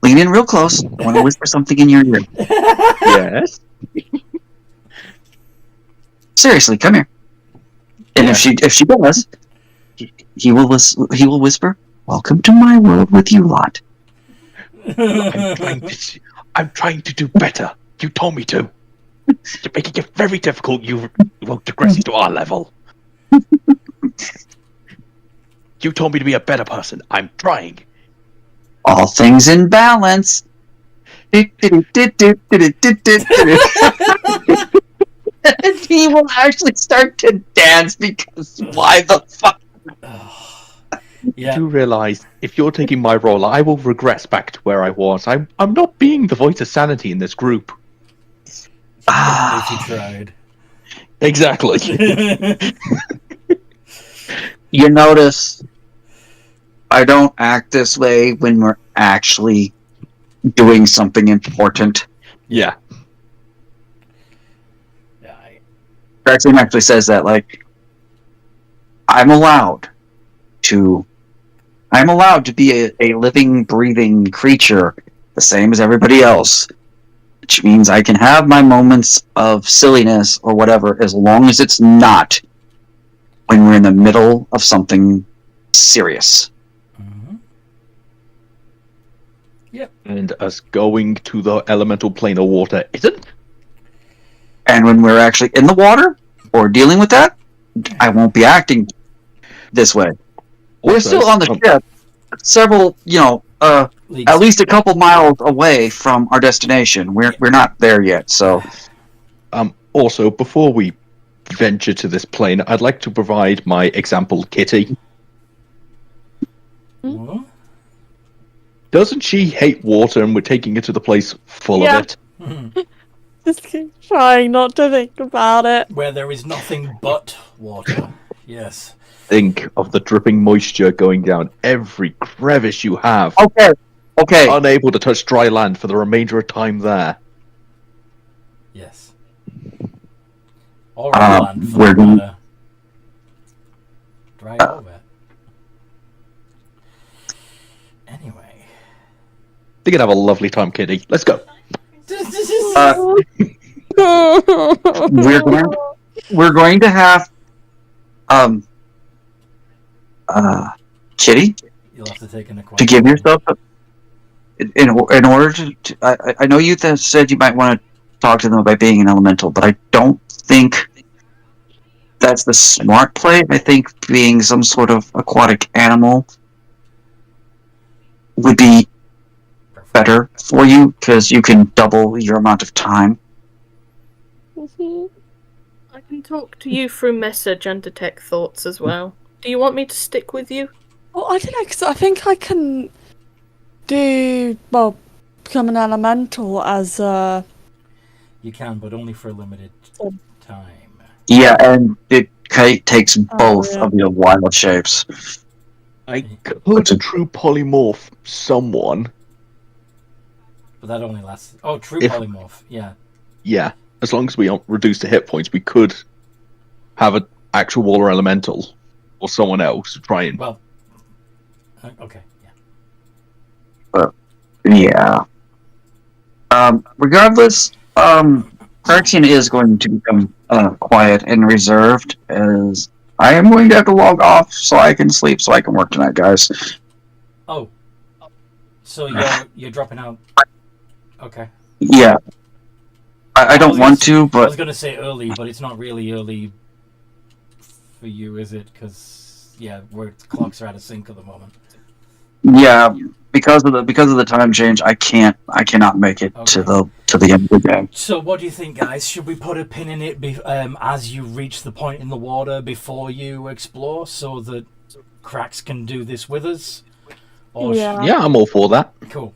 Lean in real close. I want to whisper something in your ear. Yes. Seriously, come here. And Yeah. if she does, he will whisper, "Welcome to my world with you lot." I'm trying to do better. You told me to. You're making it very difficult. You won't digress to our level. You told me to be a better person. I'm trying. All things in balance. And he will actually start to dance because why the fuck? Yeah. Do realize if you're taking my role, I will regress back to where I was. I'm not being the voice of sanity in this group. If you tried. Exactly. you notice I don't act this way when we're actually doing something important. Yeah. Maxim actually says that, like, I'm allowed to be a living, breathing creature, the same as everybody else, which means I can have my moments of silliness or whatever, as long as it's not when we're in the middle of something serious. Mm-hmm. Yep. And us going to the elemental plane of water isn't? And when we're actually in the water or dealing with that, I won't be acting this way. We're Also, still on the ship, several, at least a couple miles away from our destination. We're not there yet, so. Also, before we venture to this plane, I'd like to provide my example kitty. What? Doesn't she hate water, and we're taking her to the place full Yeah. of it? Just keep trying not to think about it. Where there is nothing but water. Yes. Think of the dripping moisture going down every crevice you have. Okay. Unable to touch dry land for the remainder of time there. Yes. Or on land for we're that going- matter. Dry or wet. Anyway. They could have a lovely time, kitty. Let's go. We're going to have Kitty, You'll have to take an to give yourself in order to I know you said you might want to talk to them about being an elemental, but I don't think that's the smart play. I think being some sort of aquatic animal would be better for you, because you can double your amount of time. I can talk to you through message and detect thoughts as well. Do you want me to stick with you? Well, I don't know, because I think I can become an elemental as You can, but only for a limited time. Yeah, and it takes both yeah. of your wild shapes. I could true polymorph someone. But that only lasts... Oh, true If- polymorph. Yeah. Yeah, as long as we aren't reduced to hit points, we could have an actual water elemental or someone else to try and. Well... okay, yeah. Yeah. Regardless, Praxian is going to become quiet and reserved, as I am going to have to log off so I can sleep, so I can work tonight, guys. Oh. So you're dropping out... Okay. Yeah. I don't want to, I but was going to say early, but it's not really early for you, is it? Because, yeah, clocks are out of sync at the moment. yeah, because of the time change, I cannot make it to the end of the game. So what do you think, guys? Should we put a pin in it as you reach the point in the water before you explore, so that Cracks can do this with us? Or Yeah. Yeah, I'm all for that. Cool.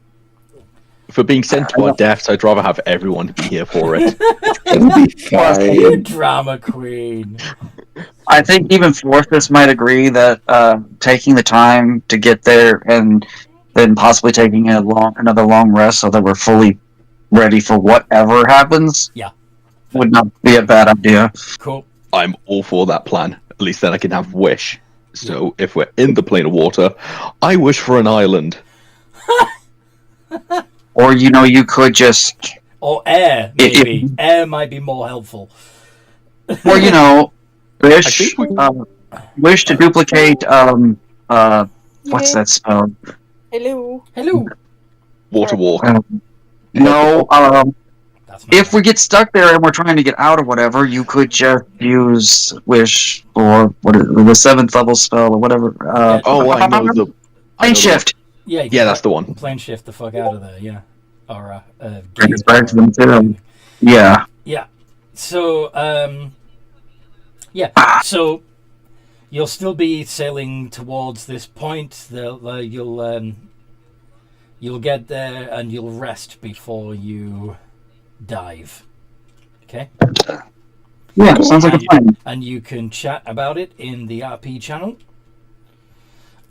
For being sent to our deaths, I'd rather have everyone be here for it. It'll be fine. Drama queen. I think even Forthus might agree that taking the time to get there and then possibly taking another long rest so that we're fully ready for whatever happens would not be a bad idea. Cool. I'm all for that plan. At least then I can have wish. So if we're in the plane of water, I wish for an island. Or, you could just... Or air, maybe. Air might be more helpful. Or, wish... I think wish to duplicate, what's that spell? Hello. Hello. Water walk. No, That's not if we get stuck there and we're trying to get out or whatever, you could just use wish or the 7th level spell or whatever. Oh, I know the... Plane shift. Yeah, you Yeah, can that's the one. plane shift the fuck out of there, yeah. Or Bring us back to them too. Yeah. Yeah. So, so you'll still be sailing towards this point. You'll get there and you'll rest before you dive. Okay? Yeah, sounds like a plan. And you can chat about it in the RP channel.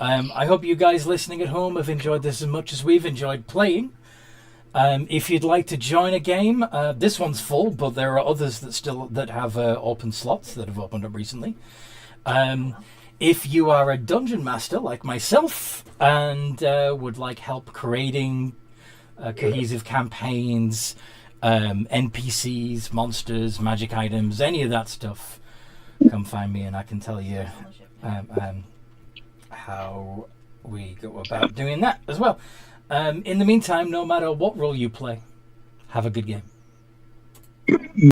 I hope you guys listening at home have enjoyed this as much as we've enjoyed playing. If you'd like to join a game, this one's full, but there are others that have open slots that have opened up recently. If you are a dungeon master like myself and would like help creating cohesive campaigns, NPCs, monsters, magic items, any of that stuff, come find me and I can tell you how we go about doing that as well. In the meantime, no matter what role you play, have a good game.